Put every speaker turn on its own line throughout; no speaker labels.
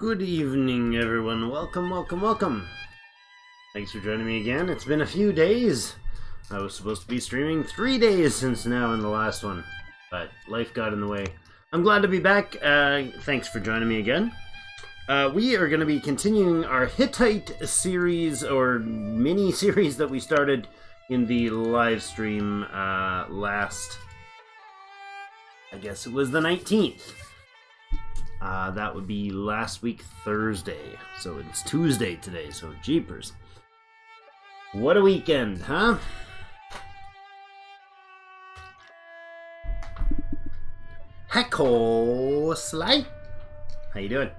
Good evening, everyone. Welcome, welcome, welcome. Thanks for joining me again. It's been a few days. I was supposed to be streaming 3 days since now in the last one, but life got in the way. I'm glad to be back. Thanks for joining me again. We are going to be continuing our Hittite series, or mini-series that we started in the live stream last, I guess it was the 19th. That would be last week Thursday, so it's Tuesday today, so jeepers. What a weekend, huh? Hecko Sly! How you doing?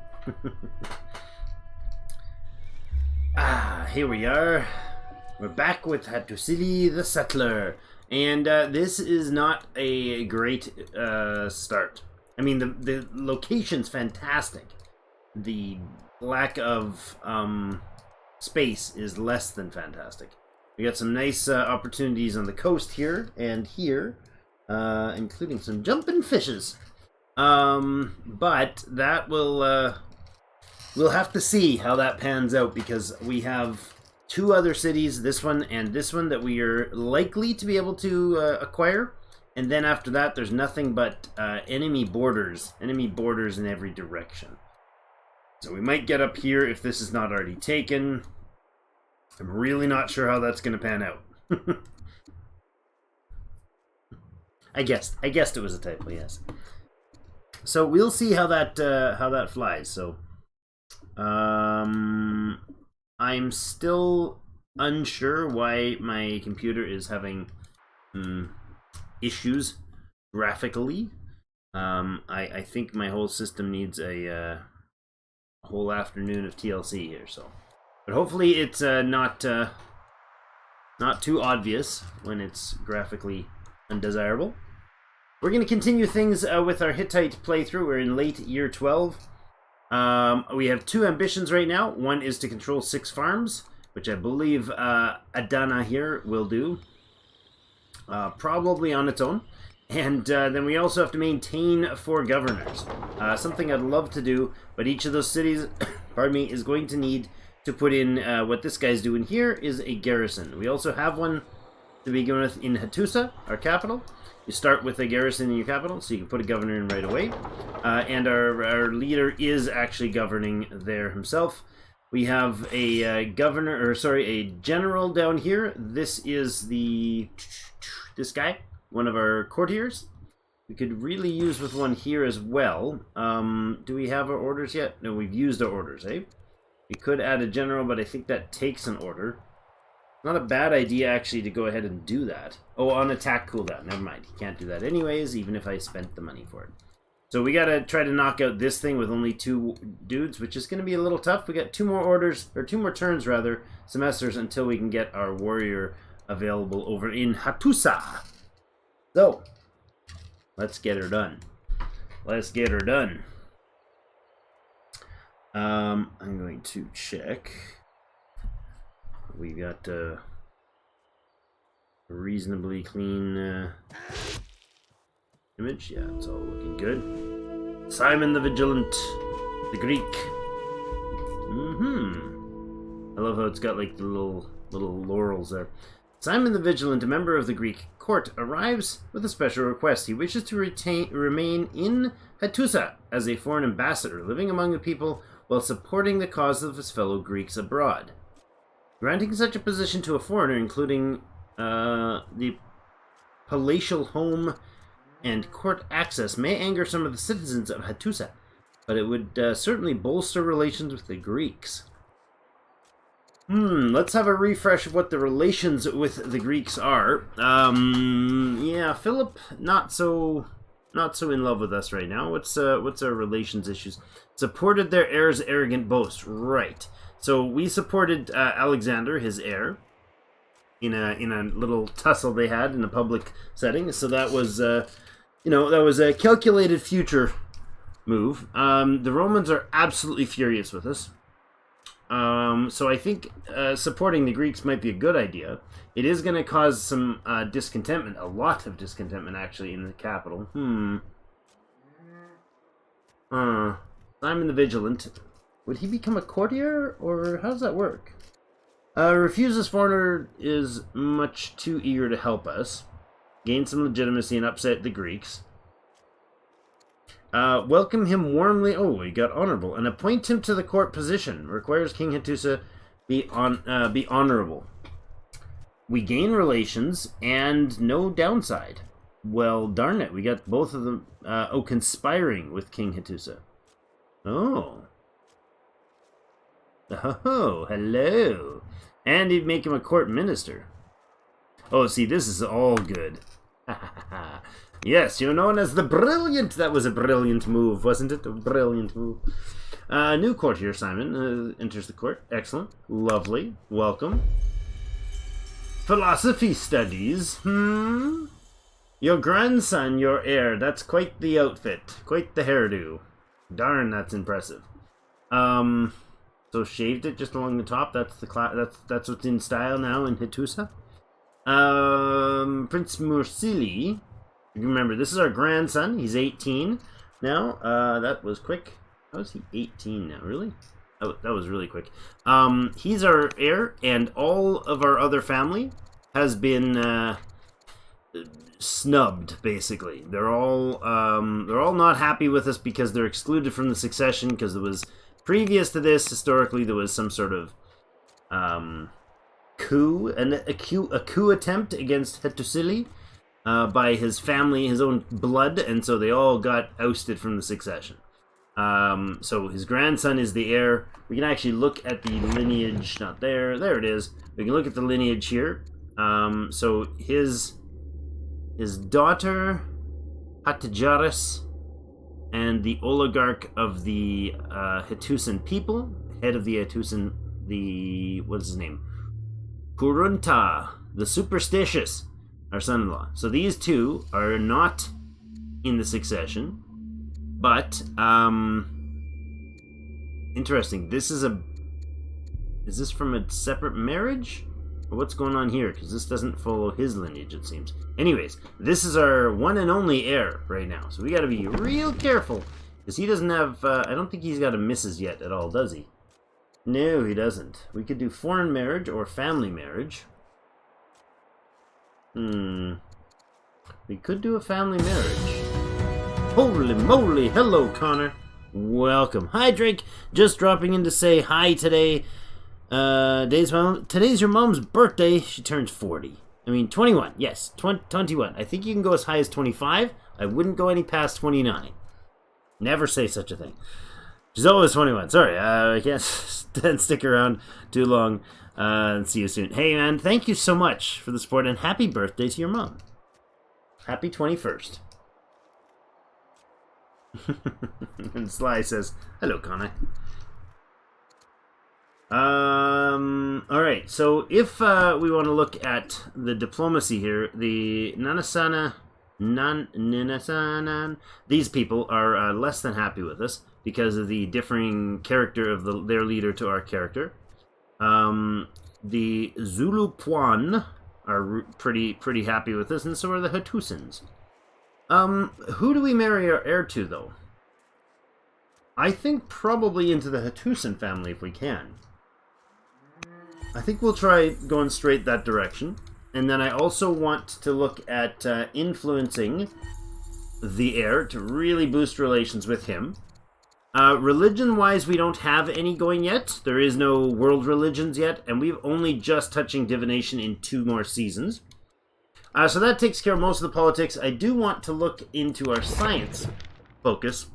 Here we are. We're back with Hattusili the Settler, and this is not a great start. I mean, the location's fantastic. The lack of space is less than fantastic. We got some nice opportunities on the coast here and here, including some jumping fishes. But that will we'll have to see how that pans out, because we have two other cities, this one and this one, that we are likely to be able to acquire. And then after that, there's nothing but enemy borders in every direction. So we might get up here if this is not already taken. I'm really not sure how that's going to pan out. I guessed it was a typo, yes. So we'll see how that flies. So I'm still unsure why my computer is having issues graphically. I think my whole system needs a whole afternoon of TLC here. So, but hopefully it's not too obvious when it's graphically undesirable. We're going to continue things with our Hittite playthrough. We're in late year 12. We have two ambitions right now. One is to control 6 farms, which I believe Adana here will do. Probably on its own. And then we also have to maintain 4 governors. Something I'd love to do, but each of those cities, pardon me, is going to need to put in what this guy's doing here is a garrison. We also have one to begin with in Hattusa, our capital. You start with a garrison in your capital, so you can put a governor in right away. And our leader is actually governing there himself. We have a a general down here. This is this guy, one of our courtiers. We could really use with one here as well. Do we have our orders yet? No, we've used our orders, eh? We could add a general, but I think that takes an order. Not a bad idea, actually, to go ahead and do that. Oh, on attack cooldown. Never mind. You can't do that anyways, even if I spent the money for it. So we gotta try to knock out this thing with only 2 dudes, which is gonna be a little tough. We got 2 more orders, or 2 more turns rather, semesters, until we can get our warrior available over in Hattusa. So, let's get her done. Let's get her done. I'm going to check. We got a reasonably clean image. Yeah, it's all looking good. Simon the Vigilant, the Greek. I love how it's got like the little laurels there. Simon the Vigilant, a member of the Greek court, arrives with a special request. He wishes to remain in Hattusa as a foreign ambassador, living among the people while supporting the cause of his fellow Greeks abroad. Granting such a position to a foreigner, including the palatial home and court access, may anger some of the citizens of Hattusa, but it would certainly bolster relations with the Greeks. Let's have a refresh of what the relations with the Greeks are. Yeah, Philip, not so in love with us right now. What's our relations issues? Supported their heir's arrogant boast. Right. So we supported Alexander, his heir, in a little tussle they had in a public setting. So that was that was a calculated future move. The Romans are absolutely furious with us. So I think supporting the Greeks might be a good idea. It is going to cause some discontentment, a lot of discontentment actually in the capital. Simon the Vigilant would he become a courtier, or how does that work? Refuses foreigner is much too eager to help us. Gain some legitimacy and upset the Greeks. Welcome him warmly. Oh, he got honorable. And appoint him to the court position. Requires King Hattusa be honorable. We gain relations and no downside. Well, darn it. We got both of them. Conspiring with King Hattusa. Oh. Oh, hello. And he'd make him a court minister. Oh, see, this is all good. Yes, you're known as the Brilliant. That was a brilliant move, wasn't it? A brilliant move. New courtier, Simon, enters the court. Excellent. Lovely. Welcome. Philosophy studies. Your grandson, your heir. That's quite the outfit. Quite the hairdo. Darn, that's impressive. So shaved it just along the top. That's the that's what's in style now in Hattusa. Prince Mursili. Remember, this is our grandson. He's 18 now. That was quick. How is he 18 now? Really? Oh, that was really quick. He's our heir, and all of our other family has been snubbed. Basically, they're all not happy with us because they're excluded from the succession. Because there was previous to this, historically, there was some sort of coup, a coup attempt against Hattusili by his family, his own blood, and so they all got ousted from the succession. So his grandson is the heir. We can actually look at the lineage. Not there. There it is. We can look at the lineage here. So his daughter Hatajaris, and the oligarch of the Hattusan people, head of the Hattusan, what's his name? Kurunta, the superstitious, our son-in-law. So these two are not in the succession, but interesting. Is this from a separate marriage? Or what's going on here? Because this doesn't follow his lineage, it seems. Anyways, this is our one and only heir right now, so we got to be real careful, because he doesn't have. I don't think he's got a missus yet at all, does he? No, he doesn't. We could do foreign marriage or family marriage. We could do a family marriage. Holy moly! Hello, Connor. Welcome. Hi, Drake. Just dropping in to say hi today. Today's your mom's birthday. She turns 40. I mean, 21. Yes, 21. I think you can go as high as 25. I wouldn't go any past 29. Never say such a thing. She's always 21. Sorry, I can't stick around too long. And see you soon. Hey, man, thank you so much for the support, and happy birthday to your mom. Happy 21st. And Sly says, hello, Connor. Alright, so if we want to look at the diplomacy here, the Nanasanan, these people are less than happy with us because of the differing character of their leader to our character. The Zulu Puan are pretty happy with us, and so are the Hattusans. Who do we marry our heir to, though? I think probably into the Hattusan family if we can. I think we'll try going straight that direction. And then I also want to look at influencing the heir to really boost relations with him. Religion-wise, we don't have any going yet. There is no world religions yet, and we've only just touching divination in 2 more seasons. So that takes care of most of the politics. I do want to look into our science focus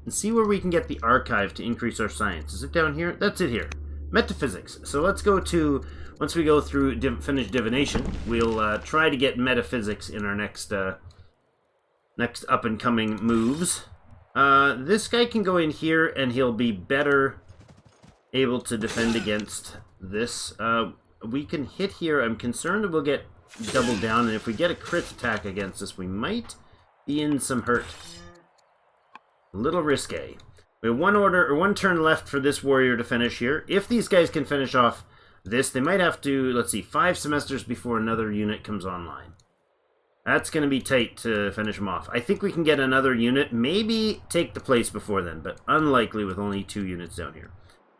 and see where we can get the archive to increase our science. Is it down here? That's it here. Metaphysics. So let's go to, once we go through finish divination, we'll try to get metaphysics in our next up and coming moves. This guy can go in here and he'll be better able to defend against this. We can hit here. I'm concerned that we'll get doubled down, and if we get a crit attack against us, we might be in some hurt. A little risque. We have one turn left for this warrior to finish here. If these guys can finish off this, they might have to, let's see, 5 semesters before another unit comes online. That's going to be tight to finish them off. I think we can get another unit, maybe take the place before then, but unlikely with only 2 units down here.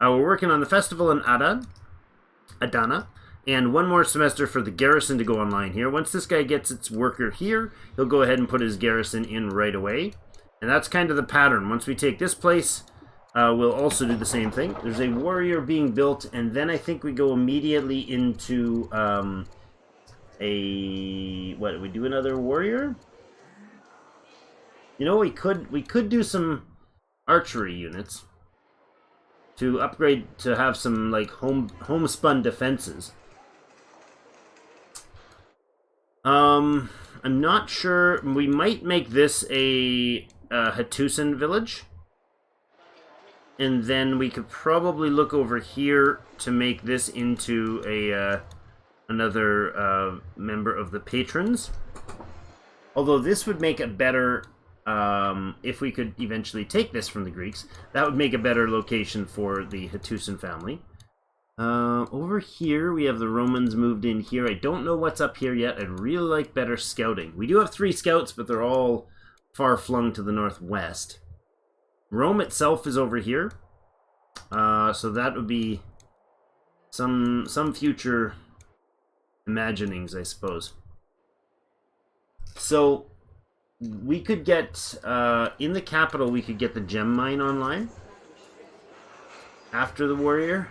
We're working on the festival in Adana, and one more semester for the garrison to go online here. Once this guy gets its worker here, he'll go ahead and put his garrison in right away. And that's kind of the pattern. Once we take this place, we'll also do the same thing. There's a warrior being built, and then I think we go immediately into what, we do another warrior? You know, we could do some archery units to upgrade to have some like homespun defenses. I'm not sure. We might make this a Hattusan village, and then we could probably look over here to make this into a another member of the patrons. Although this would make a better, if we could eventually take this from the Greeks, that would make a better location for the Hattusan family. Over here, we have the Romans moved in here. I don't know what's up here yet. I'd really like better scouting. We do have 3 scouts, but they're all far flung to the northwest. Rome itself is over here. So that would be some future imaginings, I suppose. So we could get, in the capital, we could get the gem mine online after the warrior.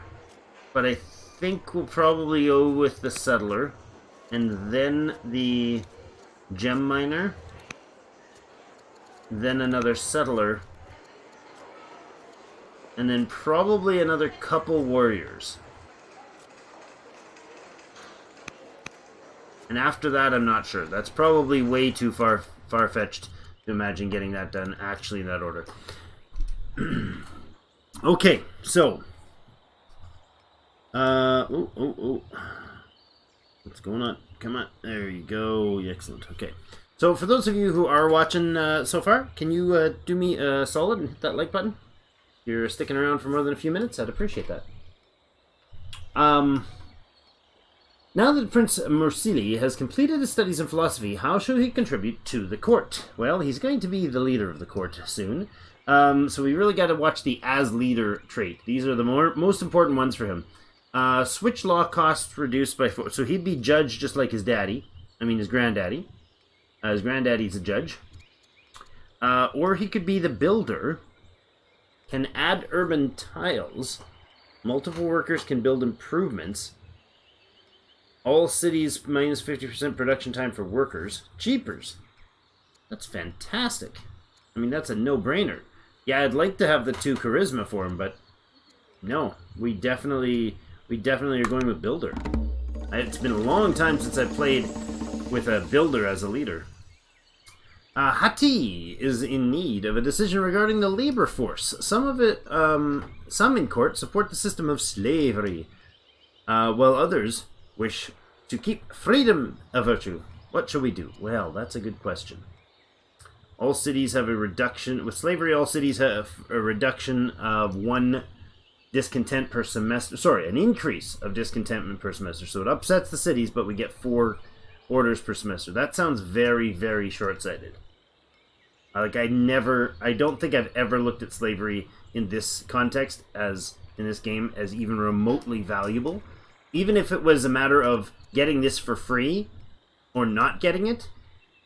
But I think we'll probably go with the settler, and then the gem miner, then another settler, and then probably another couple warriors. And after that, I'm not sure. That's probably way too far-fetched to imagine getting that done actually in that order. Okay, so... what's going on? Come on. There you go. Excellent. Okay. So for those of you who are watching so far, can you do me a solid and hit that like button? If you're sticking around for more than a few minutes, I'd appreciate that. Now that Prince Mursili has completed his studies in philosophy, how should he contribute to the court? Well, he's going to be the leader of the court soon. So we really got to watch the as leader trait. These are the most important ones for him. Switch law costs reduced by 4. So he'd be judge just like his daddy. I mean his granddaddy. His granddaddy's a judge. Or he could be the builder. Can add urban tiles. Multiple workers can build improvements. All cities minus 50% production time for workers. Jeepers. That's fantastic. I mean, that's a no-brainer. Yeah, I'd like to have the 2 charisma for him, but no, we definitely are going with builder. It's been a long time since I played with a builder as a leader. Hatti is in need of a decision regarding the labor force. Some in court support the system of slavery, while others wish to keep freedom a virtue. What shall we do? Well, that's a good question. All cities have a reduction. With slavery, all cities have a reduction of 1 discontent per semester. Sorry, an increase of discontentment per semester. So it upsets the cities, but we get 4 orders per semester. That sounds very, very short-sighted. I don't think I've ever looked at slavery in this context, as in this game, as even remotely valuable. Even if it was a matter of getting this for free or not getting it,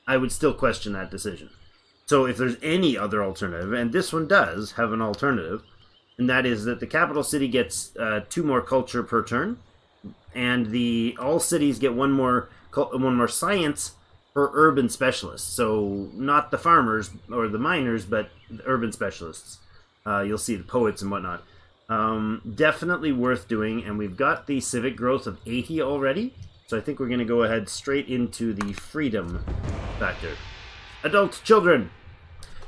I would still question that decision. So if there's any other alternative, and this one does have an alternative, and that is that the capital city gets 2 more culture per turn, and all cities get one more science per urban specialists. So not the farmers or the miners, but the urban specialists. You'll see the poets and whatnot. Definitely worth doing, and we've got the civic growth of 80 already, so I think we're going to go ahead straight into the freedom factor. Adult children.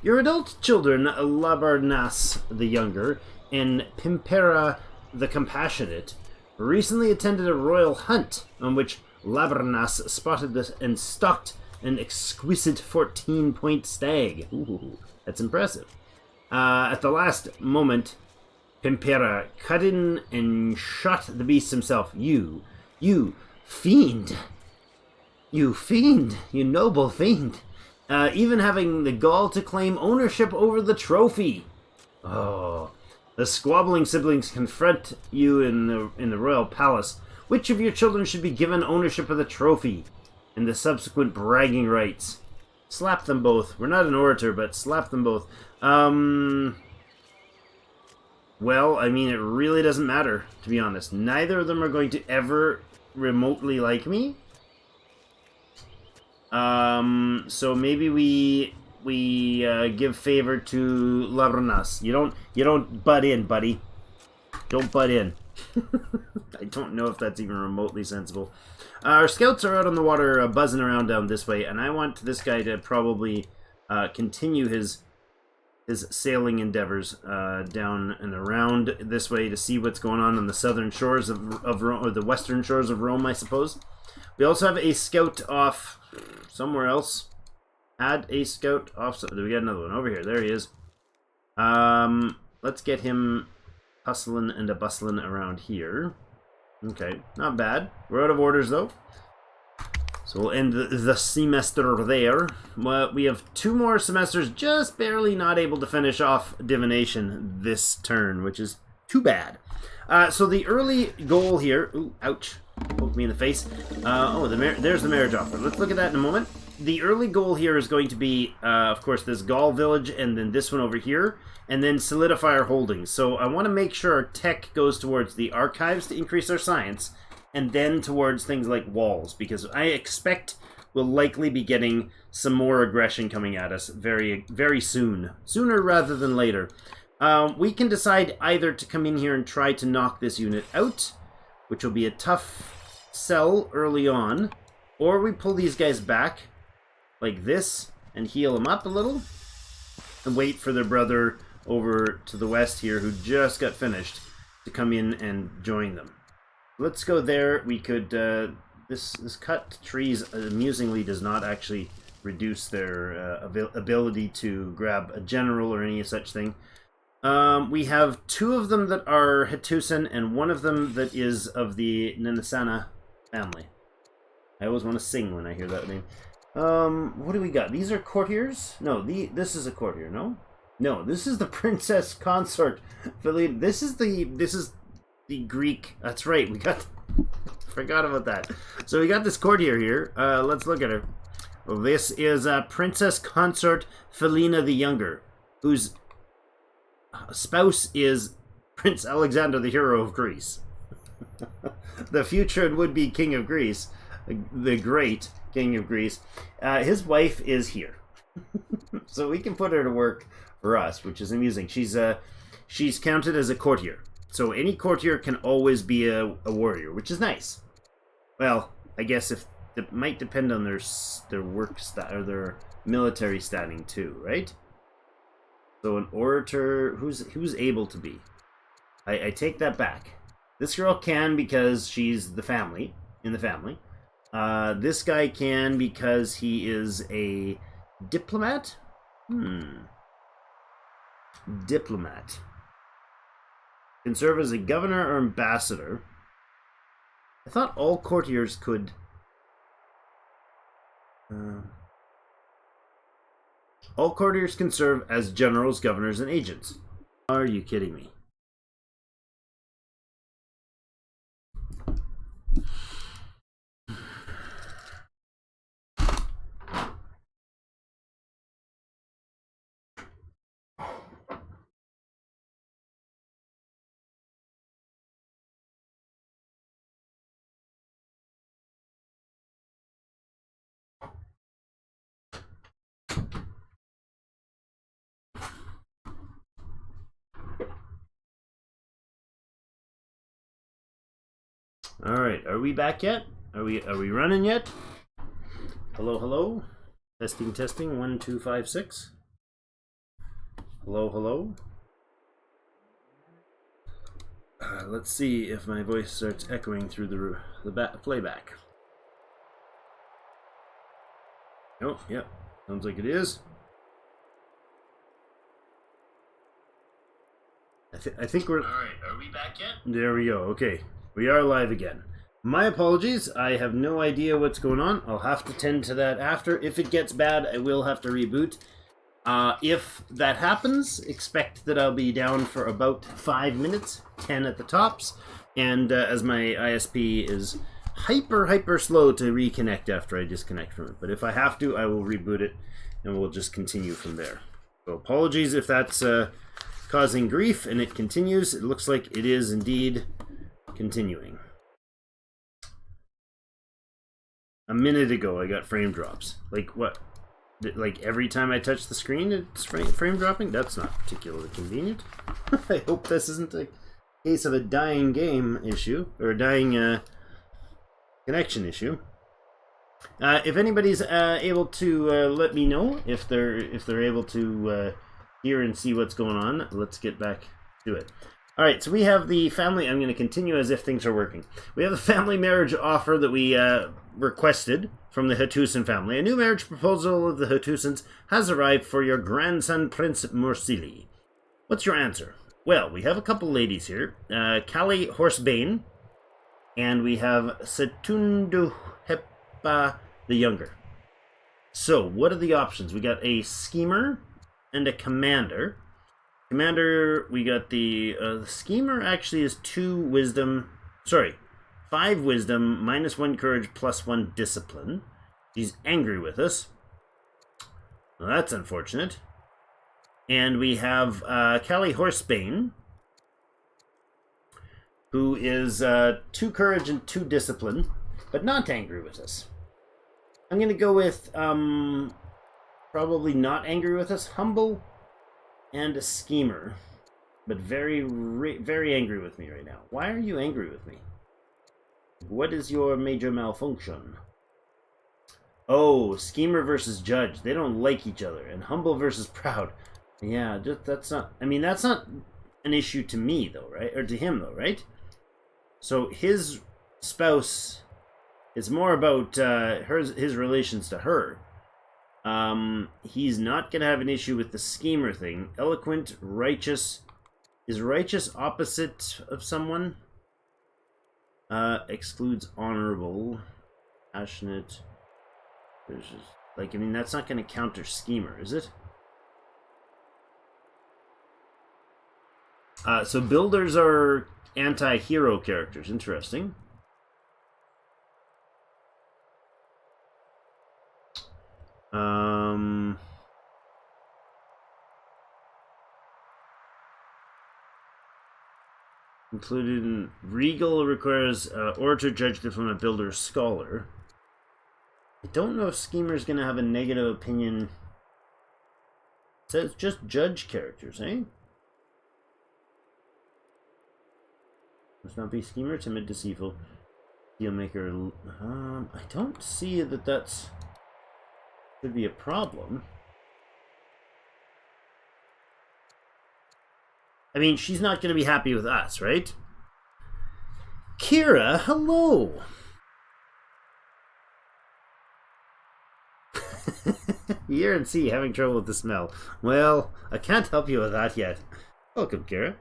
Your adult children, Labarnas the Younger and Pimpera the Compassionate, recently attended a royal hunt on which Labarnas spotted and stalked an exquisite 14-point stag. Ooh, that's impressive. At the last moment, Pimpera cut in and shot the beast himself. You fiend! You noble fiend! Even having the gall to claim ownership over the trophy. Oh, The squabbling siblings confront you in the royal palace. Which of your children should be given ownership of the trophy and the subsequent bragging rights? Slap them both. We're not an orator, but slap them both. Well, I mean, it really doesn't matter, to be honest. Neither of them are going to ever remotely like me. So maybe we give favor to Lavronas. You don't butt in, buddy. Don't butt in. I don't know if that's even remotely sensible. Our scouts are out on the water, buzzing around down this way, and I want this guy to probably continue his sailing endeavors down and around this way to see what's going on the southern shores of Rome, or the western shores of Rome, I suppose. We also have a scout off somewhere else. Add a scout off. We got another one over here. There he is. Let's get him hustling and a-bustling around here. Okay, not bad. We're out of orders, though. So we'll end the semester there. We have 2 more semesters, just barely not able to finish off divination this turn, which is too bad. So the early goal here... Ooh, ouch. Poked me in the face. There's the marriage offer. Let's look at that in a moment. The early goal here is going to be, of course, this Gaul village, and then this one over here, and then solidify our holdings. So I want to make sure our tech goes towards the archives to increase our science, and then towards things like walls, because I expect we'll likely be getting some more aggression coming at us very, very soon. Sooner rather than later. We can decide either to come in here and try to knock this unit out, which will be a tough sell early on, or we pull these guys back like this and heal them up a little and wait for their brother over to the west here who just got finished to come in and join them. Let's go there. We could this cut trees amusingly does not actually reduce their ability to grab a general or any such thing. We have 2 of them that are Hattusan and 1 of them that is of the Ninasana family. I always want to sing when I hear that name. What do we got? These are courtiers? No, this is a courtier, no? No, this is the princess consort. This is the Greek. That's right, we got... Forgot about that. So we got this courtier here. Let's look at her. Well, this is Princess Consort Felina the Younger, whose spouse is Prince Alexander the Hero of Greece. The future and would-be King of Greece. The great King of Greece. His wife is here. So we can put her to work for us, which is amusing. She's counted as a courtier. So any courtier can always be a warrior, which is nice. Well, I guess if it might depend on their work stat or their military standing too, right? So an orator, who's able to be? I take that back. This girl can because she's in the family. This guy can because he is a diplomat? Diplomat. Can serve as a governor or ambassador. I thought all courtiers could... all courtiers can serve as generals, governors, and agents. Are you kidding me? All right, are we back yet? Are we running yet? Hello, hello. Testing. 1 2 5 6. Hello, hello. Let's see if my voice starts echoing through the playback. Oh, yeah, sounds like it is. I think we're... Alright, are we back yet? There we go, okay. We are live again. My apologies, I have no idea what's going on. I'll have to tend to that after. If it gets bad, I will have to reboot. If that happens, expect that I'll be down for about 5 minutes, 10 at the tops, and as my ISP is hyper slow to reconnect after I disconnect from it. But if I have to, I will reboot it, and we'll just continue from there. So apologies if that's causing grief, and it continues. It looks like it is indeed continuing. A minute ago, I got frame drops. Like what? Like every time I touch the screen, it's frame dropping? That's not particularly convenient. I hope this isn't a case of a dying game issue, or a dying connection issue. If anybody's able to let me know if they're able to hear and see what's going on, let's get back to it. All right, so we have the family. I'm going to continue as if things are working. We have the family marriage offer that we requested from the Hattusin family. A new marriage proposal of the Hattusins has arrived for your grandson, Prince Mursili. What's your answer? Well, we have a couple ladies here. Callie Horsebane, and we have Setundu Hepa the Younger. So, what are the options? We got a schemer and a commander. Commander, we got the schemer actually is 5 wisdom, -1 courage, +1 discipline. She's angry with us. Well, that's unfortunate. And we have Callie Horsebane, who is 2 courage and 2 discipline, but not angry with us. I'm going to go with probably not angry with us, humble, and a schemer, but very angry with me right now. Why are you angry with me? What is your major malfunction? Oh, schemer versus judge. They don't like each other. And humble versus proud. Yeah, that's not... I mean, that's not an issue to me, though, right? Or to him, though, right? So his spouse is more about his relations to her. He's not going to have an issue with the schemer thing. Eloquent, righteous. Is righteous opposite of someone? Excludes honorable. Passionate. There's just, like, I mean, that's not going to counter schemer, is it? So builders are anti-hero characters. Interesting. Included in Regal requires orator, judge, diplomat, builder, scholar. I don't know if schemer's going to have a negative opinion. It says just judge characters, eh? Must not be schemer, timid, deceitful, dealmaker. I don't see that that's could be a problem. I mean, she's not going to be happy with us, right? Kira, hello. Year and C having trouble with the smell. Well, I can't help you with that yet. Welcome, Kira.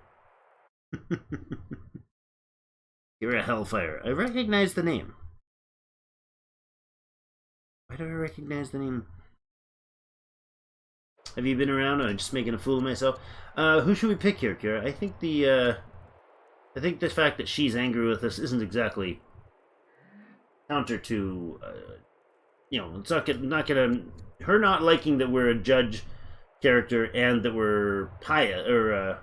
Kira Hellfire. I recognize the name. Why do I recognize the name? Have you been around? I'm just making a fool of myself. Who should we pick here, Kira? I think the fact that she's angry with us isn't exactly counter to, you know, it's not gonna her not liking that we're a judge character and that we're pious or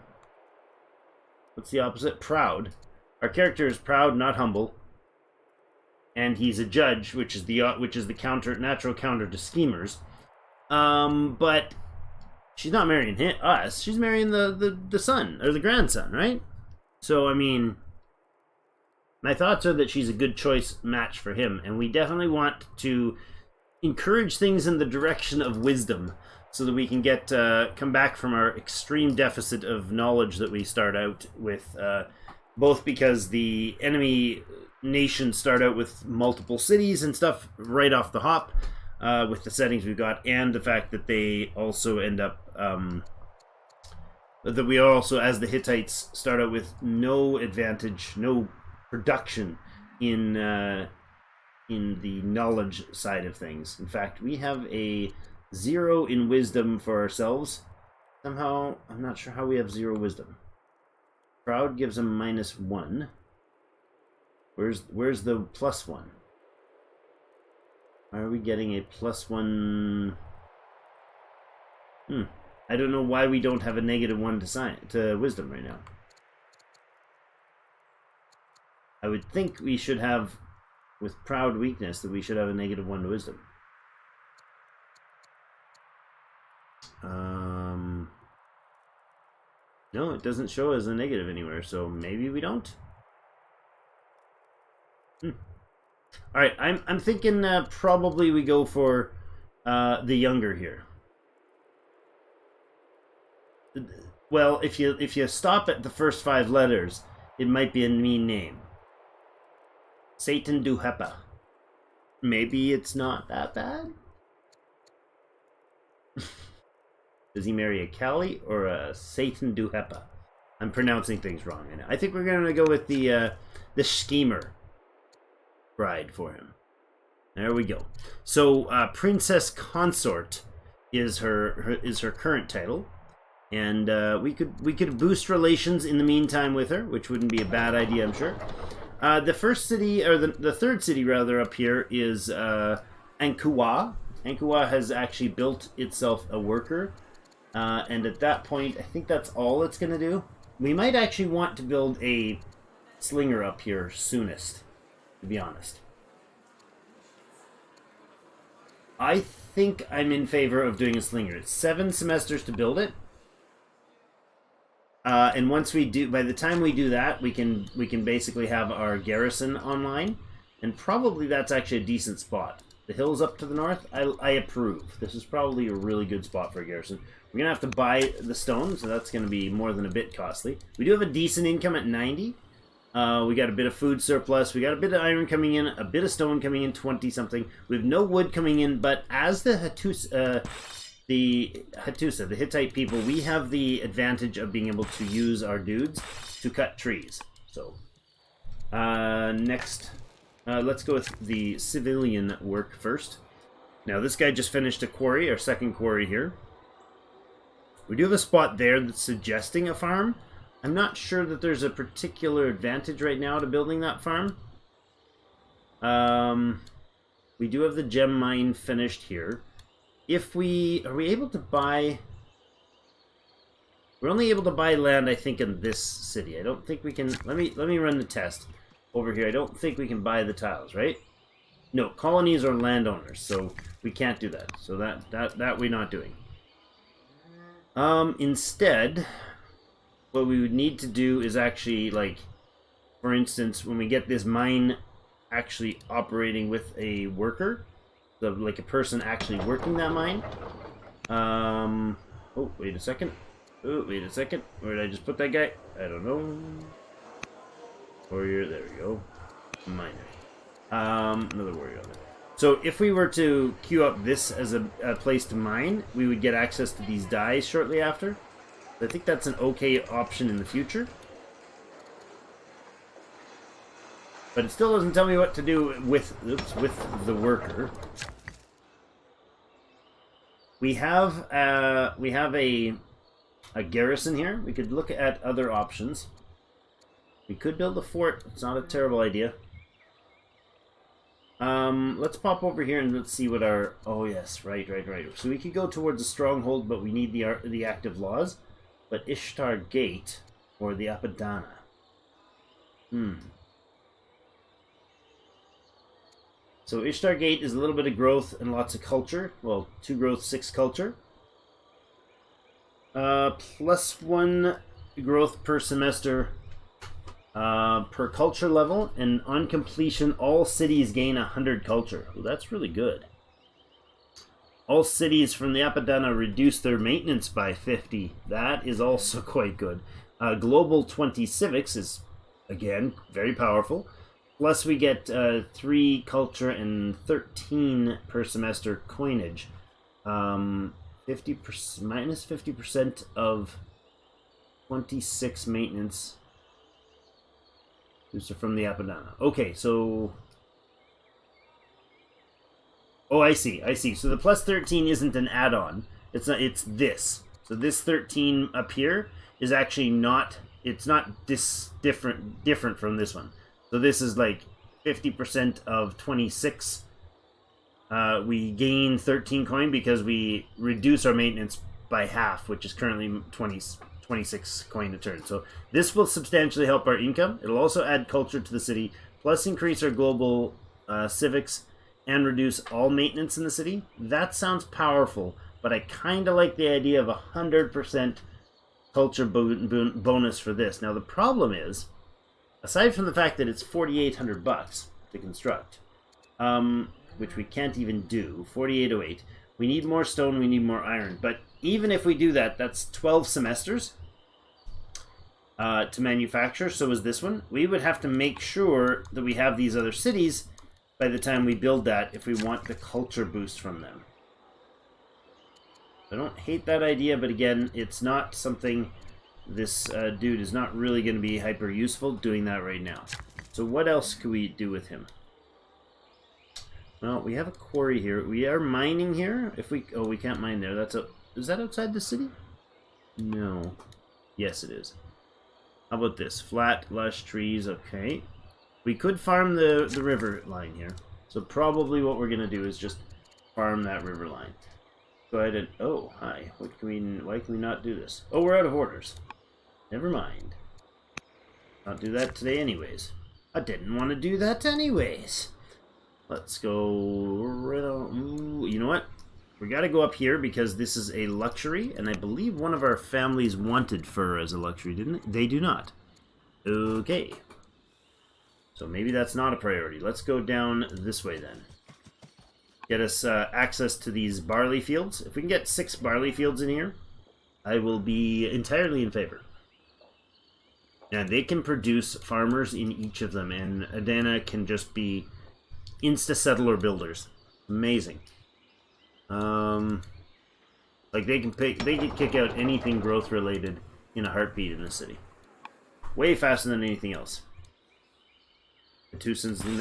what's the opposite? Proud. Our character is proud, not humble, and he's a judge, which is the natural counter to schemers. But she's not marrying us. She's marrying the son or the grandson, right? So I mean, my thoughts are that she's a good choice match for him, and we definitely want to encourage things in the direction of wisdom, so that we can get come back from our extreme deficit of knowledge that we start out with. Both because the enemy nations start out with multiple cities and stuff right off the hop with the settings we've got, and the fact that they also end up that we also, as the Hittites, start out with no advantage, no production in the knowledge side of things. In fact, we have a 0 in wisdom for ourselves. Somehow, I'm not sure how we have 0 wisdom. Proud gives him -1. Where's the +1? Why are we getting a +1? I don't know why we don't have a -1 to wisdom right now. I would think we should have, with proud weakness, that we should have a -1 to wisdom. No, it doesn't show as a negative anywhere, so maybe we don't. All right, I'm thinking probably we go for the younger here. Well, if you stop at the first 5 letters, it might be a mean name. Satan Duhepa. Maybe it's not that bad. Does he marry a Kali or a Satan Duhepa? I'm pronouncing things wrong right now. I think we're gonna go with the schemer bride for him. There we go. So Princess Consort is her current title, and we could boost relations in the meantime with her, which wouldn't be a bad idea, I'm sure. The first city, or the third city rather, up here is Ankuwa. Ankuwa has actually built itself a worker, and at that point, I think that's all it's going to do. We might actually want to build a slinger up here soonest, to be honest. I think I'm in favor of doing a slinger. It's 7 semesters to build it. And once we do, by the time we do that, we can basically have our garrison online, and probably that's actually a decent spot. The hills up to the north, I approve. This is probably a really good spot for a garrison. We're gonna have to buy the stone, so that's gonna be more than a bit costly. We do have a decent income at 90. We got a bit of food surplus. We got a bit of iron coming in, a bit of stone coming in, 20 something. We have no wood coming in, but as the Hittite people, we have the advantage of being able to use our dudes to cut trees. So, next, let's go with the civilian work first. Now, this guy just finished a quarry, our second quarry here. We do have a spot there that's suggesting a farm. I'm not sure that there's a particular advantage right now to building that farm. We do have the gem mine finished here. Are we able to buy? We're only able to buy land, I think, in this city. I don't think we can. Let me run the test over here. I don't think we can buy the tiles, right? No, colonies are landowners, so we can't do that. So that we're not doing. Instead, what we would need to do is actually, like, for instance, when we get this mine actually operating with a worker, like a person actually working that mine. Oh, wait a second. Oh, wait a second. Where did I just put that guy? I don't know. Warrior, there we go. Miner. Another warrior on there. So if we were to queue up this as a place to mine, we would get access to these dyes shortly after. I think that's an okay option in the future. But it still doesn't tell me what to do with the worker. We have a garrison here. We could look at other options. We could build a fort. It's not a terrible idea. Let's pop over here and let's see what our... Oh yes, right. So we could go towards a stronghold, but we need the active laws. But Ishtar Gate or the Apadana. So Ishtar Gate is a little bit of growth and lots of culture. Well, 2 growth, 6 culture. +1 growth per semester per culture level, and on completion, all cities gain 100 culture. Well, that's really good. All cities from the Apadana reduce their maintenance by 50. That is also quite good. Global 20 civics is, again, very powerful. Plus we get 3 culture and 13 per semester coinage. 50% minus 50% of 26 maintenance. These are from the Apadana. Okay, so... Oh, I see. I see. So the plus 13 isn't an add-on. It's not. It's this. So this 13 up here is actually not. It's not different from this one. So this is like 50% of 26. We gain 13 coin because we reduce our maintenance by half, which is currently 26 coin a turn. So this will substantially help our income. It'll also add culture to the city, plus increase our global civics and reduce all maintenance in the city. That sounds powerful, but I kind of like the idea of 100% culture bonus for this. Now the problem is, aside from the fact that it's $4,800 to construct, which we can't even do, 4808. We need more stone, we need more iron. But even if we do that, that's 12 semesters to manufacture. So is this one. We would have to make sure that we have these other cities by the time we build that if we want the culture boost from them. I don't hate that idea, but again, it's not something this dude is not really going to be hyper useful doing that right now. So what else could we do with him? Well, we have a quarry here. We are mining here. If we we can't mine there. Is that outside the city? No. Yes, it is. How about this? Flat, lush trees. Okay. We could farm the river line here. So probably what we're gonna do is just farm that river line. Go ahead and hi. Why can we not do this? Oh, we're out of orders. Never mind. Not do that today anyways. I didn't want to do that anyways. Let's go right on. Ooh, you know what? We got to go up here because this is a luxury, and I believe one of our families wanted fur as a luxury, didn't they? They do not. Okay. So maybe that's not a priority. Let's go down this way then. Get us access to these barley fields. If we can get 6 barley fields in here, I will be entirely in favor. And they can produce farmers in each of them, and Adana can just be insta-settler builders. Amazing. Like they can kick out anything growth related in a heartbeat in the city. Way faster than anything else.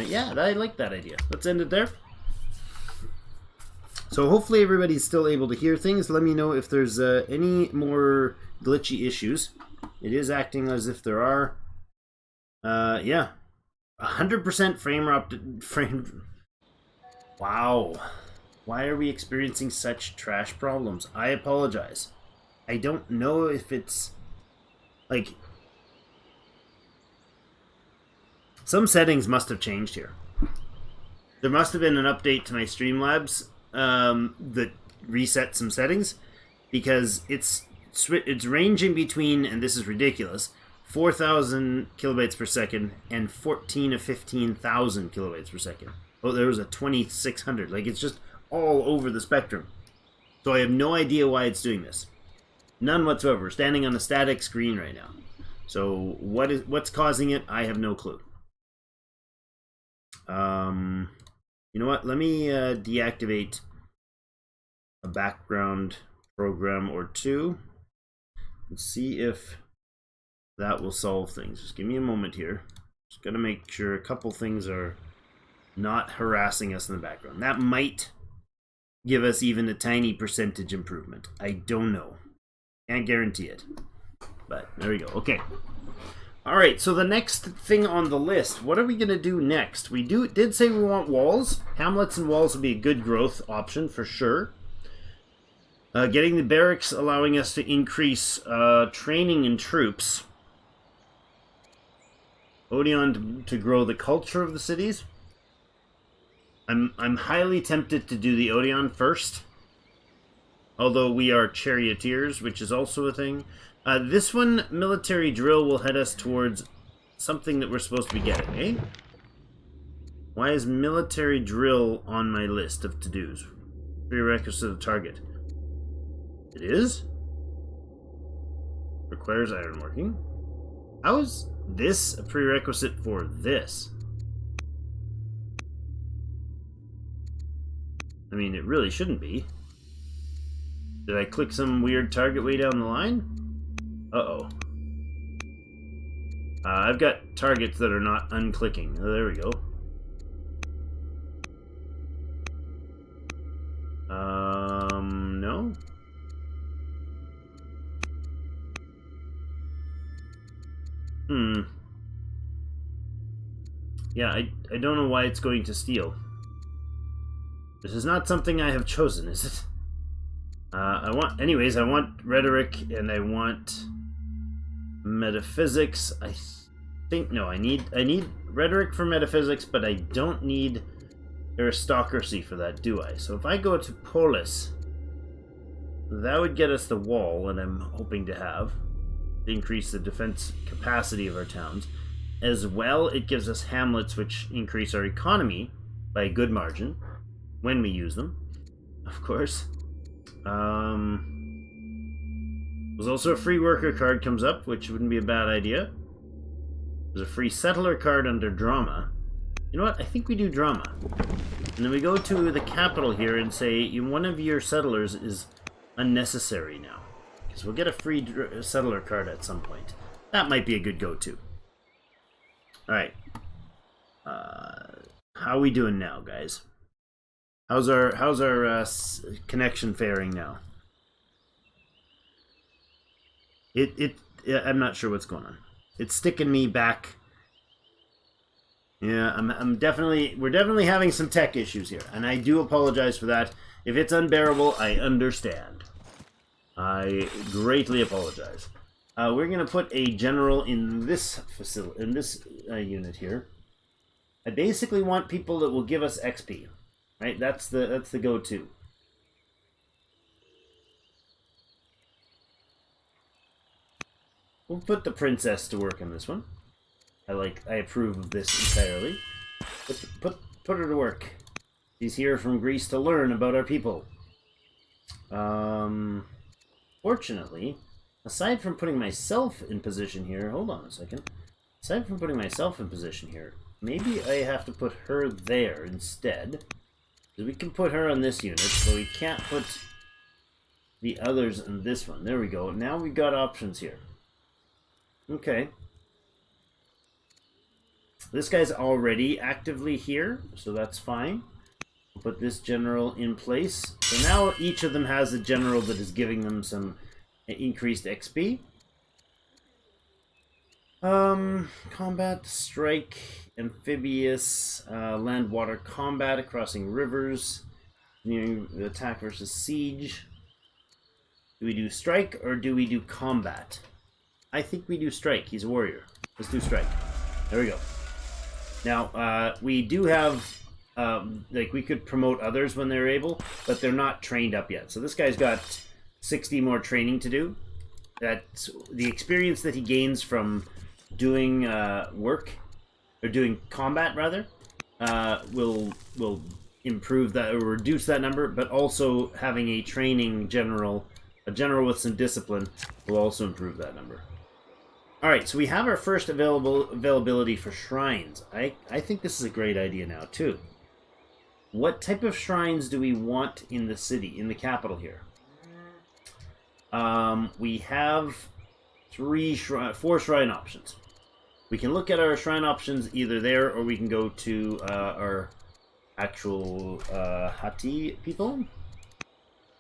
Yeah, I like that idea. Let's end it there. So hopefully everybody's still able to hear things. Let me know if there's any more glitchy issues. It is acting as if there are. Yeah. 100% frame. Wow. Why are we experiencing such trash problems? I apologize. I don't know if it's like some settings must have changed here. There must have been an update to my Streamlabs that reset some settings, because it's ranging between, and this is ridiculous, 4,000 kilobytes per second and 14 to 15,000 kilobytes per second. Oh, there was a 2600. Like, it's just all over the spectrum. So I have no idea why it's doing this. None whatsoever. We're standing on a static screen right now. So what's causing it? I have no clue. You know what? Let me deactivate a background program or two and see if that will solve things. Just give me a moment here. Just gotta make sure a couple things are not harassing us in the background. That might give us even a tiny percentage improvement. I don't know. Can't guarantee it. But there we go. Okay. Alright, so the next thing on the list, what are we going to do next? We did say we want walls. Hamlets and walls would be a good growth option for sure. Getting the barracks allowing us to increase training in troops. Odeon to grow the culture of the cities. I'm highly tempted to do the Odeon first. Although we are charioteers, which is also a thing. This one, military drill, will head us towards something that we're supposed to be getting, eh? Why is military drill on my list of to-dos? Prerequisite of target. It is? Requires ironworking. How is this a prerequisite for this? I mean, it really shouldn't be. Did I click some weird target way down the line? Uh-oh. I've got targets that are not unclicking. Oh, there we go. Yeah, I don't know why it's going to steal. This is not something I have chosen, is it? I want rhetoric and I want metaphysics. I need rhetoric for metaphysics, but I don't need aristocracy for that, do I? So if I go to polis, that would get us the wall, and I'm hoping to have increase the defense capacity of our towns. As well, it gives us hamlets, which increase our economy by a good margin when we use them, of course. There's also a free worker card comes up, which wouldn't be a bad idea. There's a free settler card under drama. You know what? I think we do drama. And then we go to the capital here and say one of your settlers is unnecessary now. Because we'll get a free settler card at some point. That might be a good go-to. Alright. How are we doing now, guys? How's our connection faring now? I'm not sure what's going on. It's sticking me back. Yeah, we're definitely having some tech issues here, and I do apologize for that. If it's unbearable, I understand. I greatly apologize. We're gonna put a general in this unit here. I basically want people that will give us XP, right? That's the go-to. We'll put the princess to work on this one. I approve of this entirely. Put her to work. She's here from Greece to learn about our people. Fortunately, aside from putting myself in position here, hold on a second. Aside from putting myself in position here, maybe I have to put her there instead. Because we can put her on this unit, but we can't put the others on this one. There we go. Now we've got options here. Okay. This guy's already actively here, so that's fine. We'll put this general in place. So now each of them has a general that is giving them some increased XP. Combat, strike, amphibious, land, water combat, crossing rivers, attack versus siege. Do we do strike or do we do combat? I think we do strike. He's a warrior. Let's do strike. There we go. Now, we do have, we could promote others when they're able, but they're not trained up yet. So this guy's got 60 more training to do. That's the experience that he gains from doing work, or doing combat, rather, will improve that, or reduce that number, but also having a training general, a general with some discipline, will also improve that number. Alright, so we have our first availability for shrines. I think this is a great idea now, too. What type of shrines do we want in the city, in the capital here? We have 4 shrine options. We can look at our shrine options either there, or we can go to our actual Hatti people,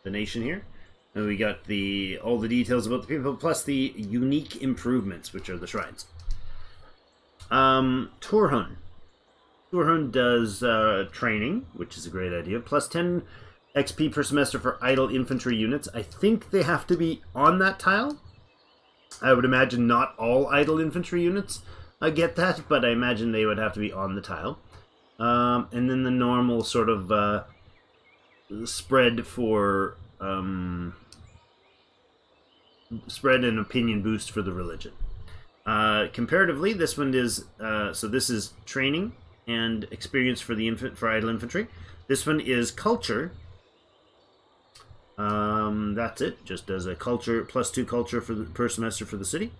the nation here. And we got all the details about the people, plus the unique improvements, which are the shrines. Turhun. Turhun does training, which is a great idea. Plus 10 XP per semester for idle infantry units. I think they have to be on that tile. I would imagine not all idle infantry units get that, but I imagine they would have to be on the tile. And then the normal sort of spread for... spread and opinion boost for the religion. Comparatively, this one is so this is training and experience for the for idle infantry. This one is culture. That's it. Just does a culture +2 culture per semester for the city.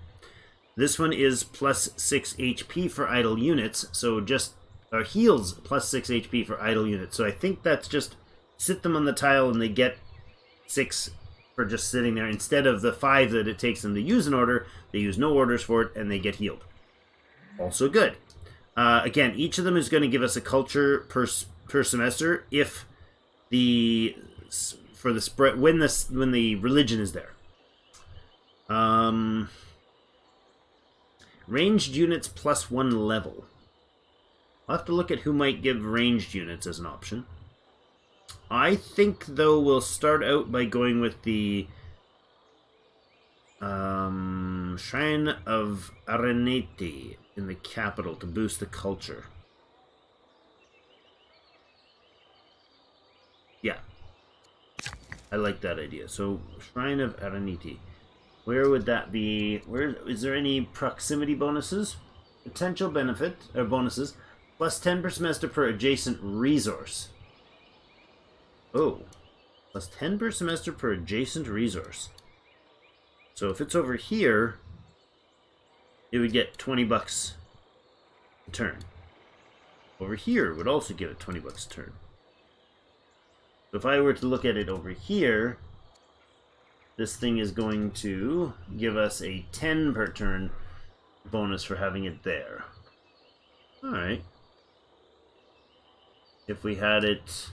This one is +6 HP for idle units. So just heals +6 HP for idle units. So I think that's just sit them on the tile and they get 6 for just sitting there. Instead of the 5 that it takes them to use an order, they use no orders for it and they get healed. Also good. Again, each of them is going to give us a culture per semester if the for the spread when the religion is there. Ranged units +1 level. I'll have to look at who might give ranged units as an option. I think, though, we'll start out by going with the Shrine of Aranete in the capital to boost the culture. Yeah. I like that idea. So, Shrine of Aranete. Where would that be? Where is there any proximity bonuses? Potential benefit or bonuses +10 per semester per adjacent resource. Oh, +10 per semester per adjacent resource. So if it's over here, it would get 20 bucks a turn. Over here would also give it 20 bucks a turn. So if I were to look at it over here, this thing is going to give us a 10 per turn bonus for having it there. Alright. If we had it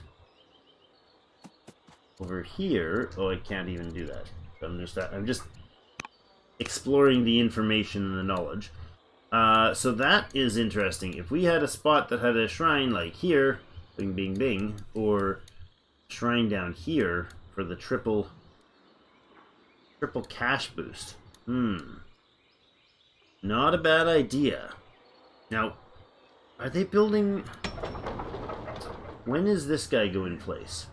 over here, oh, I can't even do that. I'm just exploring the information and the knowledge. So that is interesting. If we had a spot that had a shrine like here, bing, bing, bing, or shrine down here for the triple cash boost. Not a bad idea. Now, are they building... When is this guy go in place?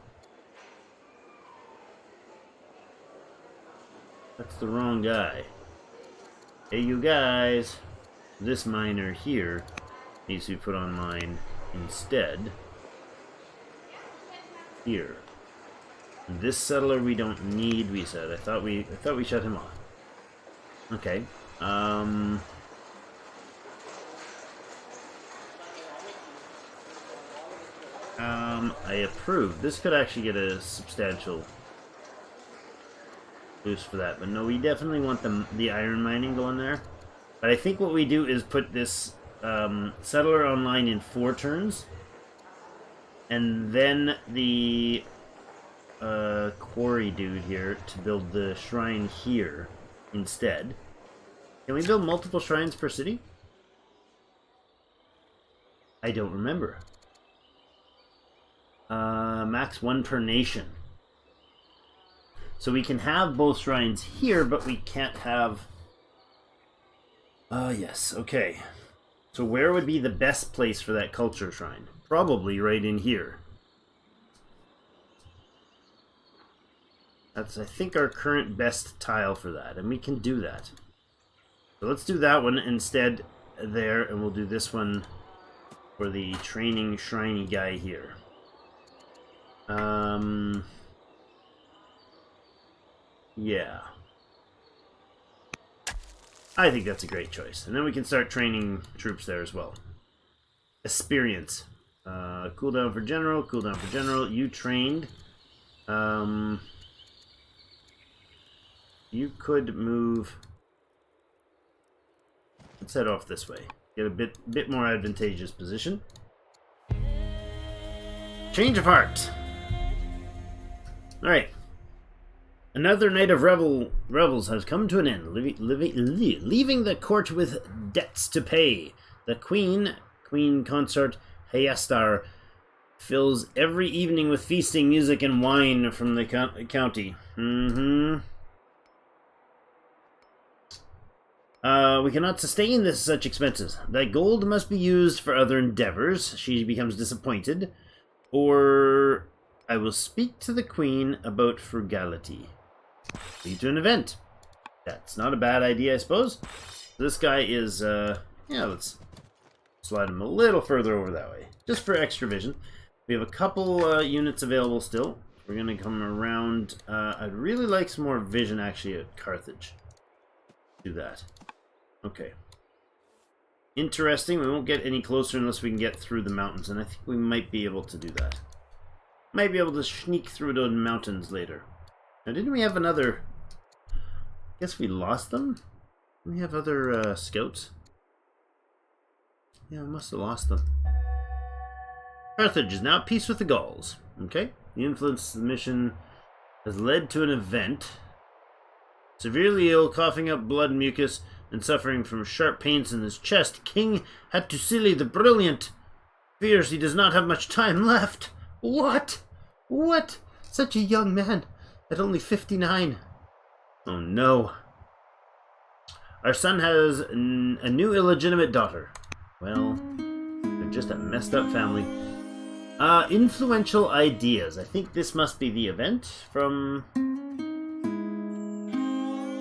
That's the wrong guy. Hey, you guys. This miner here needs to be put on mine instead. Here. This settler we don't need, we said. I thought we shut him off. Okay. I approve. This could actually get a substantial boost for that, but no, we definitely want the iron mining going there. But I think what we do is put this settler online in 4 turns, and then the quarry dude here to build the shrine here instead. Can we build multiple shrines per city? I don't remember. Max 1 per nation. So we can have both shrines here, but we can't have... yes, okay. So where would be the best place for that culture shrine? Probably right in here. That's, I think, our current best tile for that, and we can do that. So let's do that one instead there, and we'll do this one for the training shriny guy here. Yeah. I think that's a great choice. And then we can start training troops there as well. Experience. Cooldown for general, cooldown for general. You trained. You could move... Let's head off this way. Get a bit more advantageous position. Change of heart. Alright. Another night of revels has come to an end, leaving the court with debts to pay. The queen consort Hayastar, fills every evening with feasting, music, and wine from the county. We cannot sustain such expenses. That gold must be used for other endeavors. She becomes disappointed. Or I will speak to the queen about frugality. Lead to an event. That's not a bad idea, I suppose. This guy is, yeah, let's slide him a little further over that way. Just for extra vision. We have a couple units available still. We're going to come around. I'd really like some more vision, actually, at Carthage. Do that. Okay. Interesting. We won't get any closer unless we can get through the mountains, and I think we might be able to do that. Might be able to sneak through those mountains later. Now, didn't we have another... I guess we lost them? We have other scouts? Yeah, we must have lost them. Carthage is now at peace with the Gauls. Okay. The influence of the mission has led to an event. Severely ill, coughing up blood and mucus. and suffering from sharp pains in his chest, King Hattusili the Brilliant fears he does not have much time left. What? What? Such a young man, at only 59. Oh no. Our son has a new illegitimate daughter. Well, they're just a messed up family. Influential ideas. I think this must be the event from...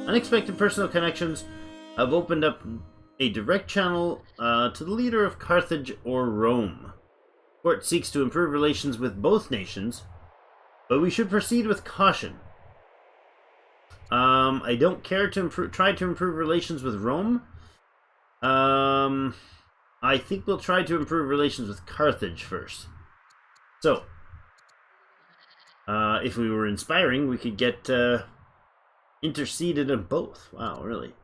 Unexpected personal connections have opened up a direct channel to the leader of Carthage or Rome. Court seeks to improve relations with both nations, but we should proceed with caution. I don't care to try to improve relations with Rome. I think we'll try to improve relations with Carthage first. So, if we were inspiring, we could get interceded in both. Wow, really?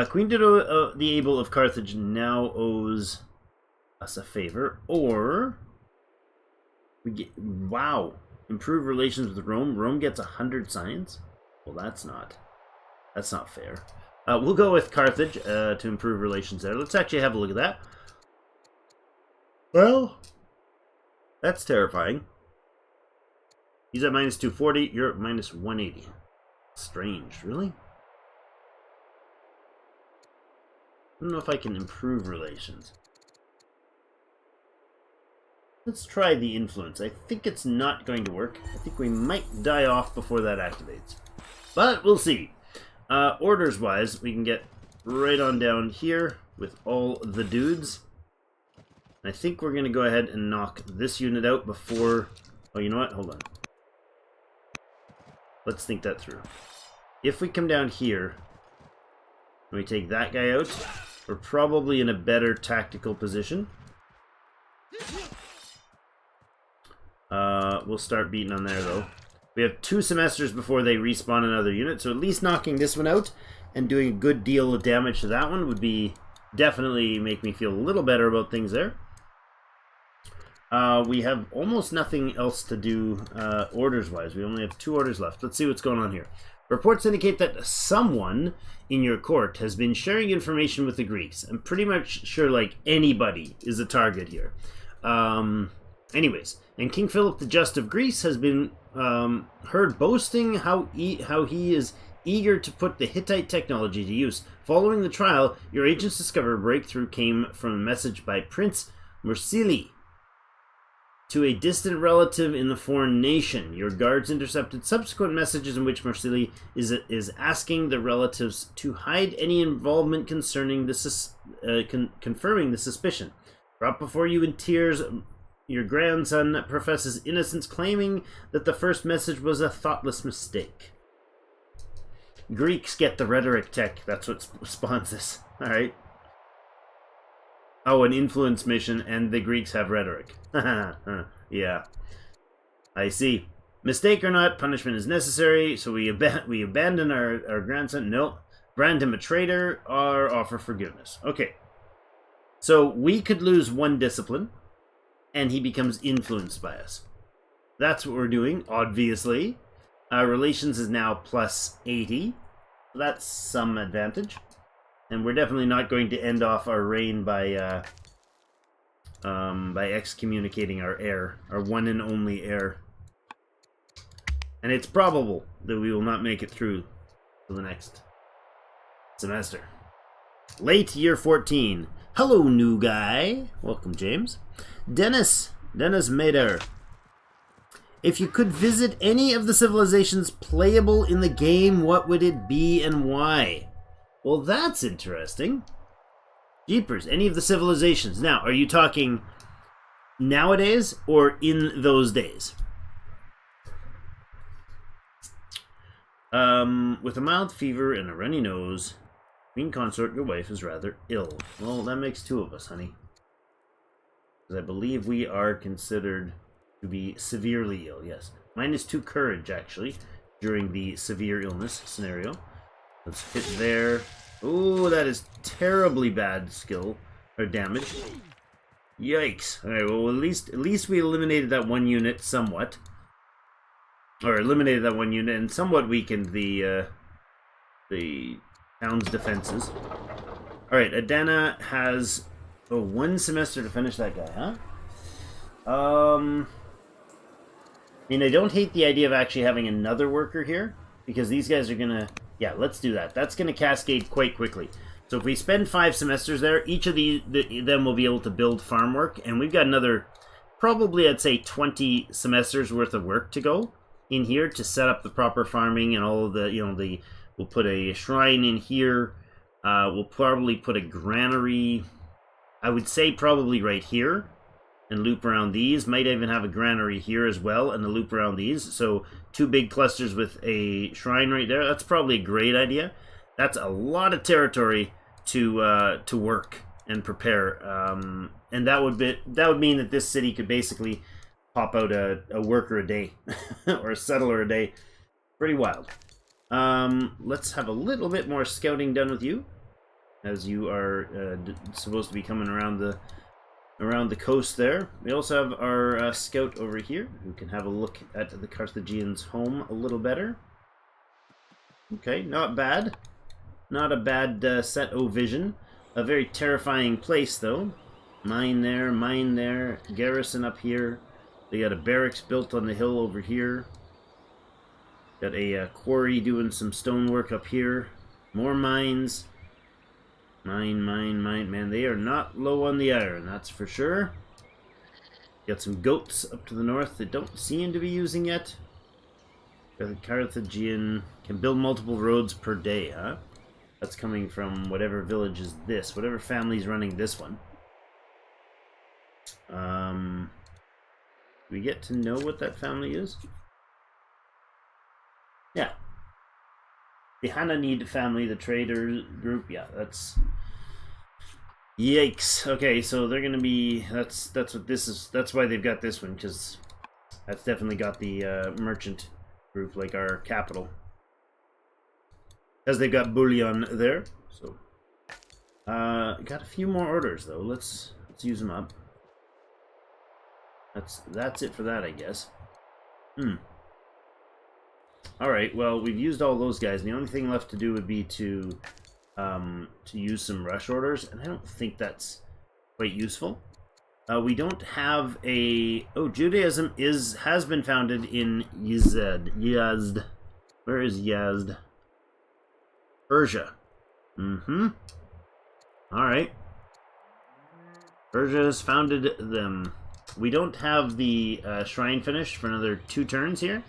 Queen Dido the Able of Carthage now owes us a favor, or we get... Wow. Improve relations with Rome. Rome gets 100 science? Well, that's not fair. We'll go with Carthage to improve relations there. Let's actually have a look at that. Well, that's terrifying. He's at minus 240. You're at minus 180. Strange, really? I don't know if I can improve relations. Let's try the influence. I think it's not going to work. I think we might die off before that activates. But we'll see. Orders-wise, we can get right on down here with all the dudes. I think we're going to go ahead and knock this unit out before... Oh, you know what? Hold on. Let's think that through. If we come down here and we take that guy out, we're probably in a better tactical position. We'll start beating on there, though. We have 2 semesters before they respawn another unit, so at least knocking this one out and doing a good deal of damage to that one would be definitely make me feel a little better about things there. We have almost nothing else to do orders-wise. We only have 2 orders left. Let's see what's going on here. Reports indicate that someone in your court has been sharing information with the Greeks. I'm pretty much sure, like, anybody is a target here. Anyways, and King Philip the Just of Greece has been heard boasting how he is eager to put the Hittite technology to use. Following the trial, your agents discovered a breakthrough came from a message by Prince Mursili to a distant relative in the foreign nation. Your guards intercepted subsequent messages in which Mursili is asking the relatives to hide any involvement concerning the confirming the suspicion. Brought before you in tears, your grandson professes innocence, claiming that the first message was a thoughtless mistake. Greeks get the rhetoric tech. That's what spawns this. Alright. Oh, an influence mission, and the Greeks have rhetoric. Yeah. I see. Mistake or not, punishment is necessary, so we abandon our grandson. No. Brand him a traitor, or offer forgiveness. Okay. So, we could lose 1 discipline, and he becomes influenced by us. That's what we're doing, obviously. Relations is now plus 80. That's some advantage. And we're definitely not going to end off our reign by excommunicating our heir, our one and only heir. And it's probable that we will not make it through to the next semester. Late year 14. Hello, new guy. Welcome, James. Dennis Mader. If you could visit any of the civilizations playable in the game, what would it be and why? Well, that's interesting. Jeepers, any of the civilizations. Now, are you talking nowadays or in those days? With a mild fever and a runny nose, Queen Consort, your wife, is rather ill. Well, that makes 2 of us, honey. Because I believe we are considered to be severely ill, yes. -2 courage, actually, during the severe illness scenario. Let's hit there. Oh, that is terribly bad skill, or damage. Yikes. Alright, well, at least we eliminated that 1 unit somewhat. Or eliminated that 1 unit and somewhat weakened the the town's defenses. Alright, Adana has 1 semester to finish that guy, huh? I mean, I don't hate the idea of actually having another worker here, because these guys are gonna... Yeah, let's do that. That's gonna cascade quite quickly. So if we spend 5 semesters there, each of them will be able to build farm work, and we've got another, probably I'd say 20 semesters worth of work to go in here to set up the proper farming and all of the, we'll put a shrine in here. We'll probably put a granary, I would say probably right here, and loop around these. Might even have a granary here as well, and a loop around these. So 2 big clusters with a shrine right there. That's probably a great idea. That's a lot of territory to work and prepare, and that would mean that this city could basically pop out a worker a day or a settler a day. Pretty wild. Let's have a little bit more scouting done with you, as you are supposed to be coming around the coast there. We also have our scout over here, who can have a look at the Carthaginians' home a little better. Okay, not bad. Not a bad set o' vision. A very terrifying place, though. Mine there, garrison up here. They got a barracks built on the hill over here. Got a quarry doing some stonework up here. More mines. Mine. Man, they are not low on the iron, that's for sure. Got some goats up to the north that don't seem to be using yet. The Carthaginian can build multiple roads per day, huh? That's coming from whatever village is this. Whatever family's running this one. Do we get to know what that family is? Yeah. The Hananid family, the trader group. Yeah, that's... Yikes. Okay, so they're gonna be... That's what this is. That's why they've got this one, because that's definitely got the merchant group, like our capital. Because they've got bullion there. So, got a few more orders though. Let's use them up. That's it for that, I guess. All right. Well, we've used all those guys, and the only thing left to do would be to use some rush orders, and I don't think that's quite useful. We don't have a... Oh, Judaism has been founded in Yazd. Where is Yazd? Persia. Alright. Persia has founded them. We don't have the shrine finished for another 2 turns here.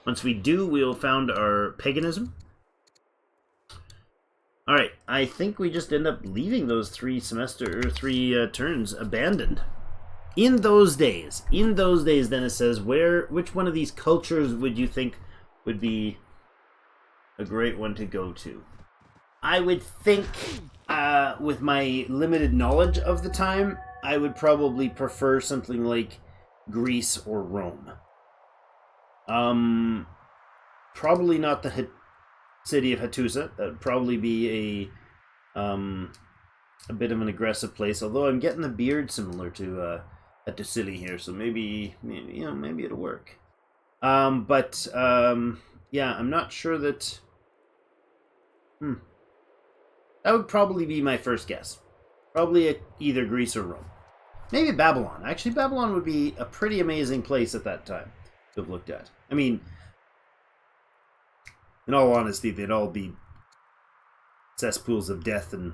Once we do, we'll found our paganism. Alright, I think we just end up leaving those 3 turns abandoned. In those days, then it says, which one of these cultures would you think would be a great one to go to? I would think, with my limited knowledge of the time, I would probably prefer something like Greece or Rome. Probably not the city of Hattusa. That would probably be a bit of an aggressive place. Although I'm getting the beard similar to Hattusili here, so maybe it'll work. Yeah, I'm not sure that. That would probably be my first guess. Probably either Greece or Rome. Maybe Babylon. Actually, Babylon would be a pretty amazing place at that time to have looked at. I mean, in all honesty, they'd all be cesspools of death and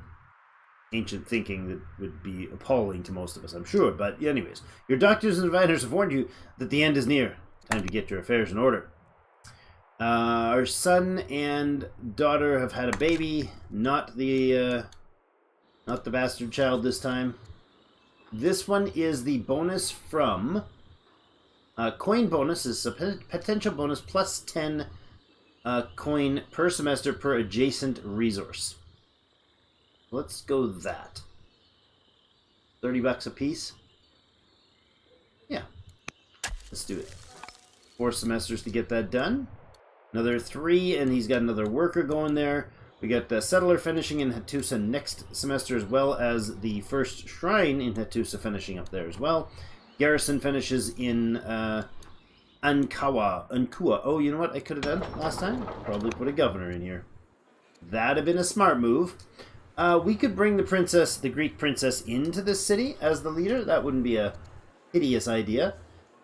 ancient thinking that would be appalling to most of us, I'm sure. But anyways, your doctors and diviners have warned you that the end is near. Time to get your affairs in order. Our son and daughter have had a baby, not the bastard child this time. This one is the bonus from coin bonus is a potential bonus plus 10 coin per semester per adjacent resource. Let's go that. $30 a piece. Yeah, let's do it. 4 semesters to get that done. Another 3, and he's got another worker going there. We got the settler finishing in Hattusa next semester, as well as the first shrine in Hattusa finishing up there as well. Garrison finishes in Ankua. Oh, you know what I could have done last time? Probably put a governor in here. That'd have been a smart move. We could bring the Greek princess, into this city as the leader. That wouldn't be a hideous idea.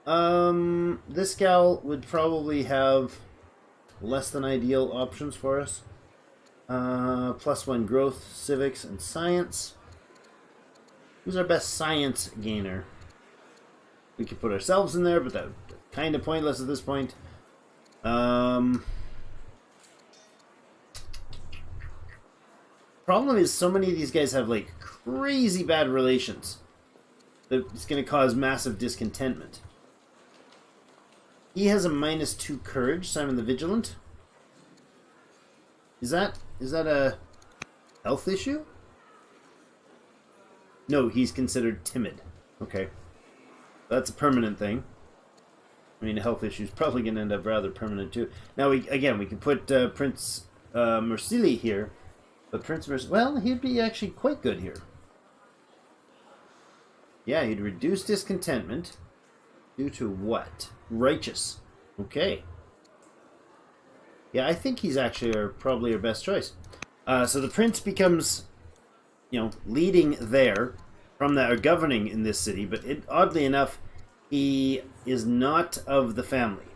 This gal would probably have less than ideal options for us. +1 growth, civics, and science. Who's our best science gainer? We could put ourselves in there, but that's kind of pointless at this point. Problem is, so many of these guys have like crazy bad relations that it's going to cause massive discontentment. He has a -2 courage, Simon the Vigilant. Is that a health issue? No, he's considered timid. Okay. That's a permanent thing. I mean, a health issue is probably going to end up rather permanent too. Now, we can put Prince Mursili here. But Prince Mursili, well, he'd be actually quite good here. Yeah, he'd reduce discontentment. Due to what? Righteous. Okay. Yeah, I think he's actually probably our best choice. So the prince becomes, leading there from that, or governing in this city. But oddly enough, he is not of the family.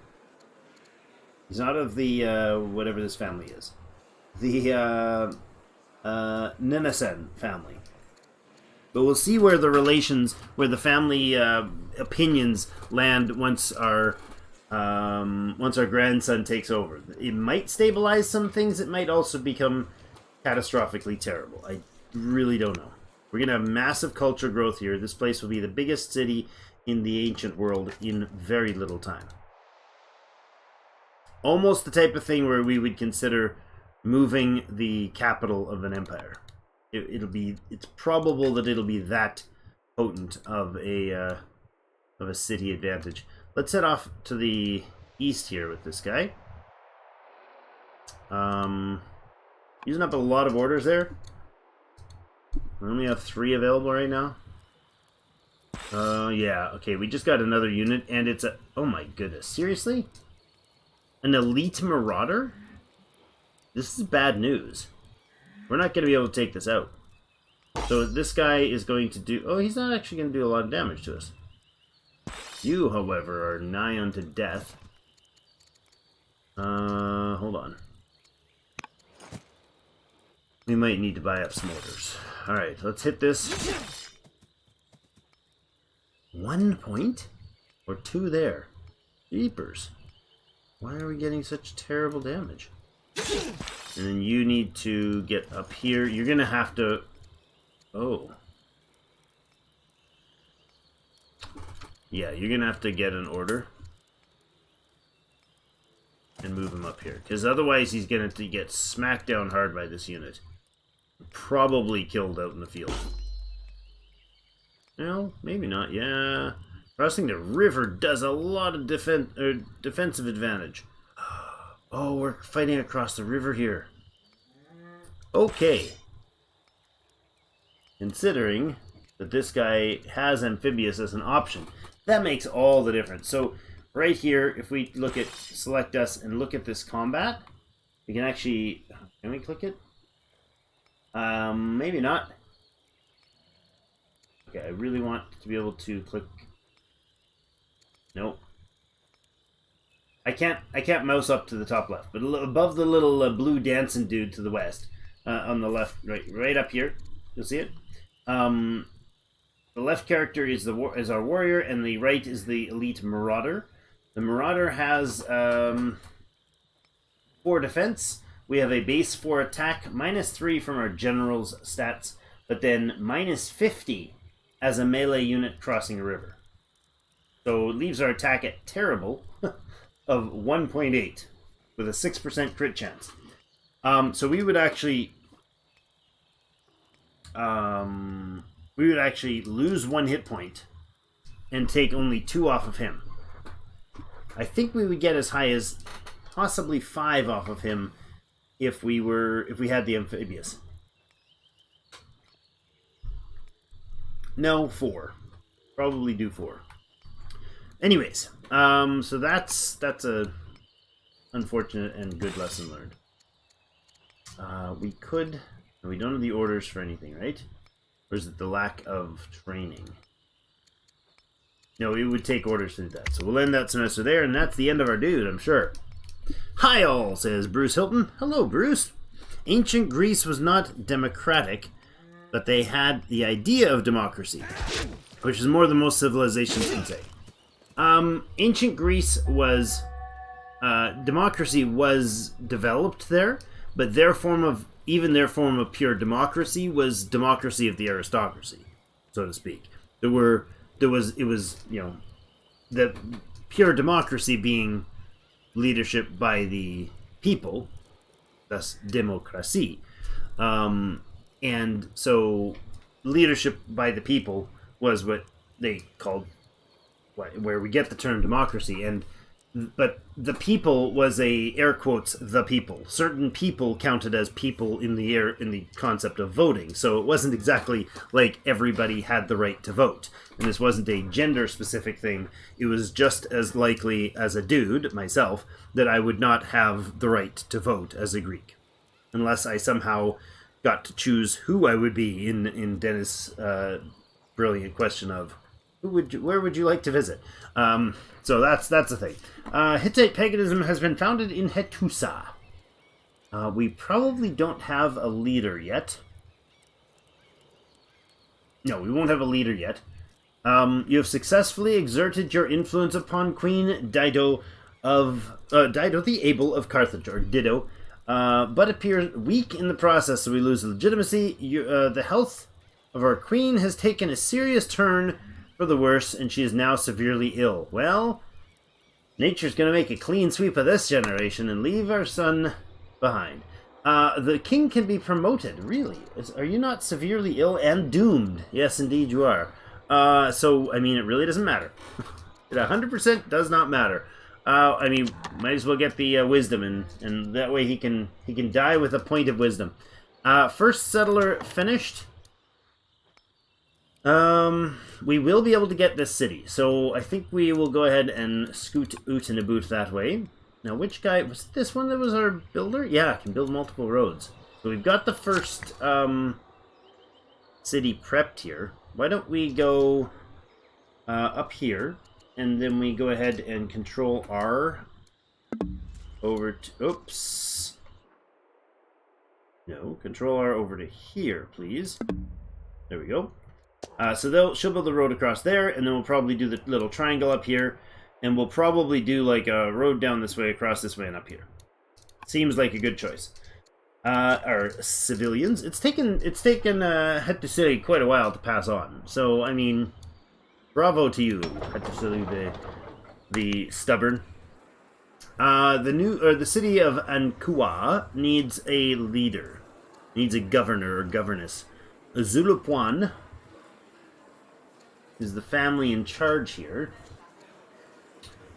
He's not of the whatever this family is. The Ninesen family. But we'll see where the family opinions land once our grandson takes over. It might stabilize some things. It might also become catastrophically terrible. I really don't know. We're going to have massive culture growth here. This place will be the biggest city in the ancient world in very little time. Almost the type of thing where we would consider moving the capital of an empire. It's probable that it'll be that potent of a city advantage. Let's head off to the east here with this guy. Using up a lot of orders there. We only have 3 available right now. Yeah, okay, we just got another unit, and it's a... Oh my goodness, seriously? An elite Marauder? This is bad news. We're not going to be able to take this out. So this guy is going to do... Oh, he's not actually going to do a lot of damage to us. You, however, are nigh unto death. Hold on. We might need to buy up some orders. Alright, let's hit this. 1 point? Or 2 there? Jeepers. Why are we getting such terrible damage? And then you need to get up here. You're going to have to... Oh. Yeah, you're going to have to get an order. And move him up here. Because otherwise he's going to get smacked down hard by this unit. Probably killed out in the field. No, maybe not. Yeah. Crossing the river does a lot of defensive advantage. Oh, we're fighting across the river here. Okay. Considering that this guy has amphibious as an option, that makes all the difference. So right here, if we select us and look at this combat, we can actually... Can we click it? Maybe not. Okay, I really want to be able to click... Nope. I can't mouse up to the top left, but above the little blue dancing dude to the west, on the left, right up here, you'll see it. The left character is our warrior, and the right is the elite Marauder. The Marauder has 4 defense. We have a base 4 attack, -3 from our general's stats, but then -50 as a melee unit crossing a river. So it leaves our attack at terrible of 1.8 with a 6% crit chance. So we would actually lose 1 hit point and take only 2 off of him. I think we would get as high as possibly 5 off of him if we had the amphibious. No, 4. Probably do 4. Anyways, so that's a unfortunate and good lesson learned. We could... We don't have the orders for anything, right? Or is it the lack of training? No, we would take orders to do that. So we'll end that semester there, and that's the end of our dude, I'm sure. Hi all, says Bruce Hilton. Hello, Bruce. Ancient Greece was not democratic, but they had the idea of democracy, which is more than most civilizations can say. Ancient Greece was... democracy was developed there, but their form of pure democracy was democracy of the aristocracy, so to speak. It was, you know, the pure democracy being leadership by the people, thus democracy. And so leadership by the people was what they called, where we get the term democracy. But the people was a air quotes the people. Certain people counted as people in the concept of voting. So it wasn't exactly like everybody had the right to vote. And this wasn't a gender specific thing. It was just as likely as a dude, myself, that I would not have the right to vote as a Greek. Unless I somehow got to choose who I would be in Dennis' brilliant question of where would you like to visit? So that's the thing. Hittite paganism has been founded in Hattusa. We probably don't have a leader yet. No, we won't have a leader yet. You have successfully exerted your influence upon Queen Dido the Able of Carthage, or Dido, but appears weak in the process, so we lose legitimacy. The health of our queen has taken a serious turn for the worse, and she is now severely ill. Well, nature's gonna make a clean sweep of this generation and leave our son behind. The king can be promoted, really. Are you not severely ill and doomed? Yes, indeed you are. So, I mean, it really doesn't matter. It 100% does not matter. I mean, might as well get the wisdom, and that way he can die with a point of wisdom. First settler finished. We will be able to get this city, so I think we will go ahead and scoot oot and aboot that way. Now, which guy, was this one that was our builder? Yeah, can build multiple roads. So we've got the first, city prepped here. Why don't we go, up here, and then we go ahead and Control R over to, oops. No, Control R over to here, please. There we go. So she'll build the road across there, and then we'll probably do the little triangle up here, and we'll probably do like a road down this way, across this way, and up here. Seems like a good choice. Our civilians. It's taken Hattusili quite a while to pass on. So I mean, bravo to you, Hattusili the stubborn. The city of Ankua needs a leader, needs a governor or governess. Zulupuan is the family in charge here.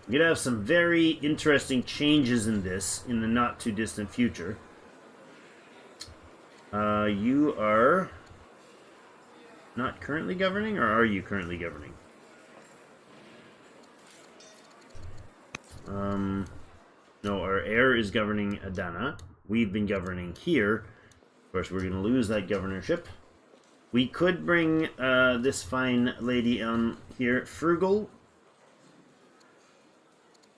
We're going to have some very interesting changes in this in the not too distant future. You are not currently governing, or are you currently governing? No, our heir is governing Adana. We've been governing here. Of course, we're going to lose that governorship. We could bring this fine lady on here. Frugal.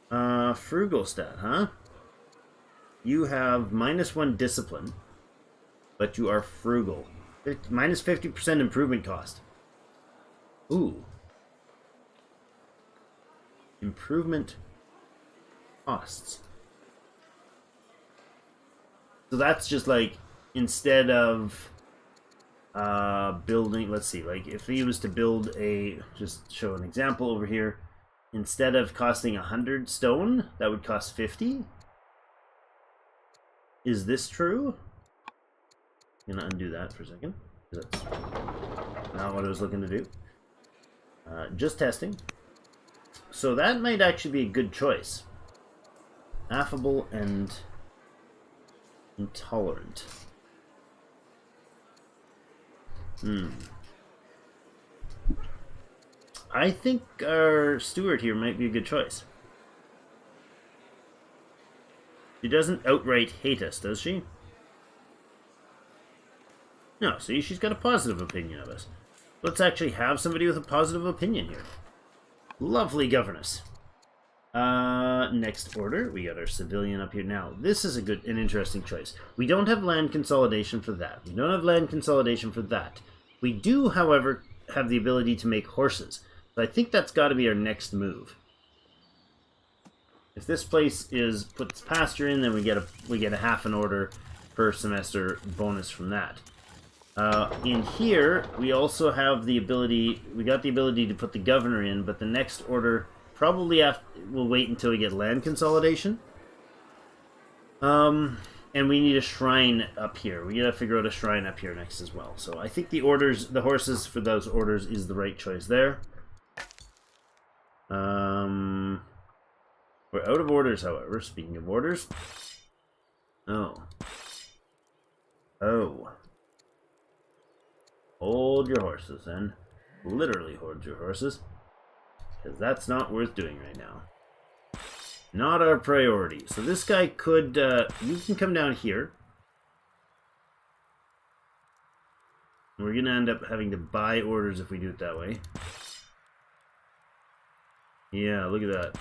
Frugal stat, huh? You have -1 discipline, but you are frugal. Minus 50% improvement cost. Ooh. Improvement costs. So that's just like, instead of building, let's see, like if he was to build just show an example over here, instead of costing 100 stone, that would cost 50. Is this true? I'm gonna undo that for a second, because that's not what I was looking to do. Just testing. So that might actually be a good choice. Affable and intolerant. I think our steward here might be a good choice. She doesn't outright hate us, does she? No, see, she's got a positive opinion of us. Let's actually have somebody with a positive opinion here. Lovely governess. Next order, we got our civilian up here. Now, this is an interesting choice. We don't have land consolidation for that. We don't have land consolidation for that. We do, however, have the ability to make horses. So I think that's got to be our next move. If this place puts pasture in, then we get a half an order per semester bonus from that. In here, we also have the ability. We got the ability to put the governor in, but the next order probably we'll wait until we get land consolidation. And we need a shrine up here. We gotta figure out a shrine up here next as well. So I think the horses for those orders is the right choice there. We're out of orders, however. Speaking of orders. Oh. Hold your horses, then. Literally hold your horses. Because that's not worth doing right now. Not our priority. So this guy could... you can come down here. We're going to end up having to buy orders if we do it that way. Yeah, look at that.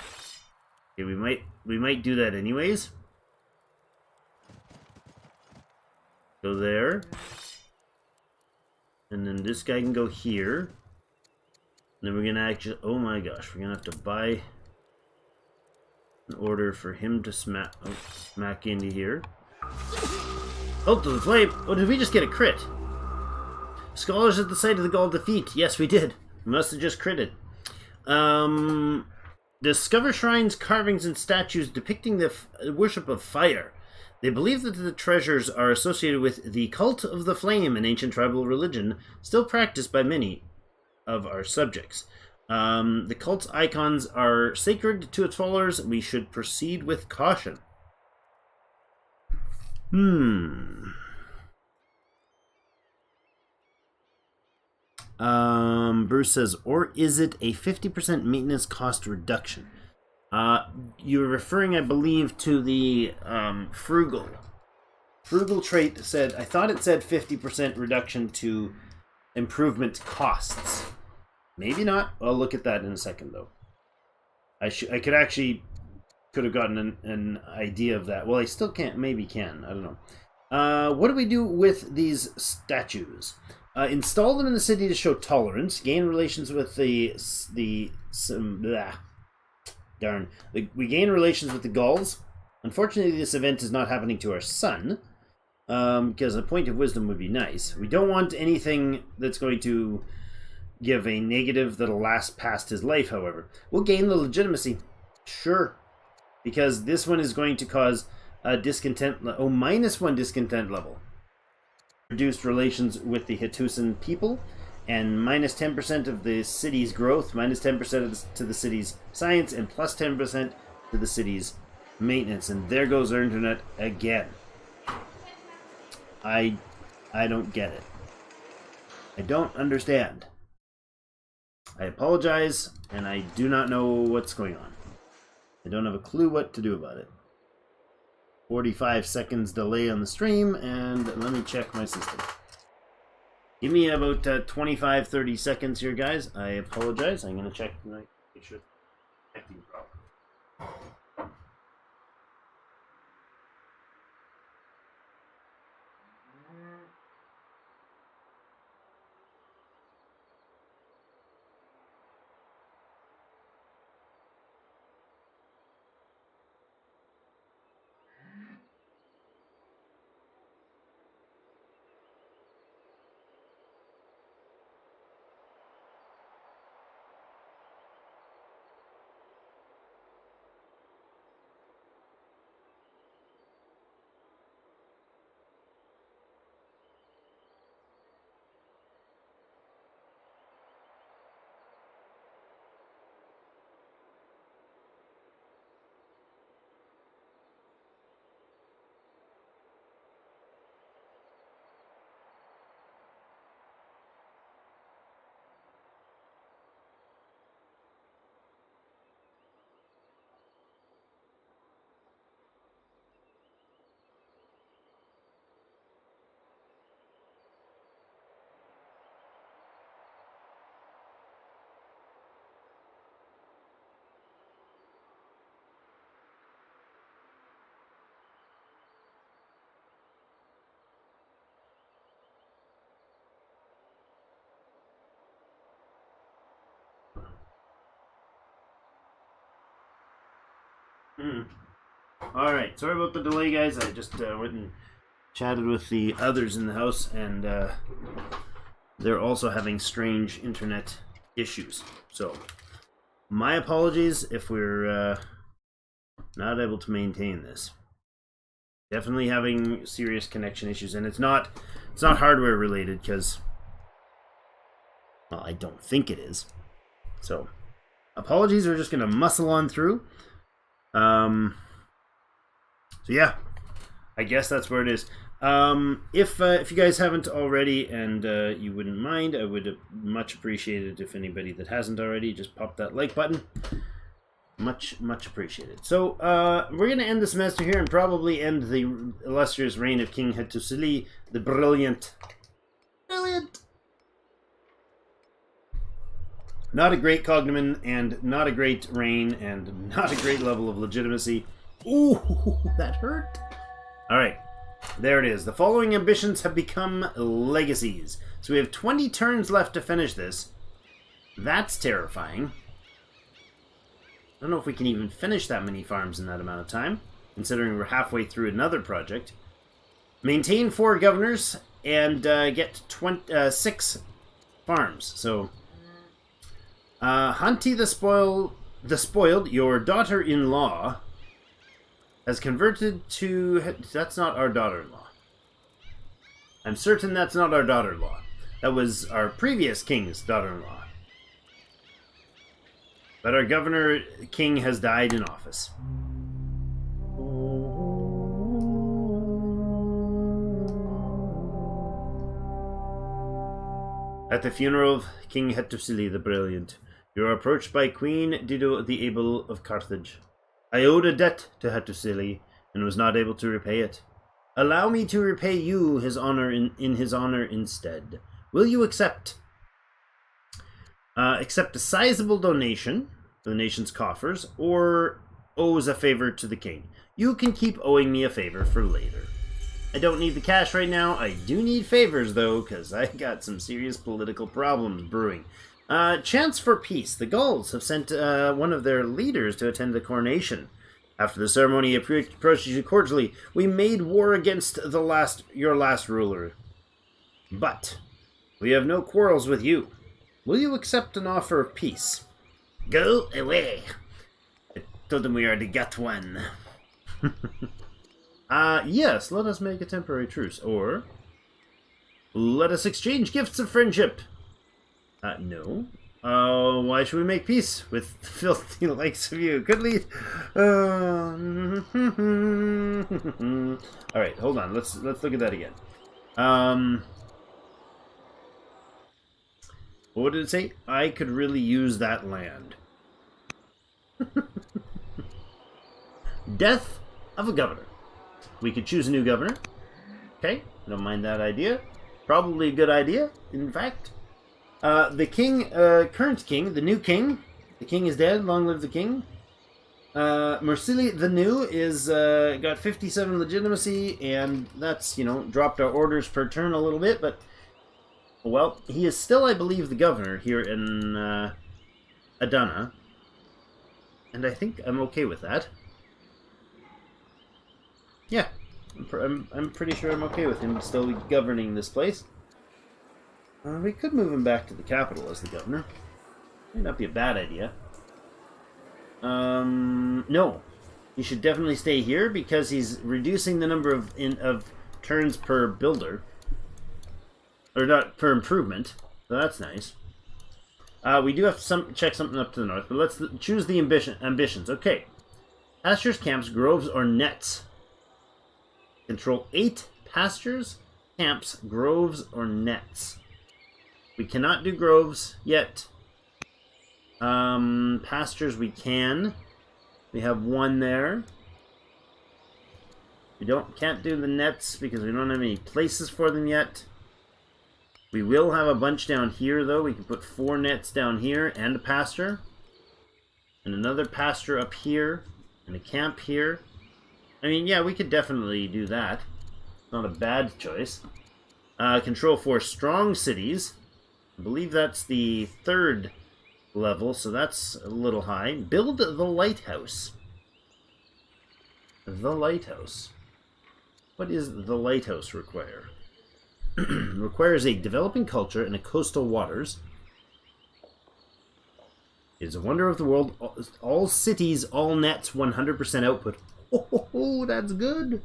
Okay, we might do that anyways. Go there. And then this guy can go here. And then we're gonna actually, oh my gosh, we're gonna have to buy an order for him to smack into here. Oh, to the flame! Oh, did we just get a crit? Scholars at the site of the Gaul defeat. Yes, we did. We must have just critted. Discover shrines, carvings, and statues depicting the worship of fire. They believe that the treasures are associated with the cult of the flame, an ancient tribal religion still practiced by many of our subjects. The cult's icons are sacred to its followers. We should proceed with caution. Bruce says, or is it a 50% maintenance cost reduction? You're referring, I believe, to the frugal. Frugal trait said, I thought it said 50% reduction to improvement costs. Maybe not. I'll look at that in a second, though. I could have gotten an idea of that. Well, I still can't. Maybe can. I don't know. What do we do with these statues? Install them in the city to show tolerance. Gain relations with we gain relations with the Gauls. Unfortunately, this event is not happening to our son, because a point of wisdom would be nice. We don't want anything that's going to give a negative that'll last past his life, however. We'll gain the legitimacy. Sure. Because this one is going to cause a discontent... -1 discontent level. Reduced relations with the Hittite people, and -10% of the city's growth, -10% to the city's science, and +10% to the city's maintenance. And there goes our internet again. I don't get it. I don't understand. I apologize, and I do not know what's going on. I don't have a clue what to do about it. 45 seconds delay on the stream, and let me check my system. Give me about 25-30 seconds here, guys. I apologize. I'm going to check my picture. Connecting problem. Alright, sorry about the delay, guys. I just went and chatted with the others in the house, and they're also having strange internet issues. So, my apologies if we're not able to maintain this. Definitely having serious connection issues, and it's not hardware related, because, well, I don't think it is. So, apologies. We're just gonna muscle on through. So yeah, I guess that's where it is. If you guys haven't already, and you wouldn't mind, I would much appreciate it if anybody that hasn't already just pop that like button. Much appreciated. So we're gonna end the semester here and probably end the illustrious reign of King Hattusili the Brilliant. Not a great cognomen, and not a great reign, and not a great level of legitimacy. Ooh, that hurt. Alright, there it is. The following ambitions have become legacies. So we have 20 turns left to finish this. That's terrifying. I don't know if we can even finish that many farms in that amount of time, considering we're halfway through another project. Maintain 4 governors, and get 6 farms. So... Hunty the Spoiled, your daughter-in-law, has converted to... That's not our daughter-in-law. I'm certain that's not our daughter-in-law. That was our previous king's daughter-in-law. But our governor king has died in office. At the funeral of King Hattusili the Brilliant, you are approached by Queen Dido the Able of Carthage. I owed a debt to Hattusili and was not able to repay it. Allow me to repay you his honor in his honor instead. Will you accept? Accept a sizable donation to the nation's coffers, or owes a favor to the king. You can keep owing me a favor for later. I don't need the cash right now. I do need favors, though, because I got some serious political problems brewing. Chance for peace. The Gauls have sent one of their leaders to attend the coronation. After the ceremony approached you cordially, we made war against your last ruler. But we have no quarrels with you. Will you accept an offer of peace? Go away. I told them we already got one. Yes, let us make a temporary truce, or let us exchange gifts of friendship. No. Why should we make peace with filthy likes of you? Could lead. All right, hold on. Let's look at that again. What did it say? I could really use that land. Death of a governor. We could choose a new governor. Okay, don't mind that idea. Probably a good idea, in fact. The king, current king, the new king. The king is dead. Long live the king. Mursili the new is got 57 legitimacy, and that's, dropped our orders per turn a little bit, but well, he is still, I believe, the governor here in Adana, and I think I'm okay with that. Yeah, I'm pretty sure I'm okay with him still governing this place. We could move him back to the capital as the governor. Might not be a bad idea. No. He should definitely stay here because he's reducing the number of turns per builder. Or not, per improvement. So that's nice. We do have to check something up to the north, but let's choose the ambitions. Okay. Pastures, camps, groves, or nets. Control 8 pastures, camps, groves, or nets. We cannot do groves yet. Pastures we can. We have one there. We can't do the nets because we don't have any places for them yet. We will have a bunch down here though. We can put 4 nets down here and a pasture. And another pasture up here. And a camp here. I mean, yeah, we could definitely do that. Not a bad choice. Control 4 strong cities. I believe that's the 3rd level, so that's a little high. Build the Lighthouse. the Lighthouse. What is the Lighthouse require? Requires a developing culture in the coastal waters. It is a wonder of the world. All cities, all nets, 100% output. Oh, that's good.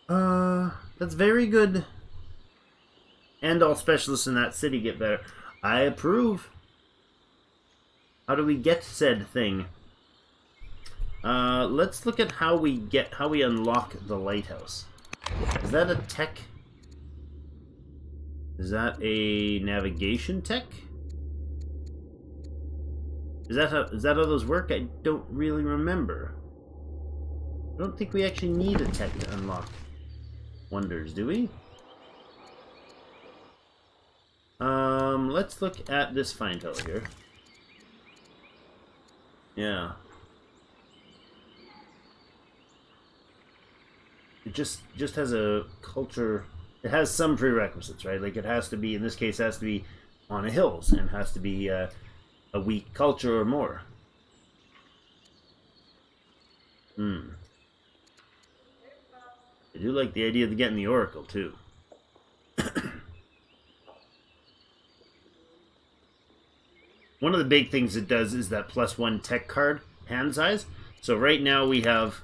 That's very good. And all specialists in that city get better. I approve. How do we get said thing? Let's look at how we unlock the Lighthouse. Is that a tech? Is that a navigation tech? Is that how those work? I don't really remember. I don't think we actually need a tech to unlock wonders, do we? Let's look at this fine fellow here. Yeah. It just has a culture. It has some prerequisites, right? Like it has to be, in this case, has to be on the hills and has to be a weak culture or more. I do like the idea of getting the Oracle too. One of the big things it does is that +1 tech card hand size. So right now we have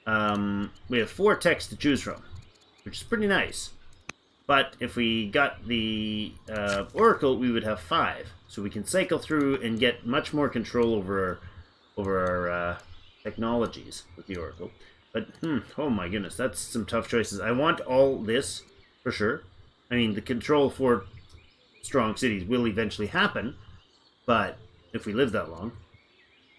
4 techs to choose from, which is pretty nice. But if we got the Oracle, we would have 5. So we can cycle through and get much more control over our technologies with the Oracle. But, oh my goodness, that's some tough choices. I want all this, for sure. I mean, the control for strong cities will eventually happen, but if we live that long.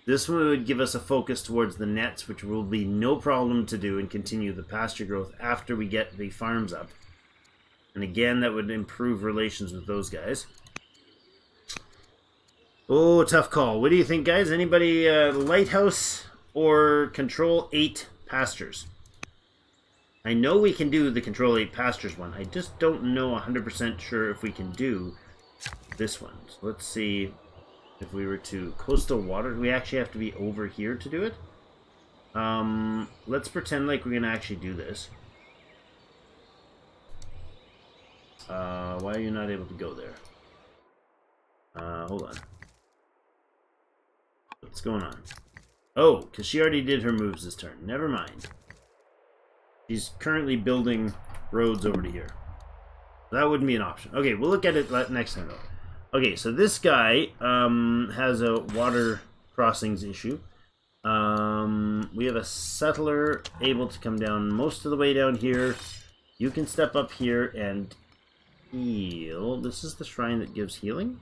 This one would give us a focus towards the nets, which will be no problem to do, and continue the pasture growth after we get the farms up. And again, that would improve relations with those guys. Oh, tough call. What do you think, guys? Anybody Lighthouse or Control 8 Pastures? I know we can do the Control 8 Pastures one. I just don't know 100% sure if we can do this one. So let's see if we were to coastal water. We actually have to be over here to do it. Let's pretend like we're going to actually do this. Why are you not able to go there? Hold on. What's going on? Oh, because she already did her moves this turn. Never mind. She's currently building roads over to here. That wouldn't be an option. Okay, we'll look at it next time though. Okay, so this guy has a water crossings issue. We have a settler able to come down most of the way down here. You can step up here and heal. This is the shrine that gives healing?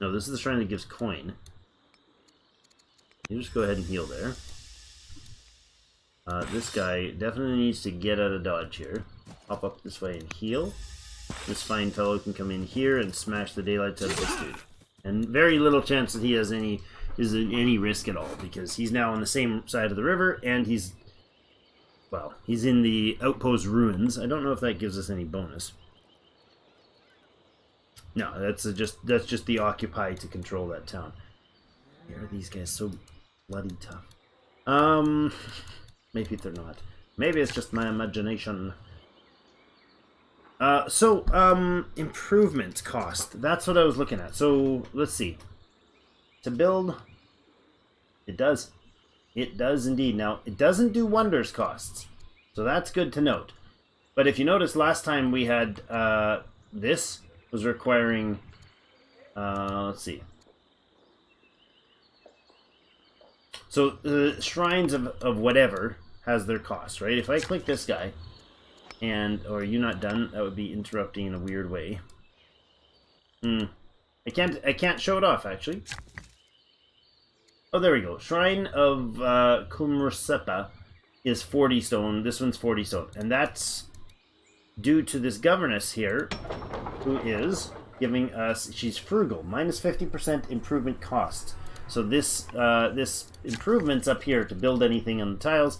No, this is the shrine that gives coin. You just go ahead and heal there. This guy definitely needs to get out of dodge here. Hop up this way and heal. This fine fellow can come in here and smash the daylights out of this dude. And very little chance that he has any risk at all, because he's now on the same side of the river, and he's in the outpost ruins. I don't know if that gives us any bonus. No, that's just the occupy to control that town. Why are these guys so bloody tough? Maybe they're not. Maybe it's just my imagination. Improvement cost. That's what I was looking at. So, let's see. To build, it does. It does indeed. Now, it doesn't do wonders costs. So that's good to note. But if you notice, last time we had, this was requiring, let's see. So, the shrines of whatever has their costs, right? If I click this guy, or are you not done? That would be interrupting in a weird way. I can't show it off, actually. Oh, there we go. Shrine of Kumrusepa is 40 stone. This one's 40 stone. And that's due to this governess here, who is giving us, she's frugal, minus 50% improvement cost. So this improvement's up here to build anything on the tiles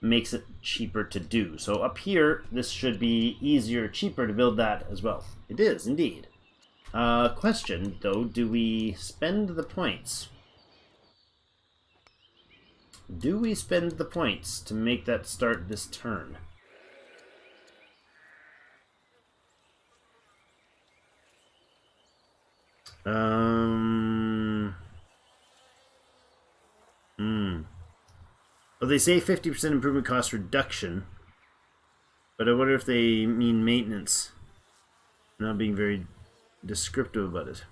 makes it cheaper to do. So up here, this should be easier, cheaper to build that as well. It is, indeed. Question, though, do we spend the points? Do we spend the points to make that start this turn? Well, they say 50% improvement cost reduction, but I wonder if they mean maintenance. Not being very descriptive about it.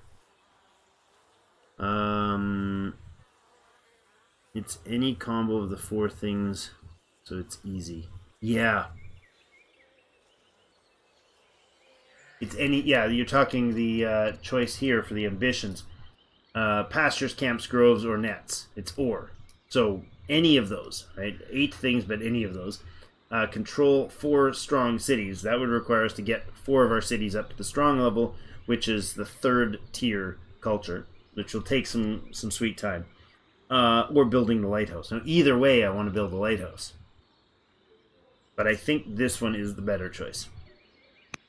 It's any combo of the 4 things, so it's easy. Yeah. It's any, yeah, you're talking the choice here for the ambitions. Pastures, camps, groves, or nets. It's or. So any of those, right? 8 things, but any of those. Control 4 strong cities. That would require us to get 4 of our cities up to the strong level, which is the 3rd tier culture, which will take some sweet time. Or building the lighthouse. Now, either way, I want to build the lighthouse. But I think this one is the better choice.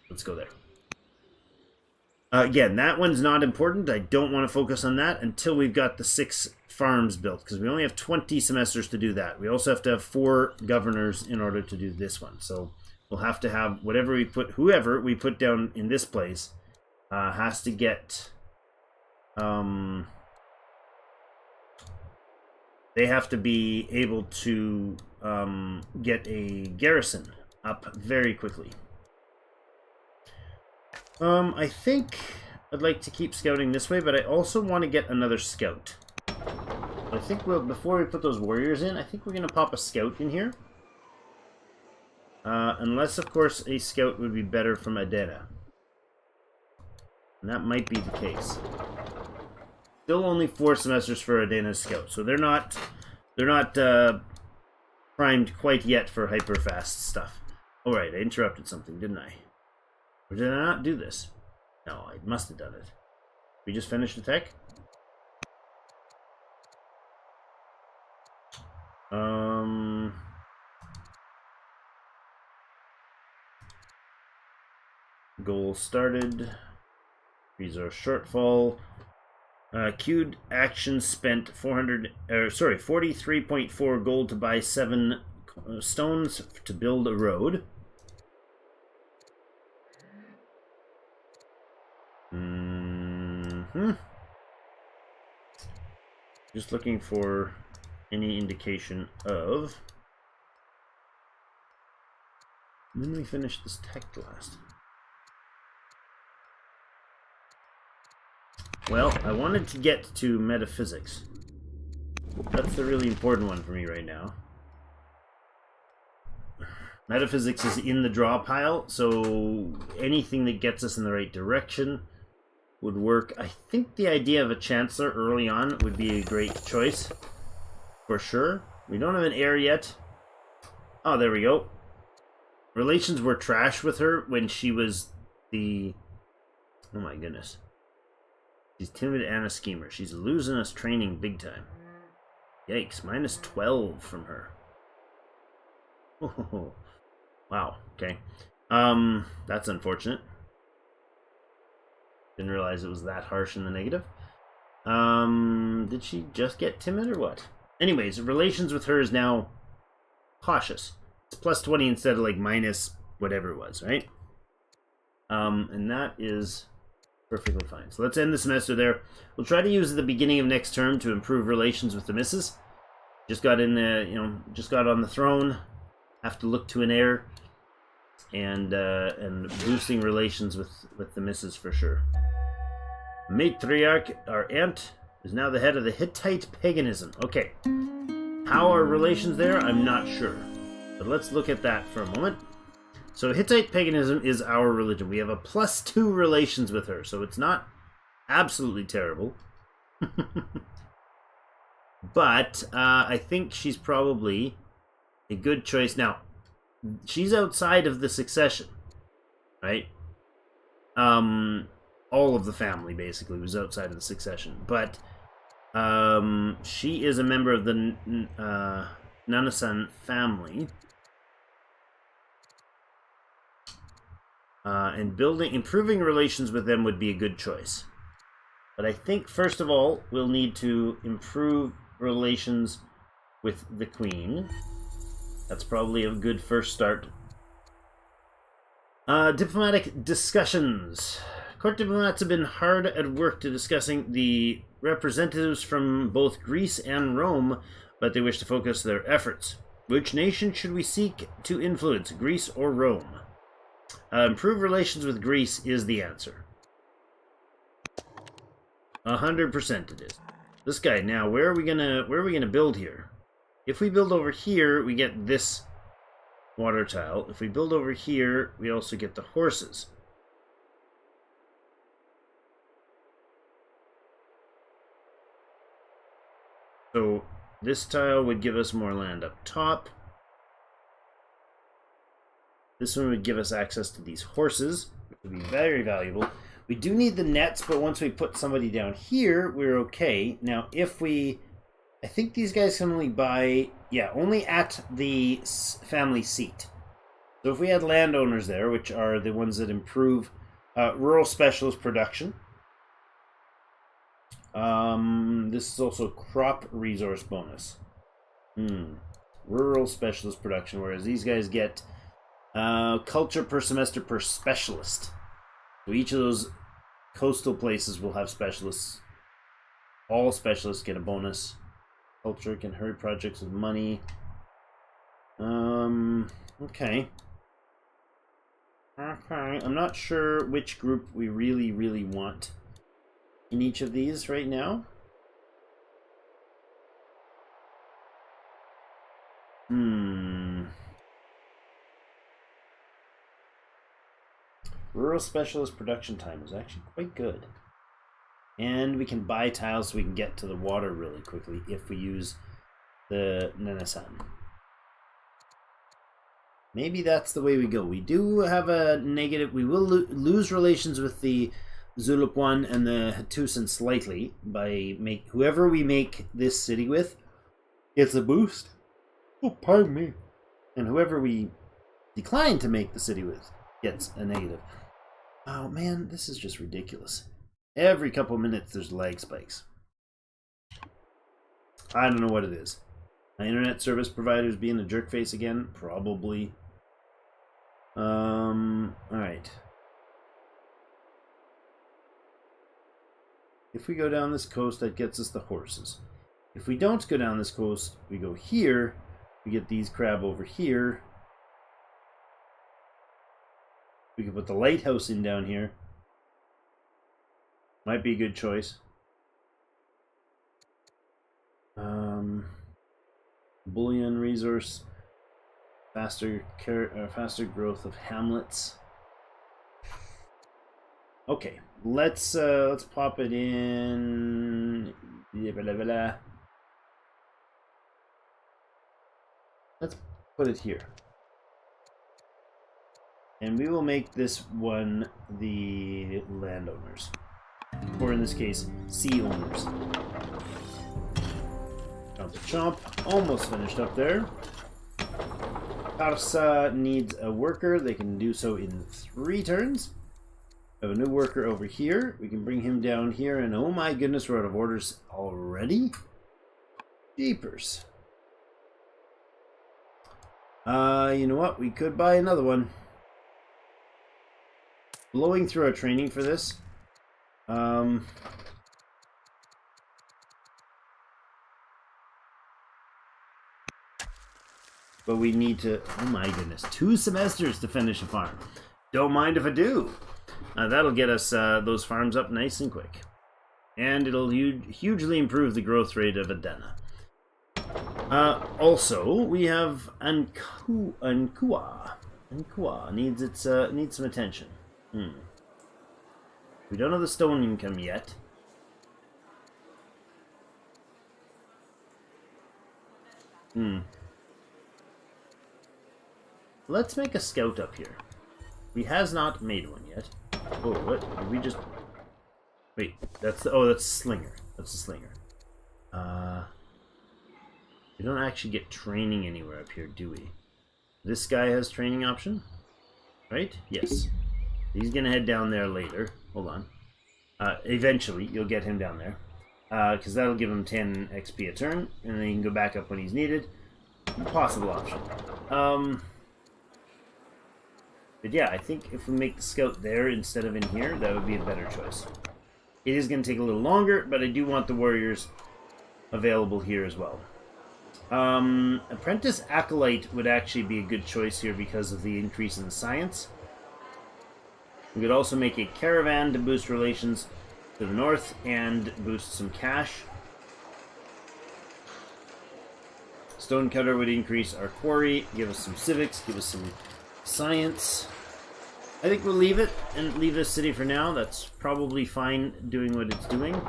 Let's go there. Again, that one's not important. I don't want to focus on that until we've got the 6 farms built, because we only have 20 semesters to do that. We also have to have 4 governors in order to do this one. So we'll have to have whoever we put down in this place has to get... they have to be able to get a garrison up very quickly. I think I'd like to keep scouting this way, but I also want to get another scout. I think before we put those warriors in, I think we're going to pop a scout in here. Unless, of course, a scout would be better from Adena. And that might be the case. Still only 4 semesters for Adena's scout, so they're not primed quite yet for hyper fast stuff. All right, I interrupted something, didn't I? Or did I not do this? No, I must have done it. We just finished the tech? Goal started. Resource shortfall. Queued action spent 43.4 gold to buy 7 stones to build a road. Just looking for any indication of when we finish this tech last. Well, I wanted to get to metaphysics. That's the really important one for me right now. Metaphysics is in the draw pile, so anything that gets us in the right direction would work. I think the idea of a chancellor early on would be a great choice, for sure. We don't have an heir yet. Oh, there we go. Relations were trash with her when she was the... Oh my goodness. She's timid and a schemer. She's losing us training big time. Yikes, minus 12 from her. Oh, wow, okay. That's unfortunate. Didn't realize it was that harsh in the negative. Did she just get timid or what? Anyways, relations with her is now cautious. It's plus 20 instead of like minus whatever it was, right? And that is perfectly fine. So let's end the semester there. We'll try to use the beginning of next term to improve relations with the missus. Just got in the, just got on the throne. Have to look to an heir. And boosting relations with the missus for sure. Matriarch, our aunt, is now the head of the Hittite paganism. Okay. How are relations there? I'm not sure. But let's look at that for a moment. So Hittite paganism is our religion. We have a +2 relations with her, so it's not absolutely terrible. But I think she's probably a good choice. Now, she's outside of the succession, right? All of the family basically was outside of the succession, but she is a member of the Nanasan family, and improving relations with them would be a good choice. But I think first of all we'll need to improve relations with the Queen. That's probably a good first start. Diplomatic discussions. Court diplomats have been hard at work to discussing the representatives from both Greece and Rome, but they wish to focus their efforts. Which nation should we seek to influence, Greece or Rome? Improve relations with Greece is the answer. 100% it is. This guy, now, where are we gonna build here? If we build over here, we get this water tile. If we build over here, we also get the horses. So this tile would give us more land up top. This one would give us access to these horses, which would be very valuable. We do need the nets, but once we put somebody down here, we're okay. Now, if we... I think these guys can only buy... Yeah, only at the family seat. So if we had landowners there, which are the ones that improve rural specialist production. This is also crop resource bonus. Rural specialist production, whereas these guys get culture per semester per specialist. So each of those coastal places will have specialists. All specialists get a bonus. Culture can hurry projects with money. Okay. Okay, I'm not sure which group we really want in each of these right now. Rural specialist production time is actually quite good. And we can buy tiles so we can get to the water really quickly if we use the Nenesan. Maybe that's the way we go. We do have a negative... We will lose relations with the Zulupuan and the Hattusan slightly by whoever we make this city with gets a boost. Oh, pardon me. And whoever we decline to make the city with gets a negative. Oh man, this is just ridiculous. Every couple of minutes there's lag spikes. I don't know what it is. My internet service provider's being a jerk face again? Probably. Alright. If we go down this coast, that gets us the horses. If we don't go down this coast, we go here, we get these crab over here. We can put the lighthouse in down here. Might be a good choice. Bullion resource, faster growth of hamlets. Okay, let's pop it in. Let's put it here. And we will make this one the landowners. Or in this case, sea owners. Chomp chomp. Almost finished up there. Tarsa needs a worker. They can do so in 3 turns. We have a new worker over here. We can bring him down here. And oh my goodness, we're out of orders already? Jeepers. You know what? We could buy another one. Blowing through our training for this. But we need to, oh my goodness, 2 semesters to finish a farm. Don't mind if I do. That'll get us those farms up nice and quick. And it'll hugely improve the growth rate of Adena. Also, we have Ankua. Ankua needs some attention. We don't have the stone income yet. Let's make a scout up here. We has not made one yet. Oh, what? Did we just... Wait, that's the... Oh, that's a slinger. That's a slinger. We don't actually get training anywhere up here, do we? This guy has training option? Right? Yes. He's gonna head down there later. Hold on. Eventually, you'll get him down there. because that'll give him 10 XP a turn, and then he can go back up when he's needed. Possible option. But yeah, I think if we make the scout there instead of in here, that would be a better choice. It is going to take a little longer, but I do want the warriors available here as well. Apprentice Acolyte would actually be a good choice here because of the increase in the science. We could also make a caravan to boost relations to the north and boost some cash. Stonecutter would increase our quarry, give us some civics, give us some science. I think we'll leave it and leave this city for now. That's probably fine doing what it's doing.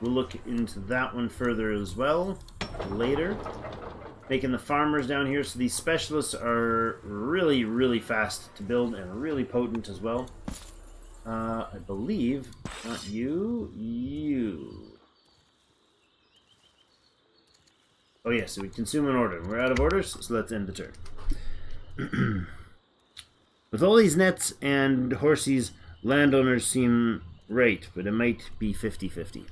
We'll look into that one further as well later. Making the farmers down here. So these specialists are really, really fast to build and really potent as well. I believe, not you, you. Oh yeah, so we consume an order. We're out of orders, so let's end the turn. With all these nets and horses, landowners seem right, but it might be 50-50.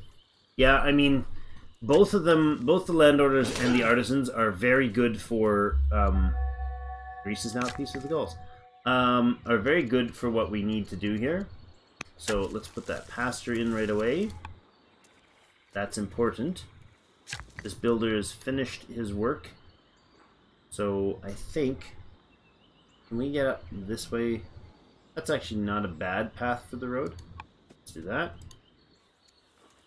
Yeah, I mean, both of them, both the landowners and the artisans are very good for, Greece is now a piece of the Gauls, are very good for what we need to do here. So let's put that pasture in right away. That's important. This builder has finished his work. So I think, can we get up this way? That's actually not a bad path for the road. Let's do that.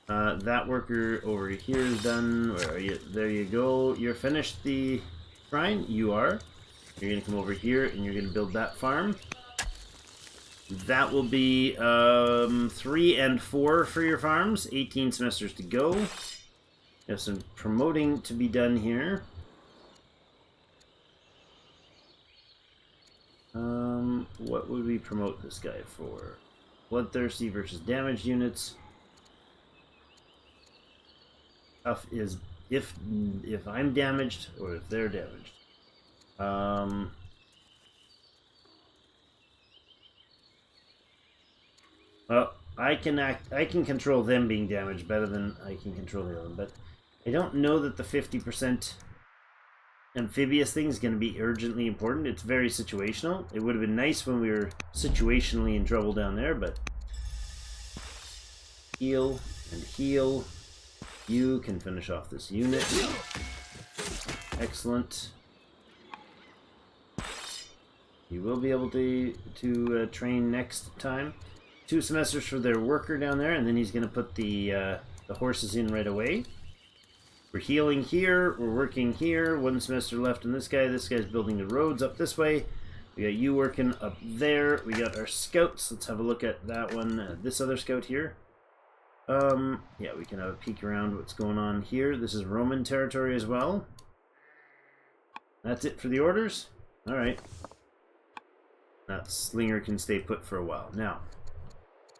That worker over here is done. Where are you? There you go. You're finished the shrine? You are. You're going to come over here and you're going to build that farm. That will be 3 and 4 for your farms. 18 semesters to go. You have some promoting to be done here. What would we promote this guy for? Bloodthirsty versus damaged units. Tough is if I'm damaged or if they're damaged. Well, I can control them being damaged better than I can control the other one, but I don't know that the 50% amphibious thing is going to be urgently important. It's very situational. It would have been nice when we were situationally in trouble down there, but heal and heal. You can finish off this unit. Excellent. You will be able to train next time. 2 semesters for their worker down there, and then he's going to put the horses in right away. We're healing here. We're working here. 1 semester left on this guy. This guy's building the roads up this way. We got you working up there. We got our scouts. Let's have a look at that one. This other scout here. Yeah, we can have a peek around what's going on here. This is Roman territory as well. That's it for the orders. All right. That slinger can stay put for a while. Now,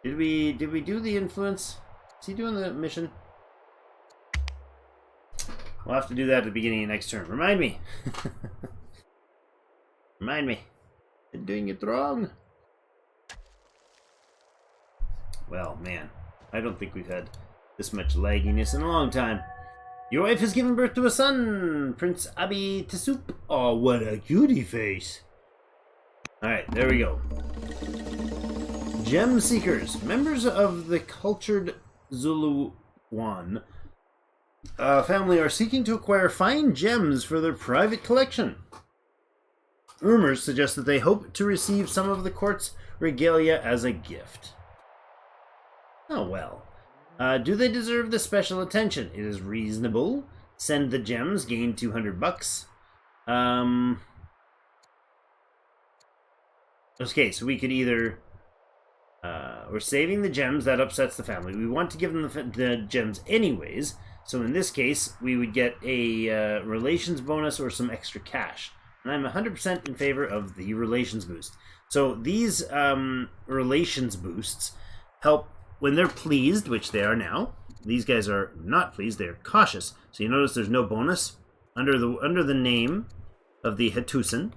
did we do the influence? Is he doing the mission? We'll have to do that at the beginning of next turn. Remind me. Remind me. I'm doing it wrong. Well, man. I don't think we've had this much lagginess in a long time. Your wife has given birth to a son, Prince Abi Tasup. Oh, what a cutie face. Alright, there we go. Gem Seekers. Members of the cultured Zuluwan family are seeking to acquire fine gems for their private collection. Rumors suggest that they hope to receive some of the court's regalia as a gift. Oh well. Do they deserve the special attention? It is reasonable. Send the gems, gain 200 bucks. Okay, so we could either... we're saving the gems, that upsets the family. We want to give them the gems anyways, so in this case, we would get a relations bonus or some extra cash. And I'm 100% in favor of the relations boost. So these relations boosts help when they're pleased, which they are now. These guys are not pleased, they're cautious. So you notice there's no bonus under the name of the Hittusan.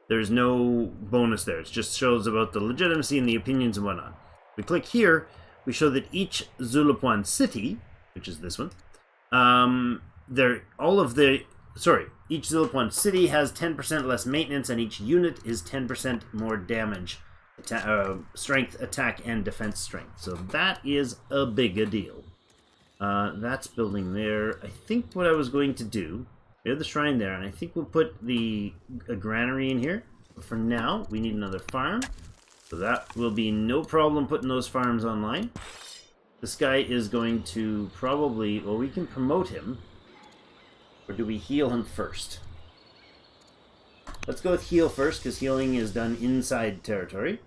there's no bonus there. It just shows about the legitimacy and the opinions and whatnot. We click here, we show that each Zulupuan city, which is this one, each Zulupuan city has 10% less maintenance, and each unit is 10% more damage, strength, attack, and defense strength. So that is a big deal. That's building there. I think what I was going to do, we have the shrine there, and I think we'll put a granary in here. But for now, we need another farm. So that will be no problem putting those farms online. This guy is going to probably, well, we can promote him. Or do we heal him first? Let's go with heal first, because healing is done inside territory.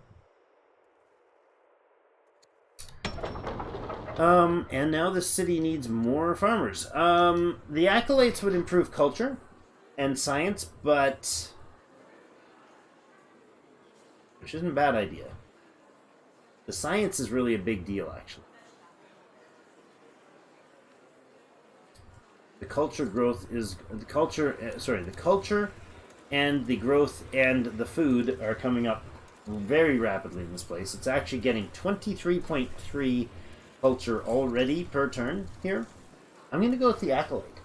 And now the city needs more farmers. The acolytes would improve culture and science, but... which isn't a bad idea. The science is really a big deal, actually. The culture growth is... the culture and the growth and the food are coming up very rapidly in this place. It's actually getting 23.3 culture already per turn here. I'm going to go with the acolyte.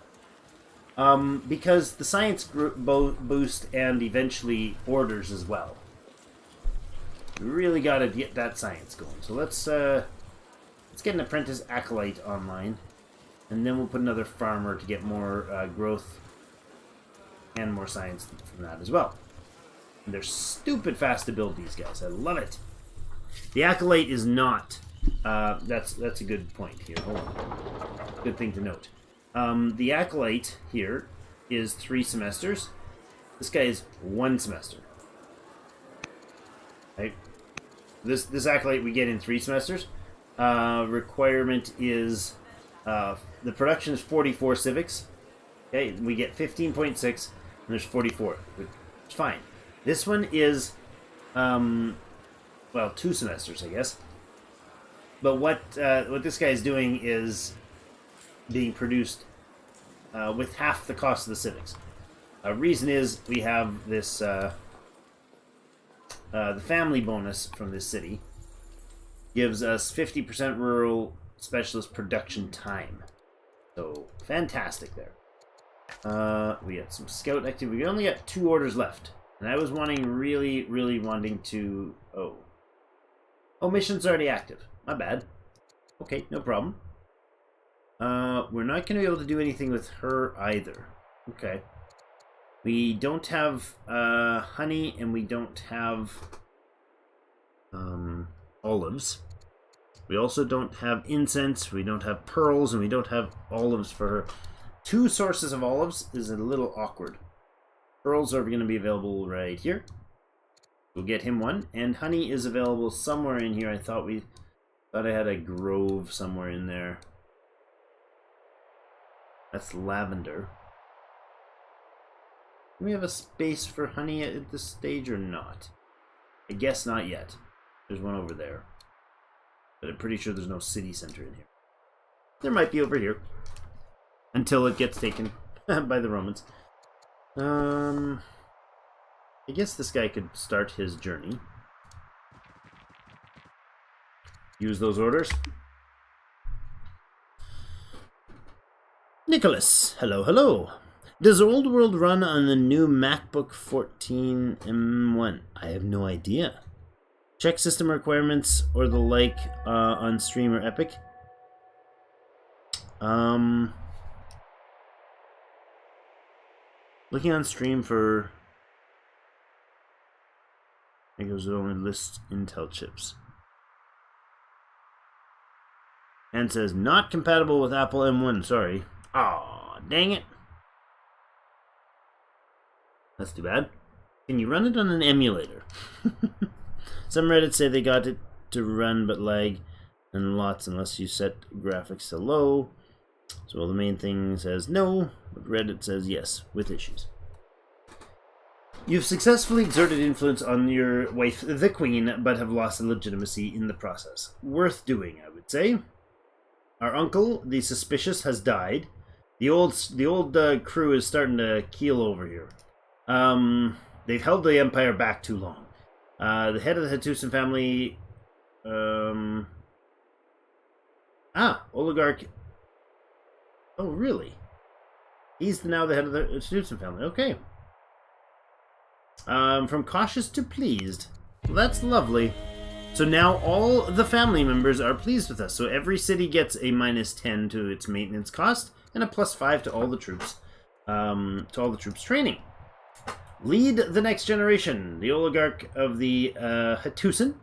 Because the science boost and eventually orders as well. We really got to get that science going. So let's get an apprentice acolyte online. And then we'll put another farmer to get more growth and more science from that as well. And they're stupid fast to build, these guys. I love it. The acolyte is not... that's a good point here. Hold on. Good thing to note. The acolyte here is 3 semesters. This guy is 1 semester. Right? This acolyte we get in 3 semesters. Requirement is the production is 44 civics. Okay, we get 15.6, and there's 44. It's fine. This one is well, 2 semesters, I guess. But what this guy is doing is being produced with half the cost of the civics. Reason is we have this the family bonus from this city gives us 50% rural specialist production time. So fantastic there. We got some scout activity. We only got 2 orders left, and I was really wanting to. Oh, mission's already active. My bad. Okay, no problem. We're not going to be able to do anything with her either. Okay. We don't have honey, and we don't have olives. We also don't have incense, we don't have pearls, and we don't have olives for her. 2 sources of olives is a little awkward. Pearls are going to be available right here. We'll get him 1. And honey is available somewhere in here. I thought I had a grove somewhere in there. That's lavender. Do we have a space for honey at this stage or not? I guess not yet. There's one over there. But I'm pretty sure there's no city center in here. There might be over here. Until it gets taken by the Romans. I guess this guy could start his journey. Use those orders. Nicholas, hello. Does Old World run on the new MacBook 14 M1? I have no idea. Check system requirements or the like on Stream or Epic. Looking on Stream for... I think it only lists Intel chips. And says not compatible with Apple M1, sorry. Aw, dang it. That's too bad. Can you run it on an emulator? Some Reddit say they got it to run but lag and lots unless you set graphics to low. So the main thing says no, but Reddit says yes, with issues. You've successfully exerted influence on your wife, the Queen, but have lost legitimacy in the process. Worth doing, I would say. Our uncle, the Suspicious, has died. The old crew is starting to keel over here. they've held the empire back too long. The head of the Hattusan family... oligarch... Oh, really? He's now the head of the Hattusan family. Okay. From cautious to pleased. Well, that's lovely. So now all the family members are pleased with us. So every city gets a -10 to its maintenance cost and a +5 to all the troops. Training. Lead the next generation. The oligarch of the Hattusan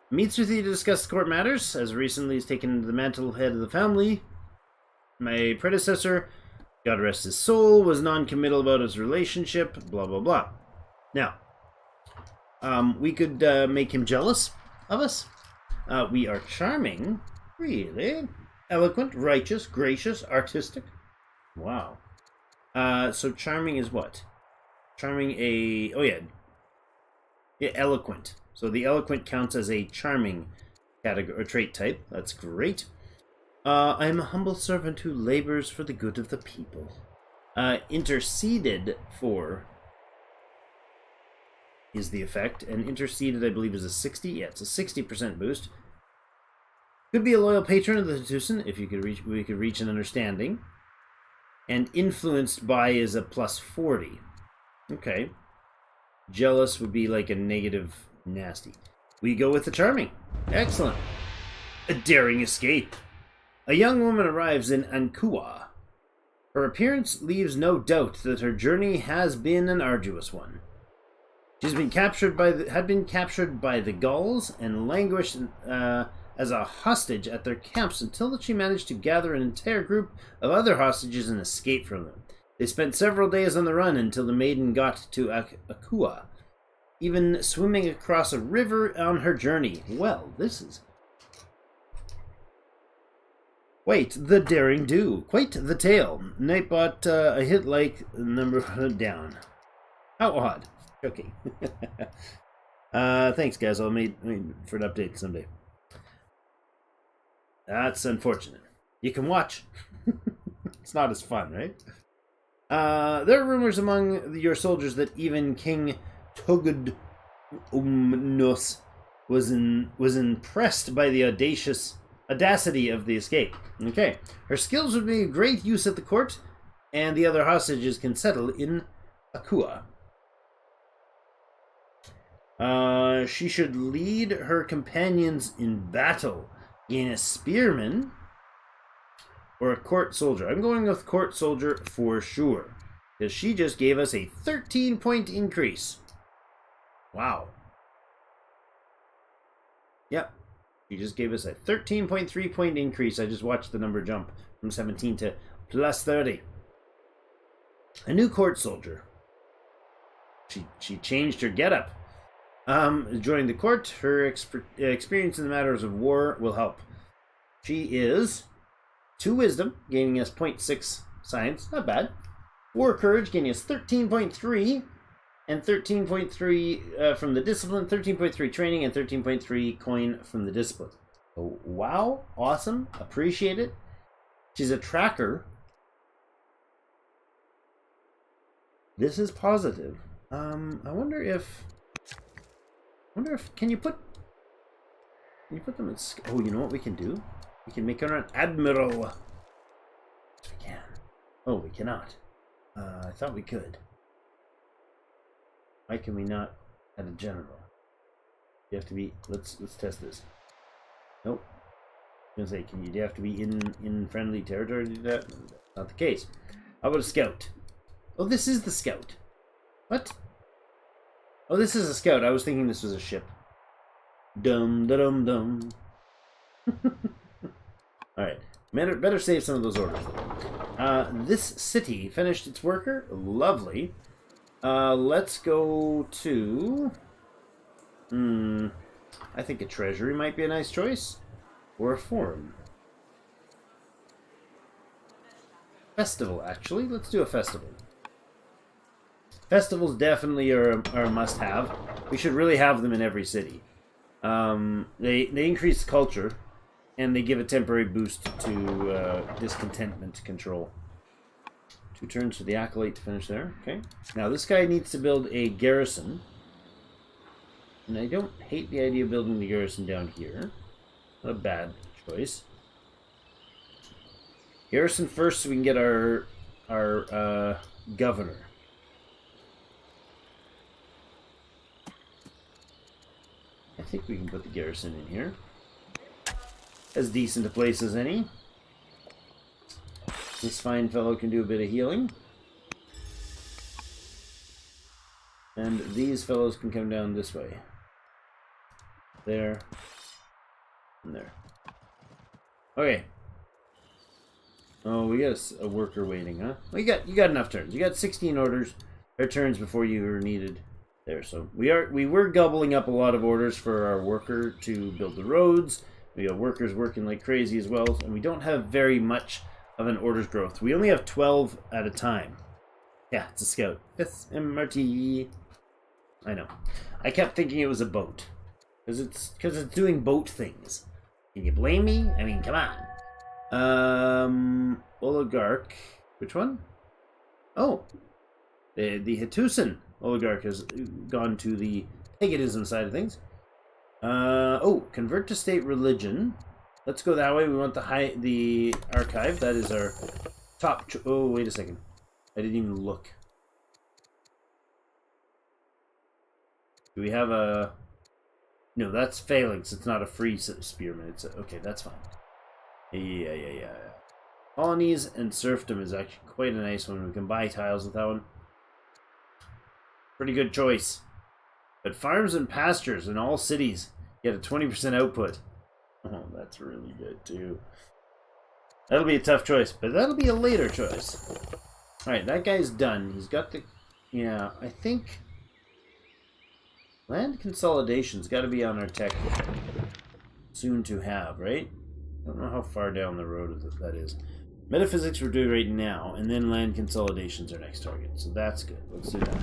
meets with you to discuss court matters. As recently as taken the mantle of head of the family, my predecessor, God rest his soul, was non-committal about his relationship. Blah blah blah. Now, we could make him jealous of us. We are charming, really, eloquent, righteous, gracious, artistic. Wow. So charming is what? Charming eloquent. So the eloquent counts as a charming category or trait type. That's great. I am a humble servant who labors for the good of the people. Interceded for is the effect, and interceded I believe is a 60. Yeah, it's a 60% boost. Could be a loyal patron of the Hattusan if we could reach an understanding. And influenced by is a +40. Okay. Jealous would be like a negative nasty. We go with the charming. Excellent. A daring escape. A young woman arrives in Ankua. Her appearance leaves no doubt that her journey has been an arduous one. She's had been captured by the Gauls and languished as a hostage at their camps until she managed to gather an entire group of other hostages and escape from them. They spent several days on the run until the maiden got to Akua, even swimming across a river on her journey. Well, this is... Wait, the daring do. Quite the tale. Nightbot a Hittite number down. How odd. Okay. Thanks, guys. I'll meet for an update someday. That's unfortunate. You can watch. It's not as fun, right? There are rumors among your soldiers that even King Togud Umnos was impressed by the audacity of the escape. Okay. Her skills would be of great use at the court, and the other hostages can settle in Akua. She should lead her companions in battle, gain a spearman, or a court soldier. I'm going with court soldier for sure, because she just gave us a 13-point increase. Wow. Yep. She just gave us a 13.3-point increase. I just watched the number jump from 17 to +30. A new court soldier. She changed her getup. Joining the court, her experience in the matters of war will help. She is 2 wisdom, gaining us 0.6 science, not bad. War courage, gaining us 13.3, and 13.3 from the discipline, 13.3 training, and 13.3 coin from the discipline. So, wow, awesome, appreciate it. She's a tracker. This is positive. I wonder if can you put them in... Oh, you know what we can do? We can make her an admiral. Yes, we can. Oh, we cannot. I thought we could. Why can we not add a general? You have to be... Let's test this. Nope. I was gonna say, do you have to be in friendly territory to do that? Not the case. How about a scout? Oh, this is the scout. What? Oh, this is a scout. I was thinking this was a ship. Dum da dum dum. Alright. Better save some of those orders. This city finished its worker. Lovely. Let's go to... I think a treasury might be a nice choice. Or a forum. Festival, actually. Let's do a festival. Festivals definitely are a must-have. We should really have them in every city. They increase culture, and they give a temporary boost to discontentment control. 2 turns for the Acolyte to finish there. Okay. Now this guy needs to build a garrison. And I don't hate the idea of building the garrison down here. Not a bad choice. Garrison first so we can get our governor. I think we can put the garrison in here. As decent a place as any. This fine fellow can do a bit of healing. And these fellows can come down this way. There. And there. Okay. Oh, we got a worker waiting, huh? Well, you got enough turns. You got 16 orders or turns before you were needed there. So we were gobbling up a lot of orders for our worker to build the roads. We got workers working like crazy as well, and we don't have very much of an orders growth. We only have 12 at a time. Yeah, it's a scout. It's MRT. I know. I kept thinking it was a boat. Because it's doing boat things. Can you blame me? I mean, come on. Oligarch. Which one? Oh. The Hittusan oligarch has gone to the paganism side of things. Oh, convert to state religion. Let's go that way. We want the archive. That is our top. Oh, wait a second. I didn't even look. Do we have a? No, that's phalanx. It's not a free spearman. It's okay. That's fine. Yeah. Colonies and serfdom is actually quite a nice one. We can buy tiles with that one. Pretty good choice. But farms and pastures in all cities get a 20% output. Oh, that's really good too. That'll be a tough choice, but that'll be a later choice. Alright, that guy's done. He's got the... Yeah, I think... Land consolidation's got to be on our tech soon to have, right? I don't know how far down the road that is. Metaphysics we're doing right now, and then land consolidation's our next target. So that's good. Let's do that.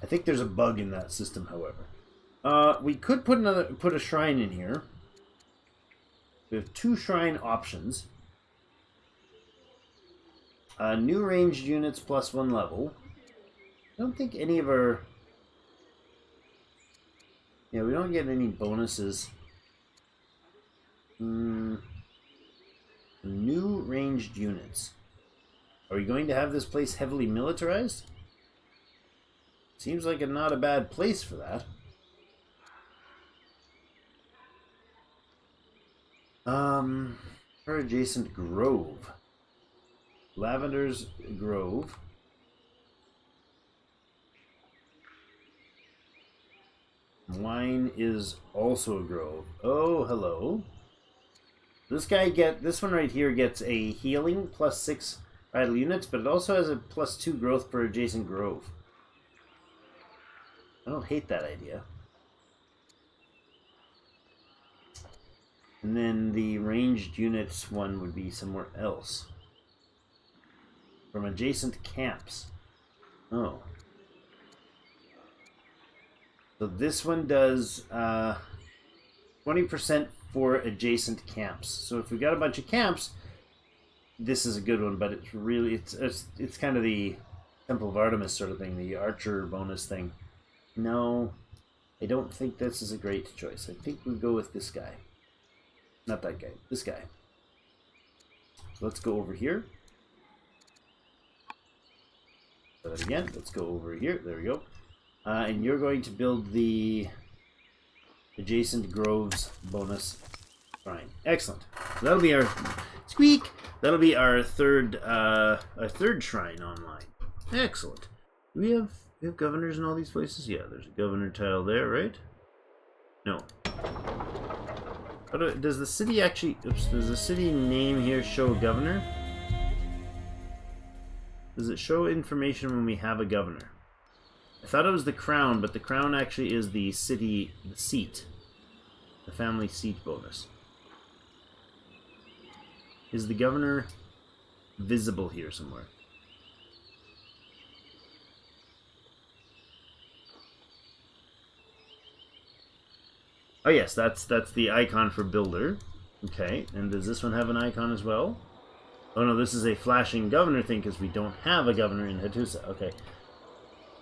I think there's a bug in that system, however. We could put a shrine in here. We have 2 shrine options. New ranged units plus 1 level. I don't think any of our... Yeah, we don't get any bonuses. New ranged units. Are we going to have this place heavily militarized? Seems like not a bad place for that. Our adjacent grove. Lavender's Grove. Wine is also a grove. Oh, hello. This one right here gets a healing plus 6 vital units, but it also has a plus 2 growth per adjacent grove. I don't hate that idea. And then the ranged units one would be somewhere else. From adjacent camps. Oh. So this one does 20% for adjacent camps. So if we got a bunch of camps, this is a good one, but it's really it's kind of the Temple of Artemis sort of thing, the archer bonus thing. No, I don't think this is a great choice. I think we go with this guy. Not that guy, this guy. So let's go over here. Do that again. Let's go over here. There we go. And you're going to build the adjacent groves bonus shrine. Excellent. So that'll be our squeak. That'll be our third shrine online. Excellent. Do we have governors in all these places? Yeah, there's a governor tile there, right? No. Does the city actually? Oops. Does the city name here show a governor? Does it show information when we have a governor? I thought it was the crown, but the crown actually is the city, the seat. The family seat bonus. Is the governor visible here somewhere? Oh yes, that's the icon for builder. Okay, and does this one have an icon as well? Oh no, this is a flashing governor thing because we don't have a governor in Hattusa. Okay.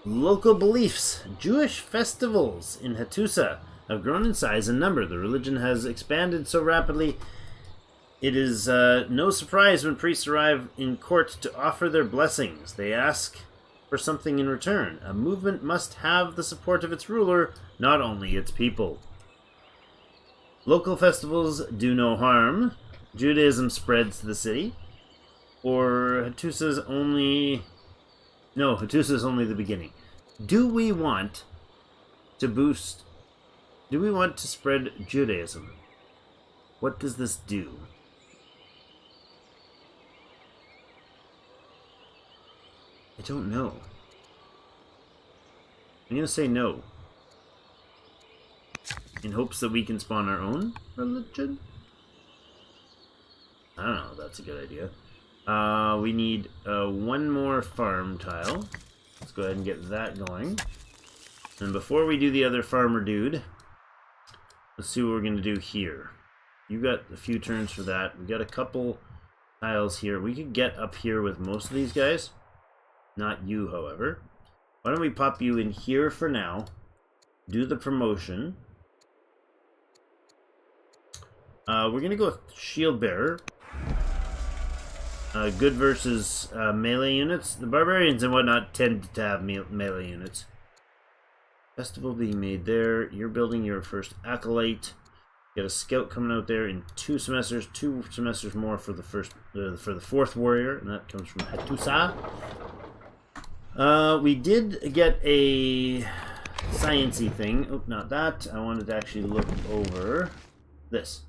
Local beliefs. Jewish festivals in Hattusa have grown in size and number. The religion has expanded so rapidly, it is no surprise when priests arrive in court to offer their blessings. They ask for something in return. A movement must have the support of its ruler, not only its people. Local festivals do no harm. Judaism spreads to the city. Or Hattusa's only... No, Hattusa's only the beginning. Do we want to boost... Do we want to spread Judaism? What does this do? I don't know. I'm going to say no. In hopes that we can spawn our own religion? I don't know if that's a good idea. We need one more farm tile. Let's go ahead and get that going. And before we do the other farmer dude, let's see what we're going to do here. You got a few turns for that. We got a couple tiles here. We could get up here with most of these guys. Not you, however. Why don't we pop you in here for now? Do the promotion. We're going to go with Shield Bearer. Good versus melee units. The barbarians and whatnot tend to have melee units. Festival being made there. You're building your first acolyte. You got a scout coming out there in 2 semesters. 2 semesters more for the fourth warrior, and that comes from Hattusa. We did get a sciencey thing. Oh, not that. I wanted to actually look over this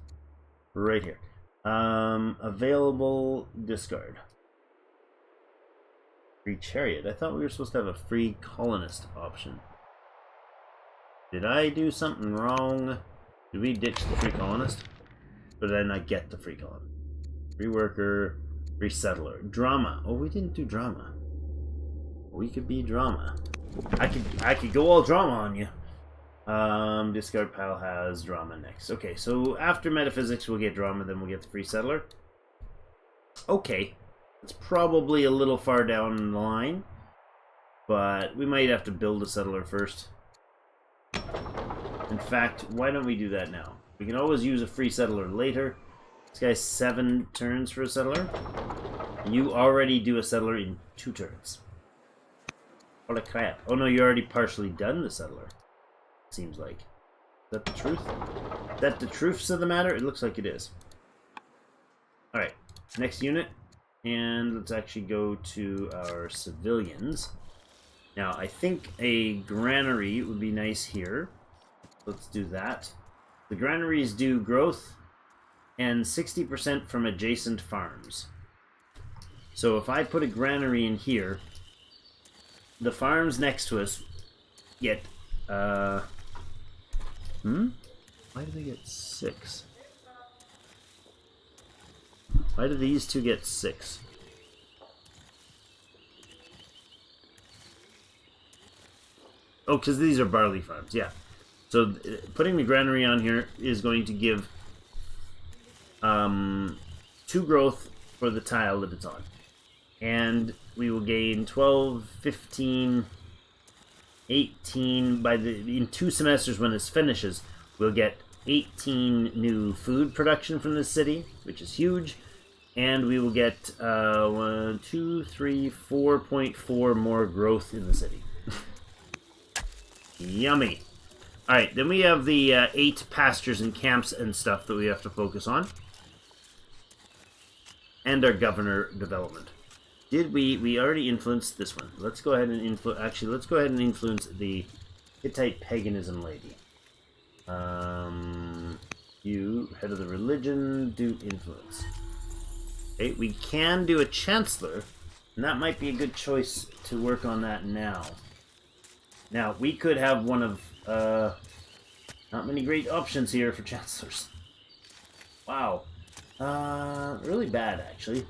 right here. Available discard. Free chariot. I thought we were supposed to have a free colonist option. Did I do something wrong? Did we ditch the free colonist? Or did I not get the free colonist? Free worker, free settler. Drama. Oh, we didn't do drama. We could be drama. I could go all drama on you. Discard pile has drama next. Okay, so after metaphysics we'll get drama, then we'll get the free settler. Okay. It's probably a little far down the line, but we might have to build a settler first. In fact, why don't we do that now? We can always use a free settler later. This guy's 7 turns for a settler. You already do a settler in 2 turns. Holy crap. Oh no, you already partially done the settler. Seems like. Is that the truth? Is that the truths of the matter? It looks like it is. Alright, next unit. And let's actually go to our civilians. Now, I think a granary would be nice here. Let's do that. The granaries do growth and 60% from adjacent farms. So if I put a granary in here, the farms next to us get, Why do they get 6? Why do these two get 6? Oh, because these are barley farms, yeah. So putting the granary on here is going to give 2 growth for the tile that it's on. And we will gain 12, 15, 18 in 2 semesters when this finishes. We'll get 18 new food production from this city, which is huge. And we will get 4.4 more growth in the city. Yummy. Alright, then we have the 8 pastures and camps and stuff that we have to focus on. And our governor development. Did we already influenced this one? Let's go ahead and let's go ahead and influence the Hittite paganism lady. You, head of the religion, do influence. Okay, we can do a chancellor, and that might be a good choice to work on that now. Now, we could have one of, not many great options here for chancellors. Wow. Really bad, actually.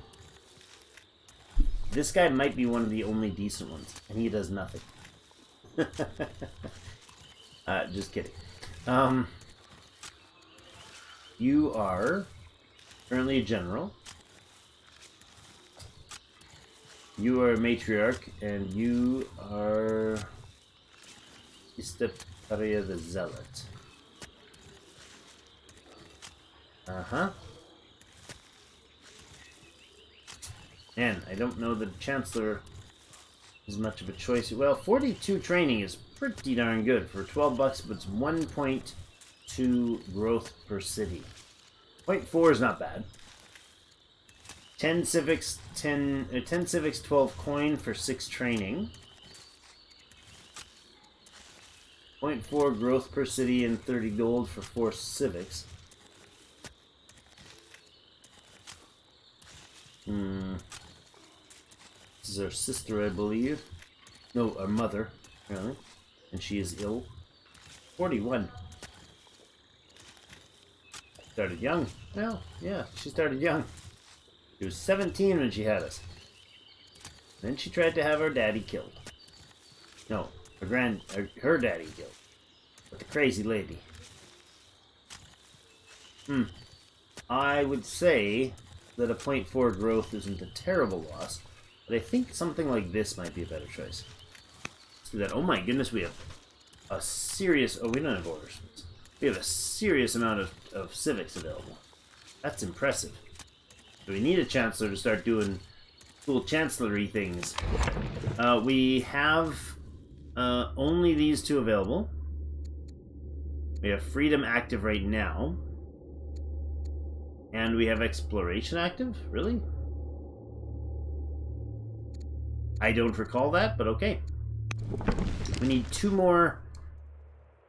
This guy might be one of the only decent ones, and he does nothing. Just kidding. You are currently a general. You are a matriarch, and you are Istaparia the Zealot. Uh-huh. Man, I don't know that Chancellor is much of a choice. Well, 42 training is pretty darn good for 12 bucks, but it's 1.2 growth per city. 0.4 is not bad. 10 civics, 10 civics, 12 coin for 6 training. 0.4 growth per city and 30 gold for 4 civics. This is our sister, I believe. No, our mother, apparently. And she is ill. 41. Started young. Well, yeah, she started young. She was 17 when she had us. Then she tried to have our daddy killed. No, her daddy killed. But the crazy lady. I would say that a 0.4 growth isn't a terrible loss, but I think something like this might be a better choice. Let's do that. Oh my goodness, we have a serious... Oh, we don't have orders. We have a serious amount of civics available. That's impressive. So we need a chancellor to start doing cool chancellery things. We have only these two available. We have freedom active right now. And we have exploration active? Really? I don't recall that, but okay. We need two more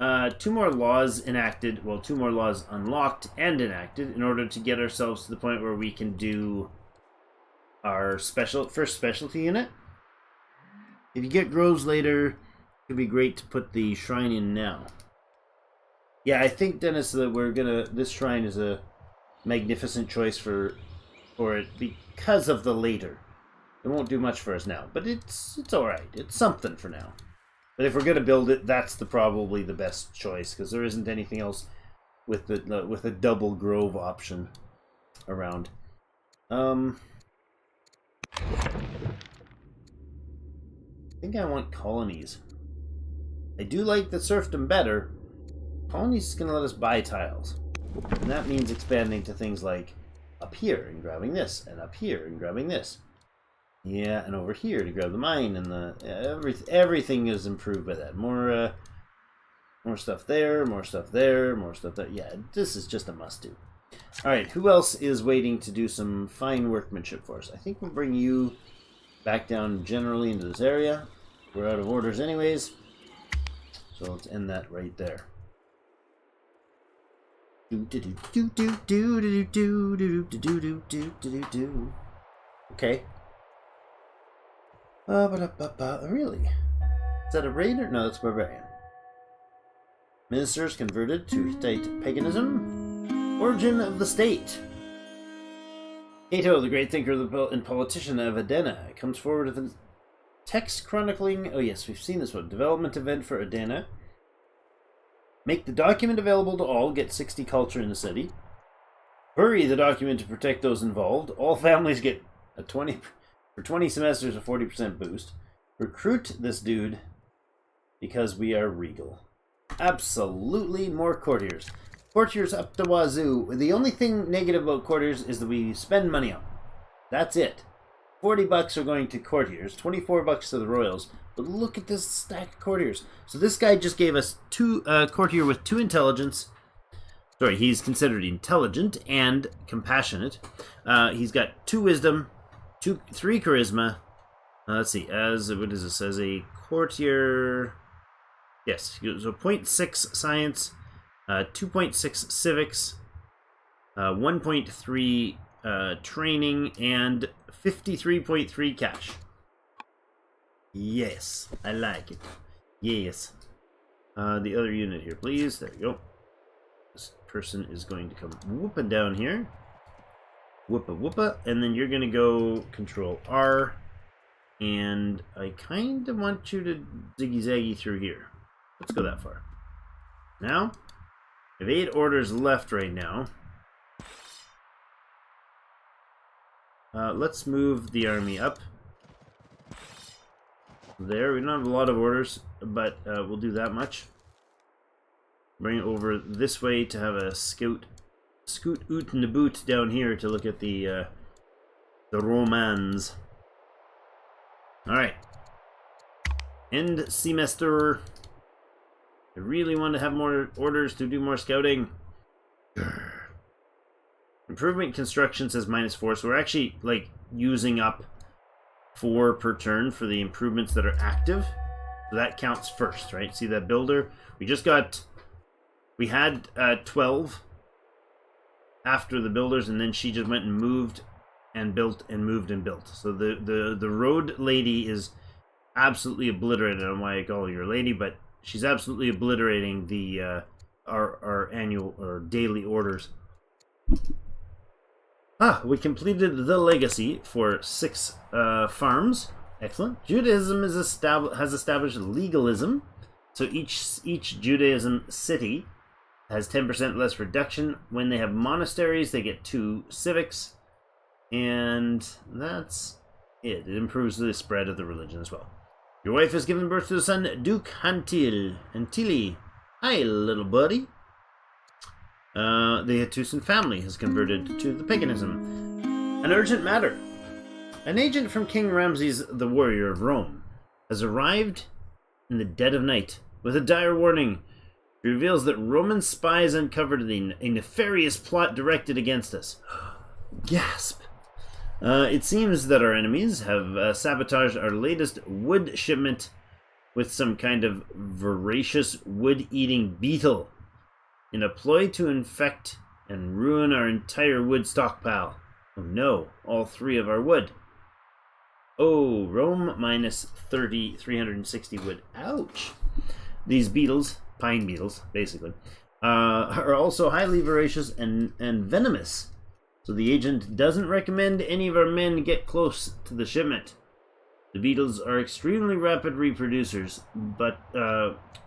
laws enacted, well, 2 more laws unlocked and enacted in order to get ourselves to the point where we can do our first specialty unit. If you get groves later, it would be great to put the shrine in now. Yeah, I think, Dennis, that this shrine is a magnificent choice for it because of the later. It won't do much for us now, but it's alright. It's something for now. But if we're going to build it, that's probably the best choice, because there isn't anything else with a double grove option around. I think I want colonies. I do like the serfdom better. Colonies is going to let us buy tiles. And that means expanding to things like up here and grabbing this, and up here and grabbing this. Yeah, and over here to grab the mine, and everything is improved by that. More stuff there, more stuff there, more stuff there. Yeah, this is just a must-do. All right, who else is waiting to do some fine workmanship for us? I think we'll bring you back down generally into this area. We're out of orders anyways, so let's end that right there. Okay. Really? Is that a raider? No, that's barbarian. Ministers converted to Hittite paganism. Origin of the state. Cato, the great thinker and politician of Edena, comes forward with a text chronicling... Oh yes, we've seen this one. Development event for Edena. Make the document available to all. Get 60 culture in the city. Hurry the document to protect those involved. All families get a 20... For 20 semesters, a 40% boost. Recruit this dude because we are regal. Absolutely more courtiers. Courtiers up the wazoo. The only thing negative about courtiers is that we spend money on them. That's it. 40 bucks are going to courtiers, 24 bucks to the royals. But look at this stack of courtiers. So this guy just gave us courtier with 2 intelligence. Sorry, he's considered intelligent and compassionate. He's got 2 wisdom. 3 charisma. Let's see. What does this? As a courtier, yes. So 0.6 science, 2.6 civics, 1.3 training, and 53.3 cash. Yes, I like it. Yes. The other unit here, please. There you go. This person is going to come whooping down here. Whoopa whoopa, and then you're gonna go Control R, and I kind of want you to ziggy zaggy through here. Let's go that far. Now, we have 8 orders left right now. Let's move the army up there. We don't have a lot of orders, but we'll do that much. Bring it over this way to have a scoot oot in the boot down here to look at the Romans. Alright. End semester. I really want to have more orders to do more scouting. Improvement construction says -4, so we're actually like using up 4 per turn for the improvements that are active. So that counts first, right? See that builder? We had 12 after the builders, and then she just went and moved and built and moved and built. So the road lady is absolutely obliterated. I don't know why I call her lady, but she's absolutely obliterating the our annual or daily orders. We completed the legacy for 6 farms. Excellent. Judaism has established legalism. So each Judaism city has 10% less reduction. When they have monasteries, they get 2 civics. And that's it. It improves the spread of the religion as well. Your wife has given birth to the son, Duke Antili. Hi, little buddy. The Hattusan family has converted to the paganism. An urgent matter. An agent from King Ramses the Warrior of Rome has arrived in the dead of night with a dire warning. It reveals that Roman spies uncovered a nefarious plot directed against us. Gasp! It seems that our enemies have sabotaged our latest wood shipment with some kind of voracious wood-eating beetle in a ploy to infect and ruin our entire wood stockpile. Oh no, all 3 of our wood. Oh, Rome minus 360 wood. Ouch! These beetles, pine beetles, basically, are also highly voracious and venomous. So the agent doesn't recommend any of our men get close to the shipment. The beetles are extremely rapid reproducers, but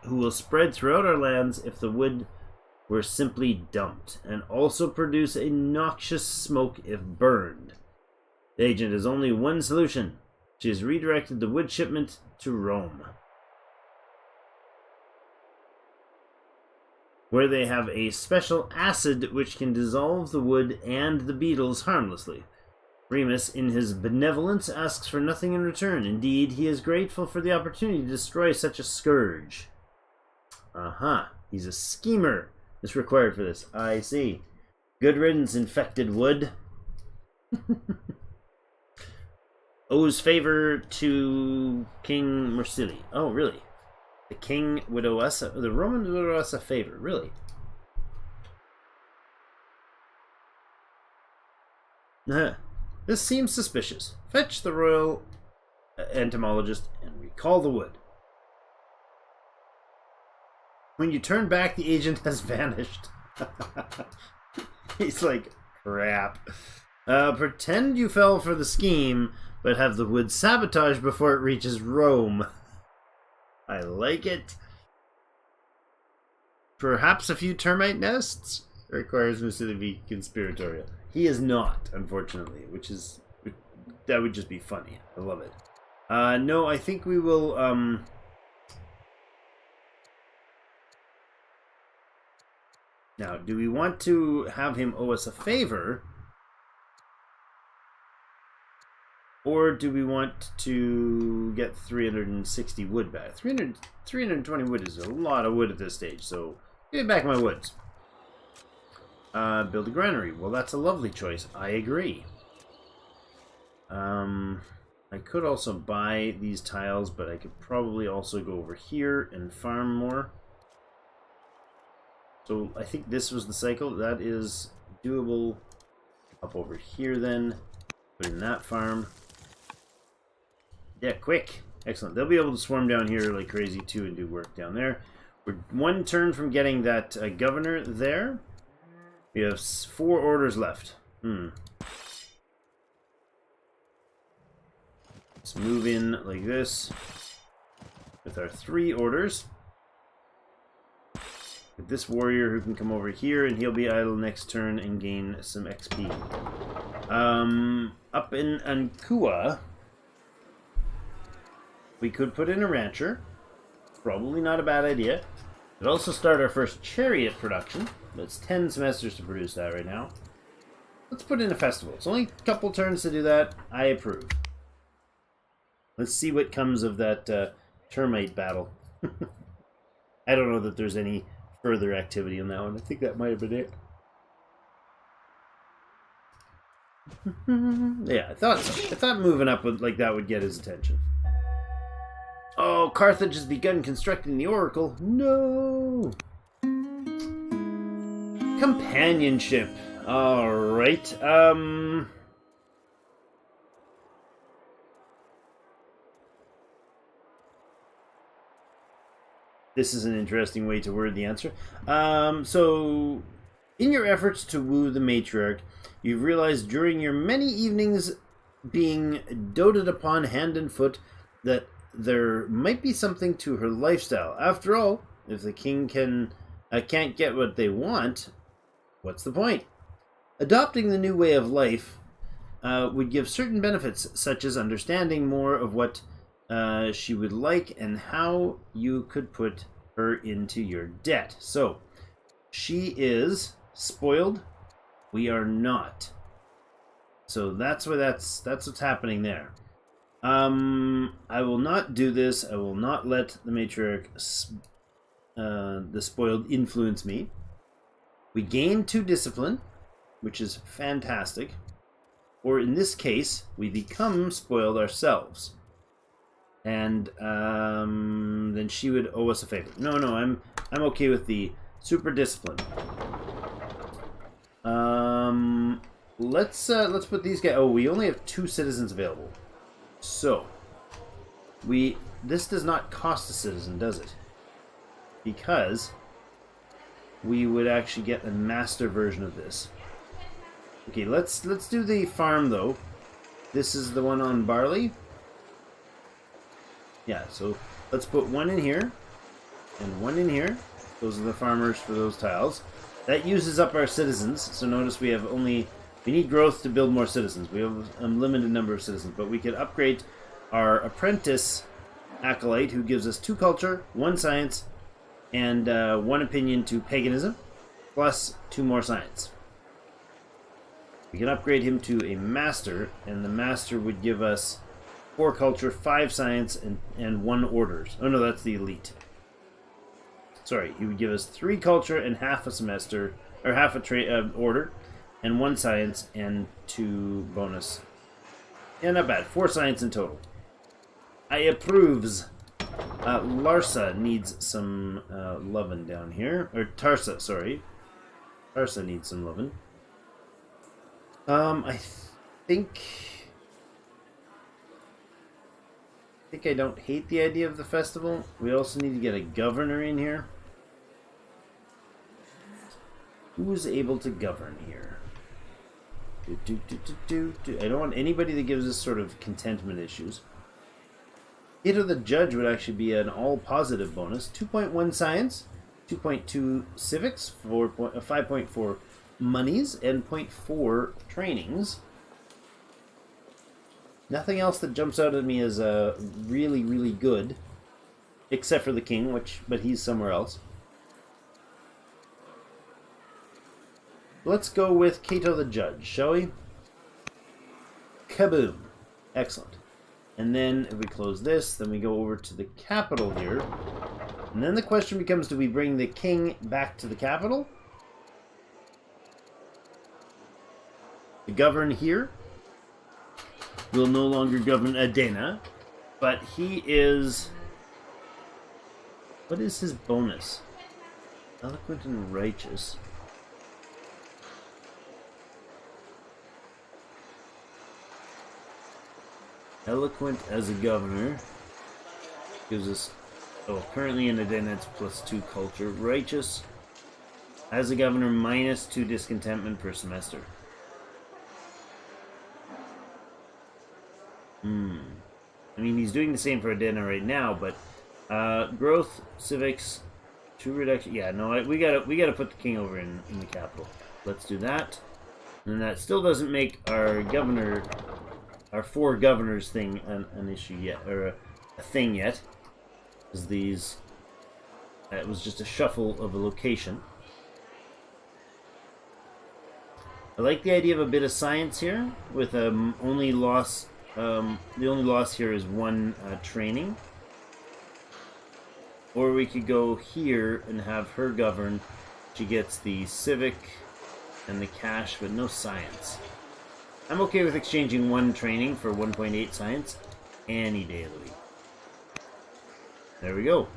who will spread throughout our lands if the wood were simply dumped, and also produce a noxious smoke if burned. The agent has only one solution. She has redirected the wood shipment to Rome, where they have a special acid which can dissolve the wood and the beetles harmlessly. Remus, in his benevolence, asks for nothing in return. Indeed, he is grateful for the opportunity to destroy such a scourge. He's a schemer. It's required for this. I see. Good riddance, infected wood. Owes favor to King Mursili. Oh, really? The king would owe us the Romans would owe us a favor, really? This seems suspicious. Fetch the royal entomologist and recall the wood. When you turn back, the agent has vanished. He's like, crap. Pretend you fell for the scheme, but have the wood sabotaged before it reaches Rome. I like it. Perhaps a few termite nests? Requires Musa to be conspiratorial. He is not, unfortunately, that would just be funny. I love it. No, I think we will, now, do we want to have him owe us a favor? Or do we want to get 360 wood back? 320 wood is a lot of wood at this stage, so give me back my woods. Build a granary. Well, that's a lovely choice. I agree. I could also buy these tiles, but I could probably also go over here and farm more. So I think this was the cycle. That is doable. Up over here then. Put in that farm. Yeah, quick. Excellent. They'll be able to swarm down here like crazy too and do work down there. We're one turn from getting that governor there. We have 4 orders left. Let's move in like this with our 3 orders. With this warrior who can come over here and he'll be idle next turn and gain some XP. Up in Ankua, We could put in a rancher. Probably not a bad idea. Could also start our first chariot production. It's 10 semesters to produce that right now. Let's put in a festival. It's only a couple turns to do that. I approve. Let's see what comes of that termite battle. I don't know that there's any further activity on that one. I think that might have been it. Yeah, I thought so. I thought moving up like that would get his attention. Oh, Carthage has begun constructing the Oracle. No! Companionship. Alright, this is an interesting way to word the answer. So, in your efforts to woo the matriarch, you've realized during your many evenings being doted upon hand and foot that there might be something to her lifestyle. After all, if the king can't get what they want, what's the point? Adopting the new way of life would give certain benefits, such as understanding more of what she would like and how you could put her into your debt. So, she is spoiled. We are not. So that's what's happening there. I will not do this. I will not let the matriarch, the spoiled, influence me. We gain 2 discipline, which is fantastic. Or in this case, we become spoiled ourselves. And then she would owe us a favor. No, I'm okay with the super discipline. Let's put these guys. Oh, we only have 2 citizens available. So this does not cost a citizen, does it? Because we would actually get a master version of this. Okay, let's do the farm though. This is the one on barley. Yeah, so let's put 1 in here and 1 in here. Those are the farmers for those tiles. That uses up our citizens. So notice we need growth to build more citizens. We have a limited number of citizens, but we could upgrade our apprentice acolyte, who gives us 2 culture, 1 science, and 1 opinion to paganism, plus 2 more science. We can upgrade him to a master, and the master would give us 4 culture, 5 science, and 1 orders. Oh no, that's the elite. Sorry, he would give us 3 culture and half a semester, or half a order, and 1 science and 2 bonus. Yeah, not bad. 4 science in total. I approves. Larsa needs some lovin' down here. Or Tarsa, sorry. Tarsa needs some lovin'. I think I don't hate the idea of the festival. We also need to get a governor in here. Who is able to govern here? I don't want anybody that gives us sort of contentment issues. Hittite the Judge would actually be an all-positive bonus. 2.1 science, 2.2 civics, 5.4 monies, and 0.4 trainings. Nothing else that jumps out at me as really, really good, except for the king, but he's somewhere else. Let's go with Cato the Judge, shall we? Kaboom. Excellent. And then if we close this, then we go over to the capital here. And then the question becomes, do we bring the king back to the capital to govern here? Will no longer govern Adena, but he is... What is his bonus? Eloquent and righteous. Eloquent as a governor gives us, currently in Adena it's +2 culture. Righteous as a governor -2 discontentment per semester. I mean, he's doing the same for Adena right now, but growth, civics, 2 reduction. Yeah, no, we gotta put the king over in the capital. Let's do that. And that still doesn't make our governor, our 4 governors thing an issue yet, or a thing yet, because these it was just a shuffle of a location. I like the idea of a bit of science here, with only loss. The only loss here is one training. Or we could go here and have her govern. She gets the civic and the cash, but no science. I'm okay with exchanging one training for 1.8 science any day of the week. There we go.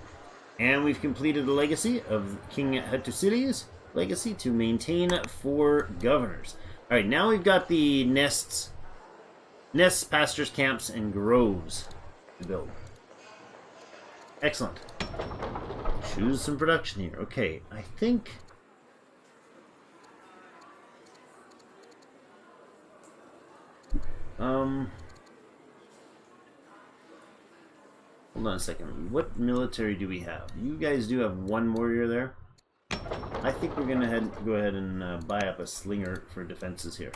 And we've completed the legacy of King Hattusili's legacy to maintain 4 governors. Alright, now we've got the nests, pastures, camps, and groves to build. Excellent. Choose some production here. Okay, I think... Hold on a second. What military do we have? You guys do have one warrior there. I think we're gonna go ahead and buy up a slinger for defenses here.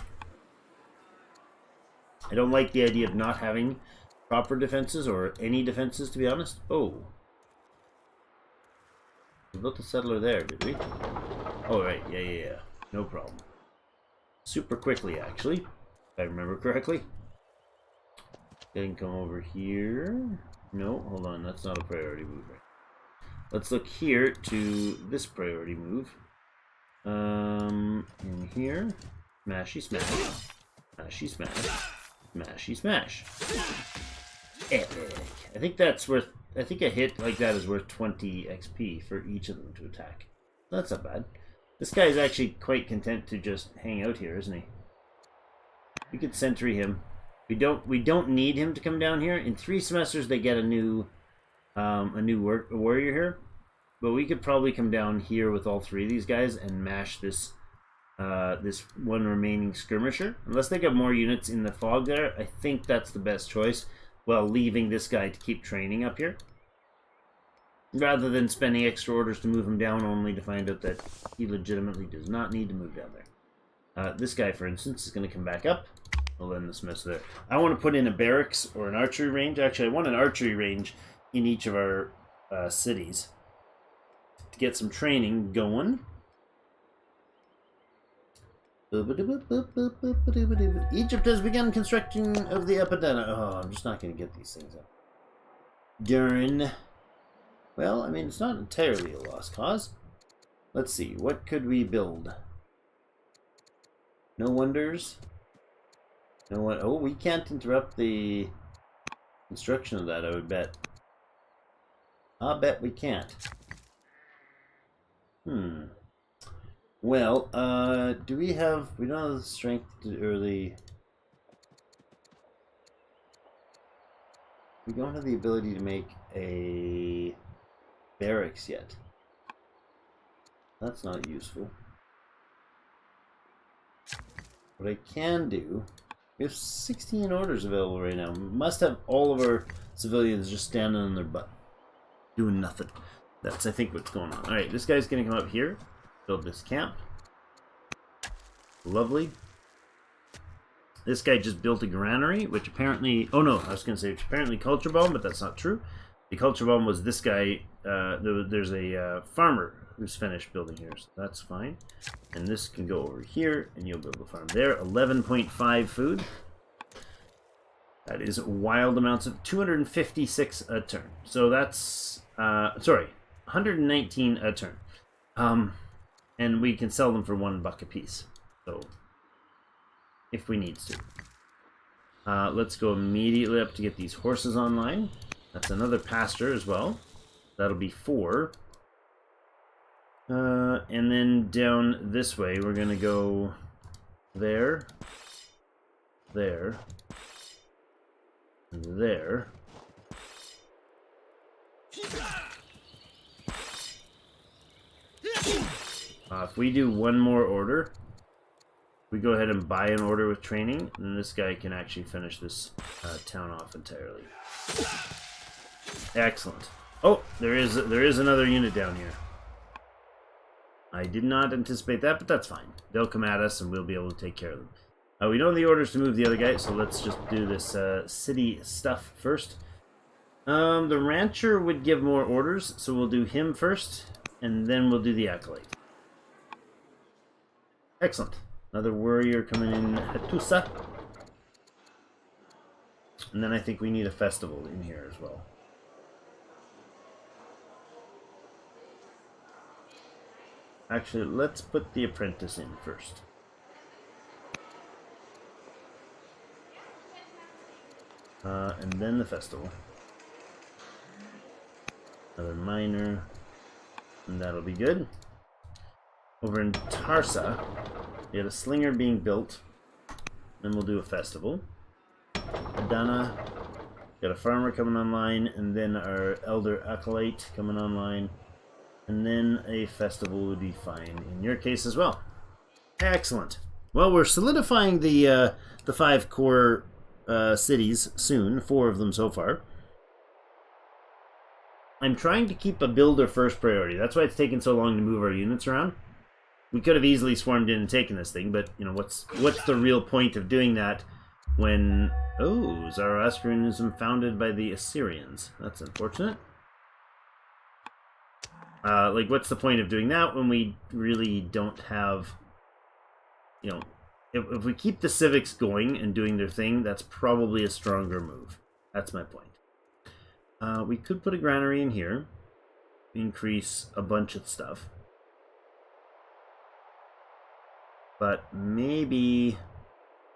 I don't like the idea of not having proper defenses or any defenses, to be honest. Oh, we built a settler there, did we? Oh right, yeah. No problem. Super quickly, actually, if I remember correctly. Then come over here. No, hold on, that's not a priority move. Right? Let's look here to this priority move. In here, smashy smash, smashy smash, smashy smash. Epic. I think that's worth. I think a hit like that is worth 20 XP for each of them to attack. That's not bad. This guy is actually quite content to just hang out here, isn't he? We could sentry him. We don't need him to come down here. In 3 semesters, they get a new warrior here. But we could probably come down here with all 3 of these guys and mash this this one remaining skirmisher. Unless they got more units in the fog there, I think that's the best choice. While leaving this guy to keep training up here, rather than spending extra orders to move him down, only to find out that he legitimately does not need to move down there. This guy, for instance, is going to come back up. I'll end this mess there. I want to put in a barracks or an archery range. Actually, I want an archery range in each of our cities to get some training going. Egypt has begun construction of the epidemic. Oh, I'm just not going to get these things up. Darn. Well, I mean, it's not entirely a lost cause. Let's see. What could we build? No wonders. No one. Oh, we can't interrupt the construction of that, I would bet. I'll bet we can't. Well, do we have... We don't have the strength to, or the... We don't have the ability to make a barracks yet. That's not useful. What I can do... We have 16 orders available right now. We must have all of our civilians just standing on their butt. Doing nothing. That's, I think, what's going on. Alright, this guy's going to come up here. Build this camp. Lovely. This guy just built a granary, which apparently... Oh no, I was going to say which apparently culture bomb, but that's not true. The culture bomb was this guy. There's a farmer who's finished building here, so that's fine. And this can go over here, and you'll build a farm there. 11.5 food. That is wild amounts of 256 a turn. So that's... sorry, 119 a turn. And we can sell them for $1 a piece. So, if we need to. Let's go immediately up to get these horses online. That's another pasture as well. That'll be 4. And then down this way, we're going to go there, there, and there. If we do one more order, we go ahead and buy an order with training, and this guy can actually finish this town off entirely. Excellent. Oh, there is another unit down here. I did not anticipate that, but that's fine. They'll come at us, and we'll be able to take care of them. We don't have the orders to move the other guy, so let's just do this city stuff first. The rancher would give more orders, so we'll do him first, and then we'll do the acolyte. Excellent. Another warrior coming in, Hattusa. And then I think we need a festival in here as well. Actually, let's put the apprentice in first. And then the festival. Another miner. And that'll be good. Over in Tarsa, we had a slinger being built. Then we'll do a festival. Adana. Got a farmer coming online. And then our elder acolyte coming online. And then a festival would be fine in your case as well. Excellent. Well, we're solidifying the 5 core cities soon. 4 of them so far. I'm trying to keep a builder first priority. That's why it's taken so long to move our units around. We could have easily swarmed in and taken this thing, but you know what's the real point of doing that when Zoroastrianism founded by the Assyrians? That's unfortunate. Like, what's the point of doing that when we really don't have, you know, if we keep the civics going and doing their thing, that's probably a stronger move. That's my point. We could put a granary in here, increase a bunch of stuff. But maybe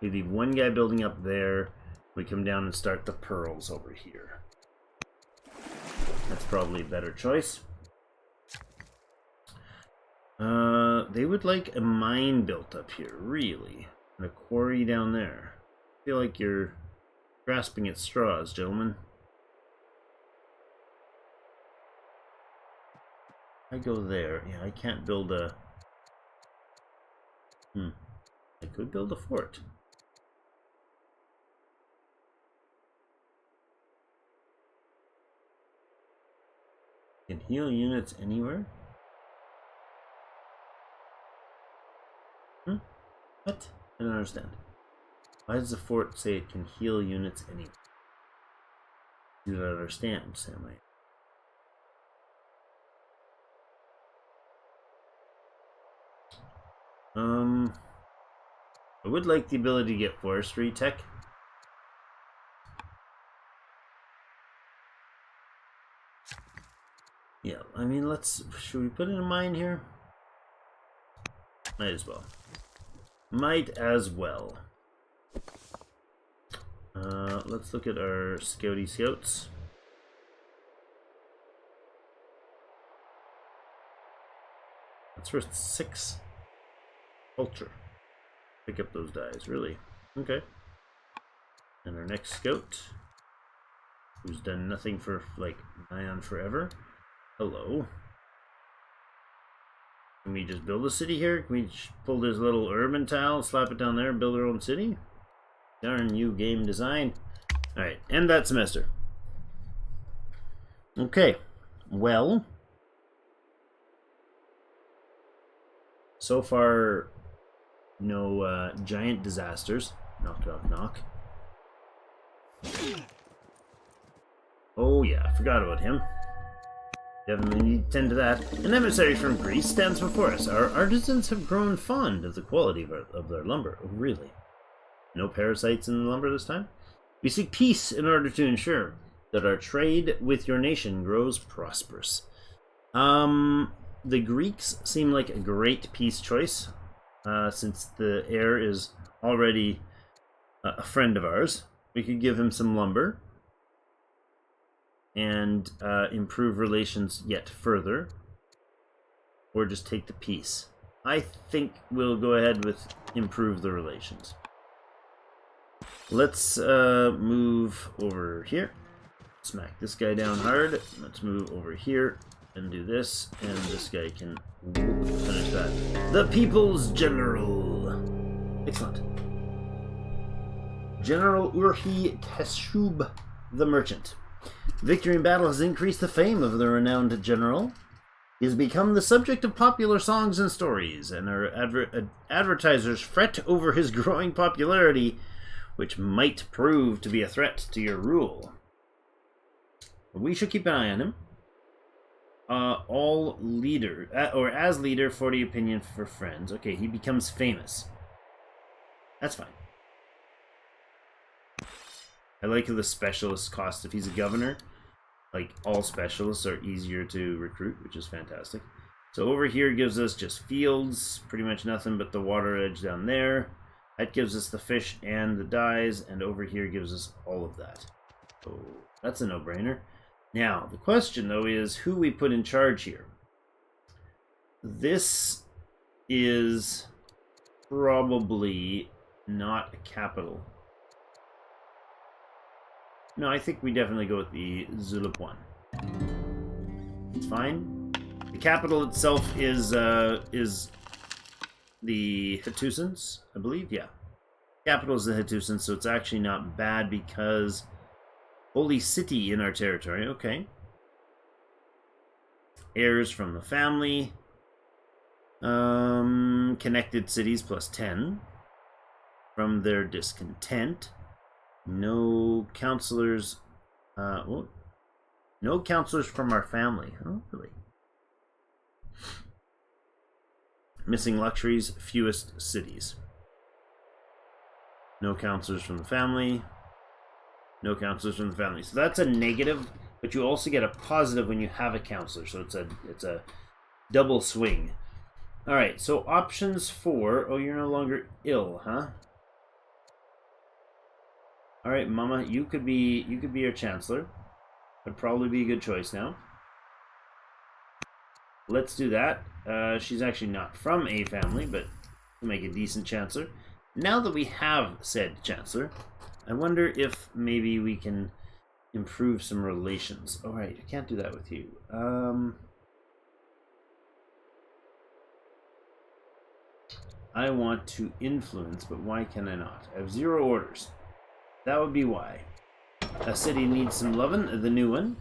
we leave one guy building up there. We come down and start the pearls over here. That's probably a better choice. They would like a mine built up here, really. And a quarry down there. I feel like you're grasping at straws, gentlemen. I go there. Yeah, I can't build a... I could build a fort. Can heal units anywhere? What? I don't understand. Why does the fort say it can heal units anywhere? Do not understand, Sammy. I would like the ability to get forestry tech. Yeah, I mean, should we put in a mine here? Might as well. Might as well. Let's look at our scouts. That's worth 6 culture. Pick up those dies, really. Okay. And our next scout, who's done nothing for like nigh on forever. Hello. Can we just build a city here? Can we pull this little urban tile, slap it down there, and build our own city? Darn you, game design. Alright, end that semester. Okay, well, so far, no giant disasters. Knock, knock, knock. Oh yeah, I forgot about him. Definitely need to tend to that. An emissary from Greece stands before us. Our artisans have grown fond of the quality of their lumber. Oh, really? No parasites in the lumber this time? We seek peace in order to ensure that our trade with your nation grows prosperous. The Greeks seem like a great peace choice, since the heir is already a friend of ours. We could give him some lumber and improve relations yet further, or just take the peace. I think we'll go ahead with improve the relations. Let's move over here. Smack this guy down hard. Let's move over here and do this, and this guy can finish that. The People's General. Excellent. General Urhi Teshub the Merchant. Victory in battle has increased the fame of the renowned general. He has become the subject of popular songs and stories, and our advertisers fret over his growing popularity, which might prove to be a threat to your rule. We should keep an eye on him. All leader, or as leader, 40 opinion for friends. Okay, he becomes famous. That's fine. I like the specialist cost. If he's a governor, like all specialists are easier to recruit, which is fantastic. So over here gives us just fields, pretty much nothing but the water edge down there. That gives us the fish and the dyes, and over here gives us all of that. So that's a no-brainer. Now, the question, though, is who we put in charge here. This is probably not a capital. No, I think we definitely go with the Zulip one. It's fine. The capital itself is the Hattusans, I believe. Yeah. Capital is the Hattusans, so it's actually not bad because holy city in our territory. Okay. Heirs from the family. Connected cities plus 10 from their discontent. No counselors. Well, no counselors from our family. Oh, really? Missing luxuries, fewest cities. No counselors from the family. No counselors from the family. So that's a negative, but you also get a positive when you have a counselor. So it's a double swing. All right. So options for. Oh, you're no longer ill, huh? All right, Mama. You could be our chancellor. Would probably be a good choice now. Let's do that. She's actually not from a family, but we'll make a decent chancellor. Now that we have said chancellor, I wonder if maybe we can improve some relations. All right, I can't do that with you. I want to influence, but why can I not? I have 0 orders. That would be why. A city needs some lovin', the new one.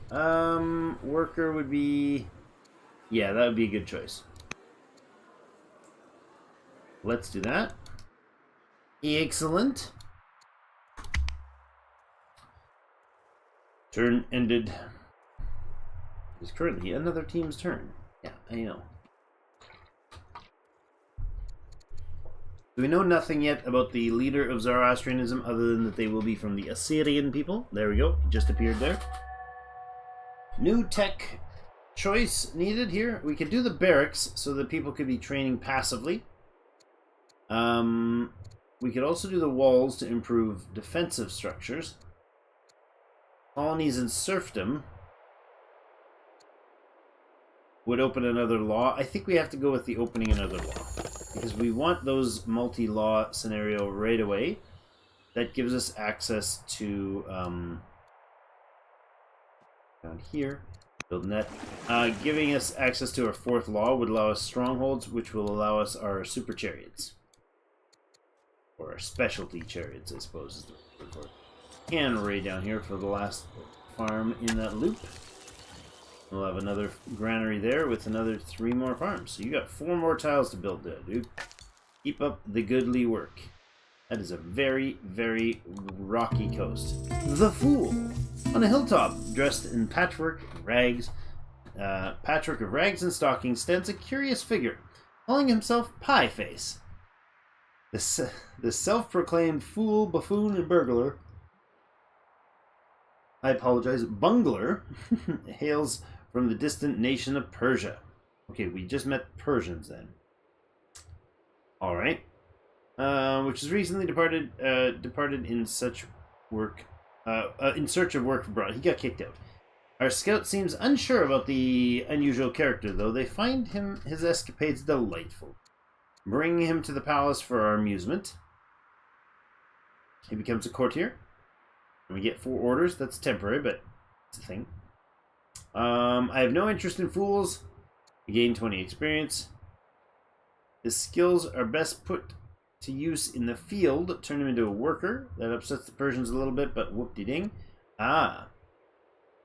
Worker would be... Yeah, that would be a good choice. Let's do that. Excellent. Turn ended. It's currently another team's turn. Yeah, I know. We know nothing yet about the leader of Zoroastrianism other than that they will be from the Assyrian people. There we go. It just appeared there. New tech choice needed here. We could do the barracks so that people could be training passively. We could also do the walls to improve defensive structures. Colonies and serfdom would open another law. I think we have to go with the opening another law because we want those multi-law scenario right away. That gives us access to down here, building that. Giving us access to our 4th law would allow us strongholds, which will allow us our super chariots. Or our specialty chariots, I suppose is the word for it. And right down here for the last farm in that loop. We'll have another granary there with another 3 more farms. So you got 4 more tiles to build there, dude. Keep up the goodly work. That is a very, very rocky coast. The Fool! On a hilltop, dressed in patchwork of rags and stockings, stands a curious figure, calling himself Pie Face. The self-proclaimed fool, buffoon, and burglar, I apologize, bungler, hails from the distant nation of Persia. Okay, we just met Persians then. Alright. Which is recently departed in search of work abroad. He got kicked out. Our scout seems unsure about the unusual character, though. They find his escapades delightful, bringing him to the palace for our amusement. He becomes a courtier. And we get 4 orders. That's temporary, but it's a thing. I have no interest in fools. We gain 20 experience. His skills are best put to use in the field. Turn him into a worker. That upsets the Persians a little bit, but whoop-de-ding. Ah.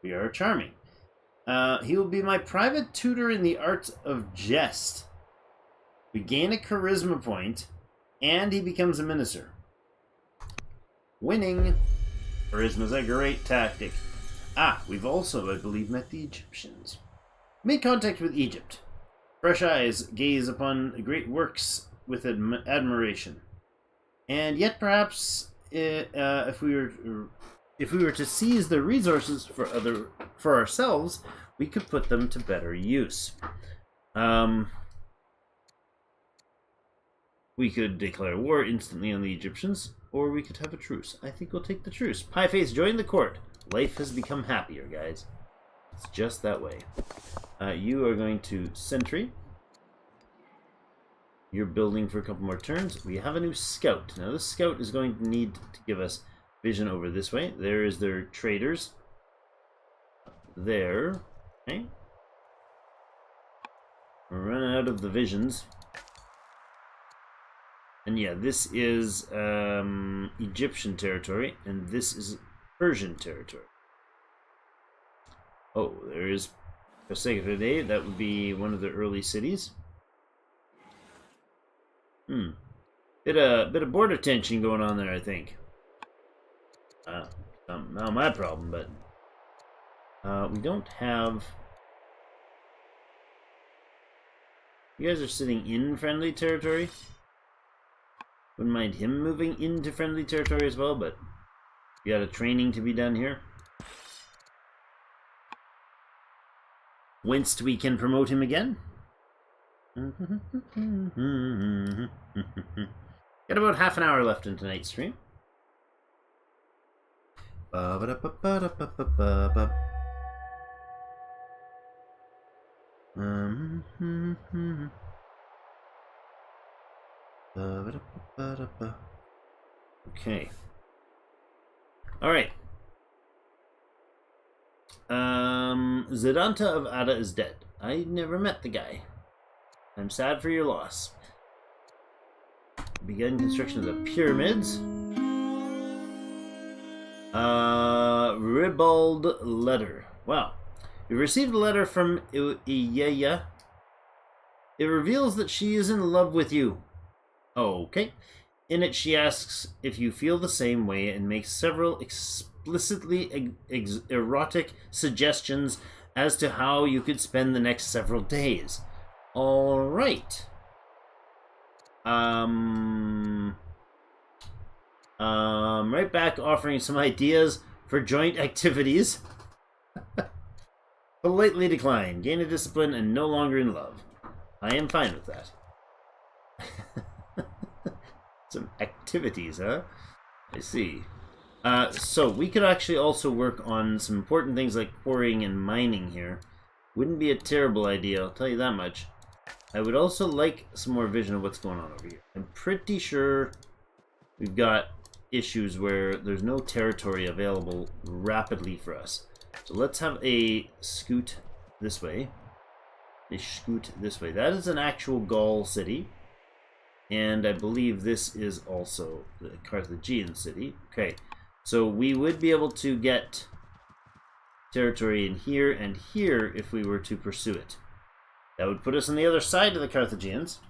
We are charming. He will be my private tutor in the arts of jest. We gain a charisma point, and he becomes a minister. Winning. Charisma's a great tactic. Ah, we've also, I believe, met the Egyptians. Make contact with Egypt. Fresh eyes gaze upon great works with admiration. And yet, perhaps, if we were to seize their resources for ourselves, we could put them to better use. We could declare war instantly on the Egyptians, or we could have a truce. I think we'll take the truce. Pieface, join the court. Life has become happier, guys. It's just that way. You are going to sentry. You're building for a couple more turns. We have a new scout. Now this scout is going to need to give us vision over this way. There is their traders. There. Okay. We're running out of the visions. And yeah, this is Egyptian territory, and this is Persian territory. Oh, there is Pasegre. That would be one of the early cities. Bit of border tension going on there, I think. Not my problem, but we don't have. You guys are sitting in friendly territory. Wouldn't mind him moving into friendly territory as well, but we got a training to be done here. Whence we can promote him again. Got about half an hour left in tonight's stream. Okay. Alright. Zidanta of Ada is dead. I never met the guy. I'm sad for your loss. Begun construction of the pyramids. Ribald letter. Wow. We received a letter from Iyaya. It reveals that she is in love with you. Okay. In it, she asks if you feel the same way and makes several explicitly erotic suggestions as to how you could spend the next several days. All right. Right back offering some ideas for joint activities. Politely decline. Gain a discipline and no longer in love. I am fine with that. Some activities, huh? I see. So we could actually also work on some important things like quarrying and mining here. Wouldn't be a terrible idea, I'll tell you that much. I would also like some more vision of what's going on over here. I'm pretty sure we've got issues where there's no territory available rapidly for us. So let's have a scoot this way. A scoot this way. That is an actual Gaul city. And I believe this is also the Carthaginian city. Okay, so we would be able to get territory in here and here if we were to pursue it. That would put us on the other side of the Carthaginians.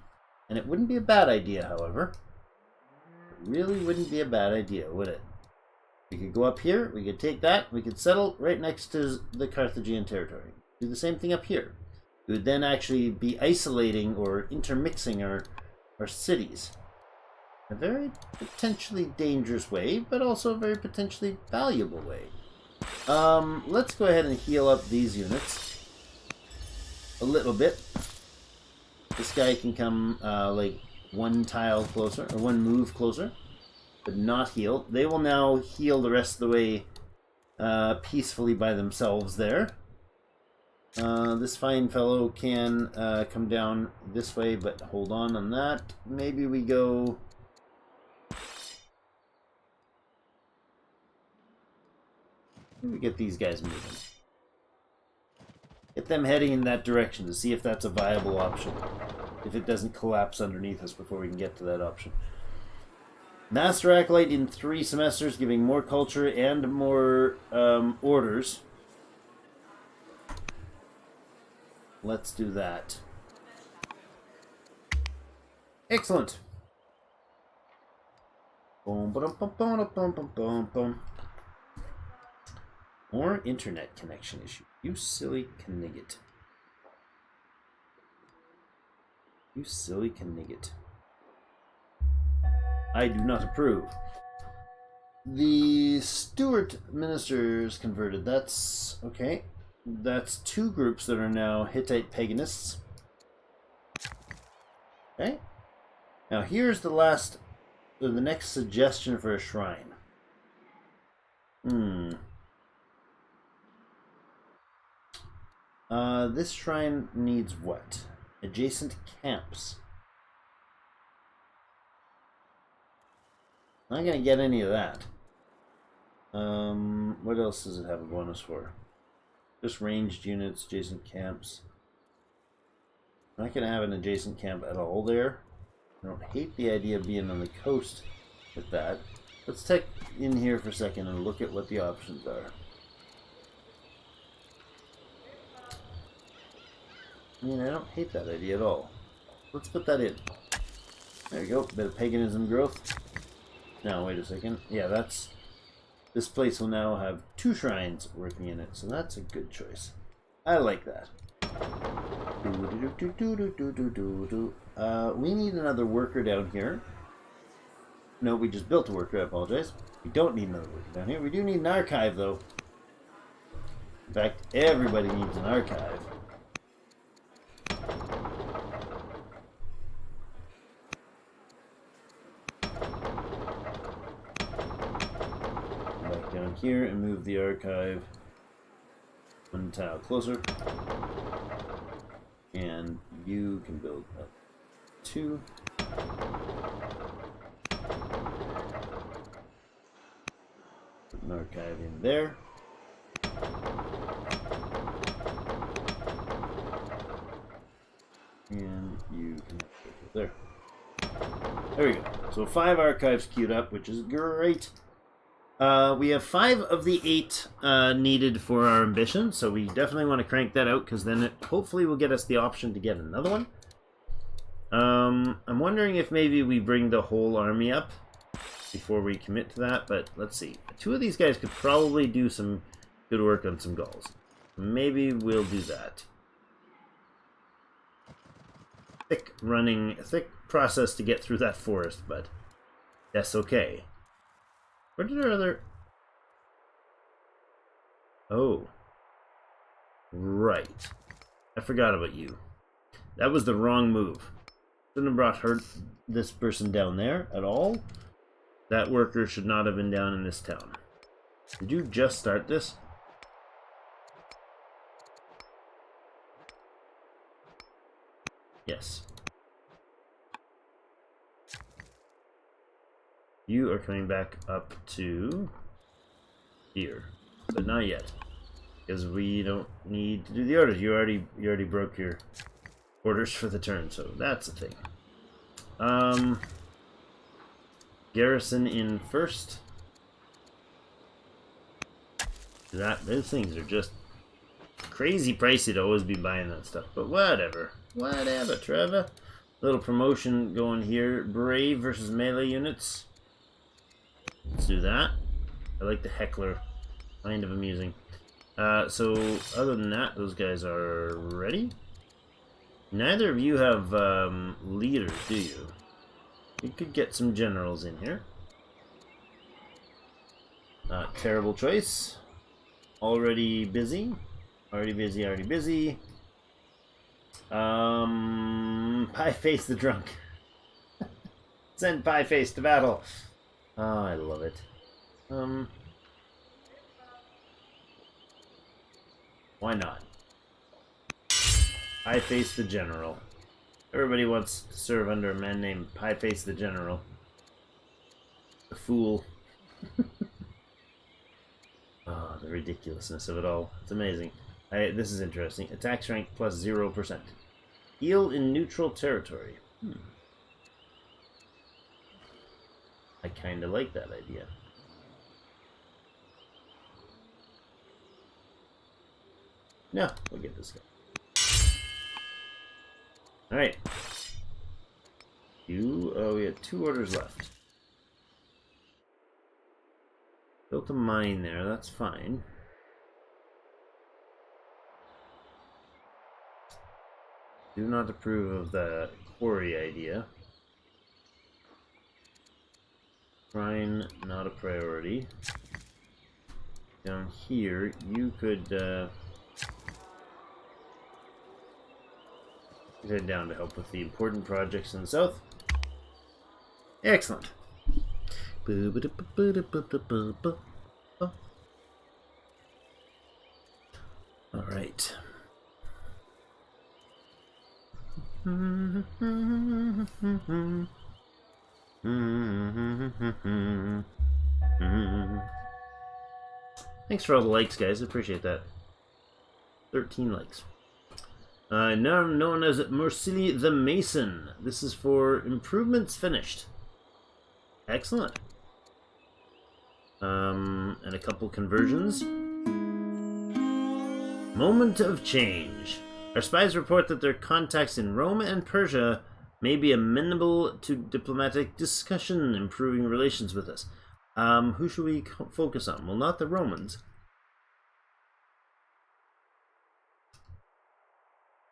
And it wouldn't be a bad idea, however. It really wouldn't be a bad idea, would it? We could go up here, we could take that, we could settle right next to the Carthaginian territory. Do the same thing up here. We would then actually be isolating or intermixing our cities. A very potentially dangerous way, but also a very potentially valuable way. Let's go ahead and heal up these units a little bit. This guy can come like one tile closer, or one move closer, but not heal. They will now heal the rest of the way peacefully by themselves there. This fine fellow can come down this way, but hold on that. Maybe we go... Maybe we get these guys moving. Get them heading in that direction to see if that's a viable option. If it doesn't collapse underneath us before we can get to that option. Master Acolyte in 3 semesters, giving more culture and more orders. Let's do that. Excellent. Boom, boom, boom, boom, boom, boom, boom, boom. More internet connection issue. You silly knigget. You silly knigget. I do not approve. The Stuart ministers converted. That's okay. That's 2 groups that are now Hittite paganists. Okay. Now here's the next suggestion for a shrine. This shrine needs what? Adjacent camps. I'm not gonna get any of that. What else does it have a bonus for? Just ranged units, adjacent camps. I'm not gonna have an adjacent camp at all there. I don't hate the idea of being on the coast with that. Let's take in here for a second and look at what the options are. I mean, I don't hate that idea at all. Let's put that in. There you go, bit of paganism growth. Now, wait a second. Yeah, that's... This place will now have 2 shrines working in it, so that's a good choice. I like that. We need another worker down here. No, we just built a worker, I apologize. We don't need another worker down here. We do need an archive, though. In fact, everybody needs an archive. Back down here and move the archive 1 tile closer. And you can build up 2. Put an archive in there. And you can put it there. There we go. So 5 archives queued up, which is great. We have 5 of the 8 needed for our ambition, so we definitely want to crank that out, because then it hopefully will get us the option to get another one. I'm wondering if maybe we bring the whole army up before we commit to that, but let's see. 2 of these guys could probably do some good work on some Gauls. Maybe we'll do that. Thick process to get through that forest, but that's okay. Where did our other... Oh. Right. I forgot about you. That was the wrong move. Shouldn't have brought this person down there at all. That worker should not have been down in this town. Did you just start this? Yes. You are coming back up to here, but not yet, because we don't need to do the orders. You already broke your orders for the turn, so that's a thing. Garrison in first. Those things are just crazy pricey to always be buying that stuff, but whatever, Trevor. Little promotion going here. Brave versus melee units. Let's do that. I like the heckler. Kind of amusing. So, other than that, those guys are ready. Neither of you have leaders, do you? You could get some generals in here. Terrible choice. Already busy. Already busy. Pie-Face the Drunk. Send Pie-Face to battle. Oh, I love it. Why not? Pie-Face the General. Everybody wants to serve under a man named Pie-Face the General. The fool. Oh, the ridiculousness of it all. It's amazing. This is interesting. Attack strength plus 0%. Heal in neutral territory. I kind of like that idea. No, we'll get this guy. Alright. We have 2 orders left. Built a mine there, that's fine. Do not approve of the quarry idea. Shrine, not a priority. Down here, you could head down to help with the important projects in the south. Excellent. All right. Thanks for all the likes, guys. I appreciate that. 13 likes. Now known as Morsili the Mason. This is for improvements finished. Excellent. And a couple conversions. Moment of change. Our spies report that their contacts in Rome and Persia may be amenable to diplomatic discussion, improving relations with us. Who should we focus on? Well, not the Romans.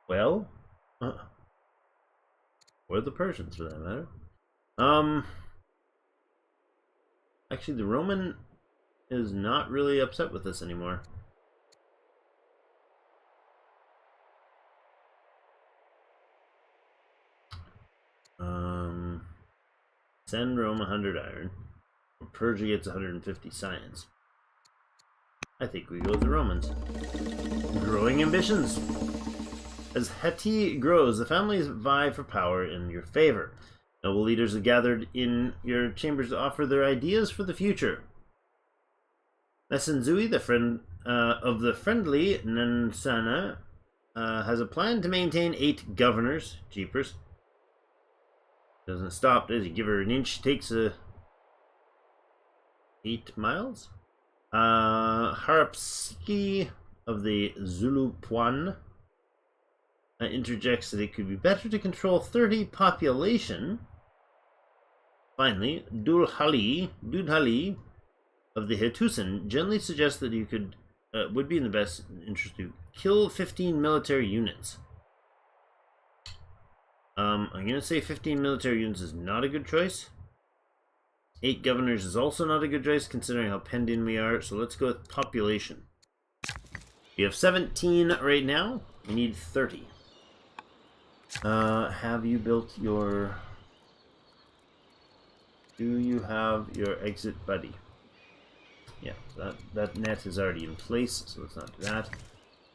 Well, or the Persians, for that matter. Actually, the Roman is not really upset with us anymore. Send Rome 100 iron. Persia gets 150 science. I think we go with the Romans. Growing ambitions. As Hittite grows, the families vie for power in your favor. Noble leaders have gathered in your chambers to offer their ideas for the future. Mesenzui, the friend of the friendly Nansana, has a plan to maintain 8 governors. Jeepers. Doesn't stop, does he? Give her an inch, takes 8 miles. Harapski of the Zulu Puan interjects that it could be better to control 30 population. Finally, Dudhali of the Hitusen gently suggests that you could would be in the best interest to kill 15 military units. I'm going to say 15 military units is not a good choice. 8 governors is also not a good choice considering how penned in we are, so let's go with population. We have 17 right now. We need 30. Have you built your... Do you have your exit buddy? Yeah, that net is already in place, so let's not do that.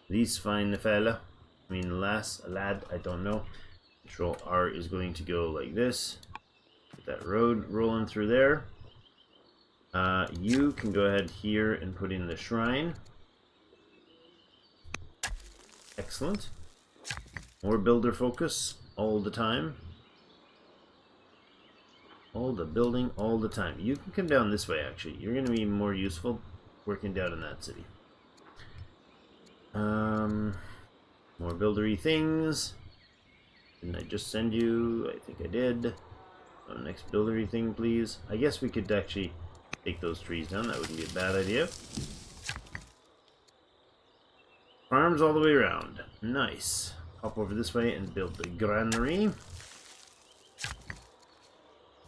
These fine fella. I mean lass, a lad, I don't know. Control R is going to go like this. Get that road rolling through there. You can go ahead here and put in the shrine. Excellent. More builder focus all the time. All the building all the time. You can come down this way actually. You're going to be more useful working down in that city. More buildery things. Didn't I just send you? I think I did. Next buildery thing, please. I guess we could actually take those trees down. That wouldn't be a bad idea. Farms all the way around. Nice. Hop over this way and build the granary.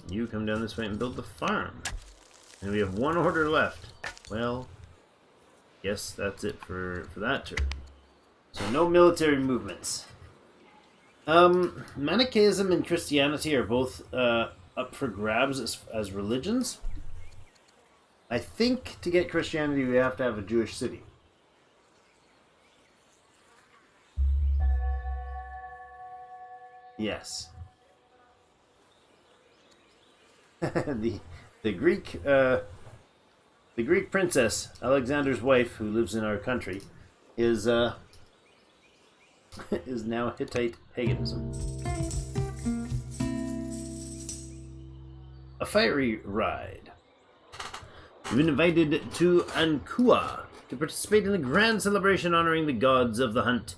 You come down this way and build the farm. And we have 1 order left. Well, yes, that's it for that turn. So no military movements. Manichaeism and Christianity are both up for grabs as religions. I think to get Christianity we have to have a Jewish city. Yes. the Greek princess, Alexander's wife, who lives in our country, is now Hittite paganism. A fiery ride. You've been invited to Ankua to participate in a grand celebration honoring the gods of the hunt.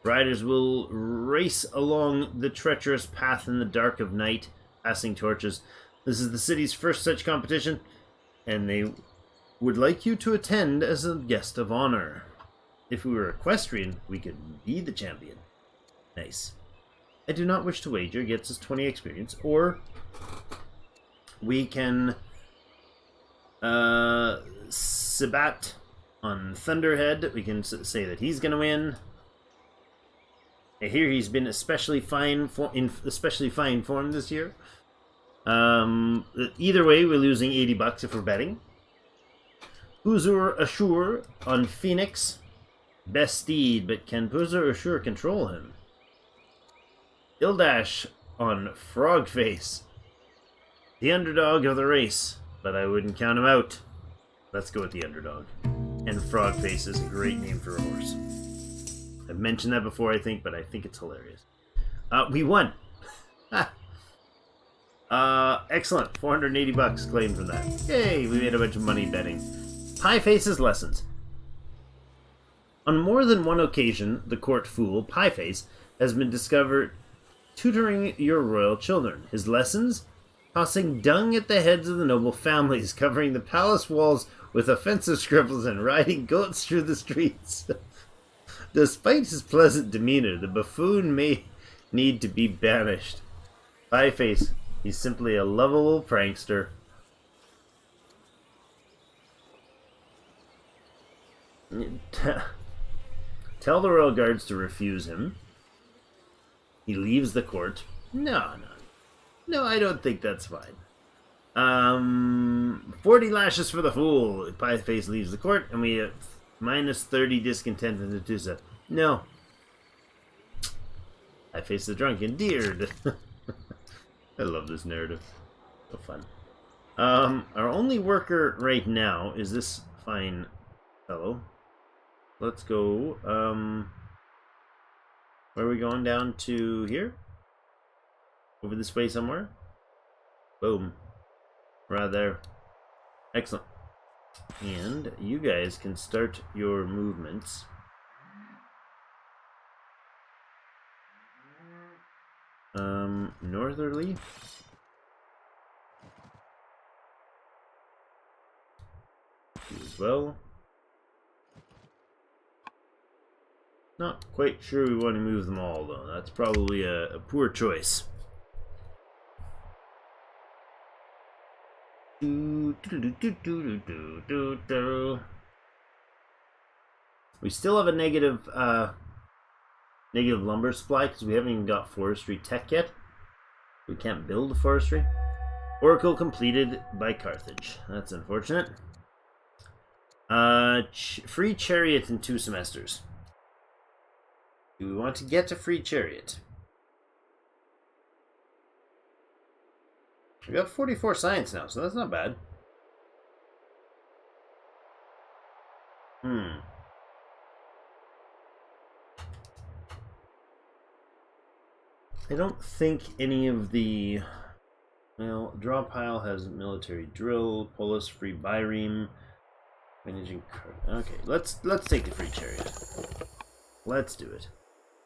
Riders will race along the treacherous path in the dark of night, passing torches. This is the city's first such competition, and they would like you to attend as a guest of honor. If we were equestrian, we could be the champion. Nice. I do not wish to wager gets us 20 experience, or we can Sabat on Thunderhead. We can say that he's going to win. I hear he's been especially fine form this year. Either way, we're losing $80 if we're betting. Puzur Ashur on Phoenix. Best steed, but can Puzur Ashur control him? Ildash on Frogface. The underdog of the race, but I wouldn't count him out. Let's go with the underdog. And Frogface is a great name for a horse. I've mentioned that before, I think, but I think it's hilarious. We won! Excellent. $480 claimed from that. Yay, we made a bunch of money betting. Pieface's lessons. On more than one occasion, the court fool, Pieface, has been discovered tutoring your royal children. His lessons? Tossing dung at the heads of the noble families, covering the palace walls with offensive scribbles, and riding goats through the streets. Despite his pleasant demeanor, the buffoon may need to be banished. Pieface, he's simply a lovable prankster. Tell the royal guards to refuse him. He leaves the court. No, I don't think that's fine. 40 lashes for the fool. Pieface leaves the court, and we have minus 30 discontent in the Tusa. No. Pieface the drunk endeared. I love this narrative. So fun. Our only worker right now is this fine fellow. Let's go. Where are we going? Down to here? Over this way somewhere? Boom. Right there. Excellent. And you guys can start your movements. Northerly. As well. Not quite sure we want to move them all, though. That's probably a poor choice. We still have a negative lumber supply because we haven't even got forestry tech yet. We can't build a forestry. Oracle completed by Carthage. That's unfortunate. Free chariot in 2 semesters. Do we want to get a free chariot? We got 44 science now, so that's not bad. I don't think any of the... Well, draw pile has military drill, Polis free byreme, managing... Okay, let's take the free chariot. Let's do it.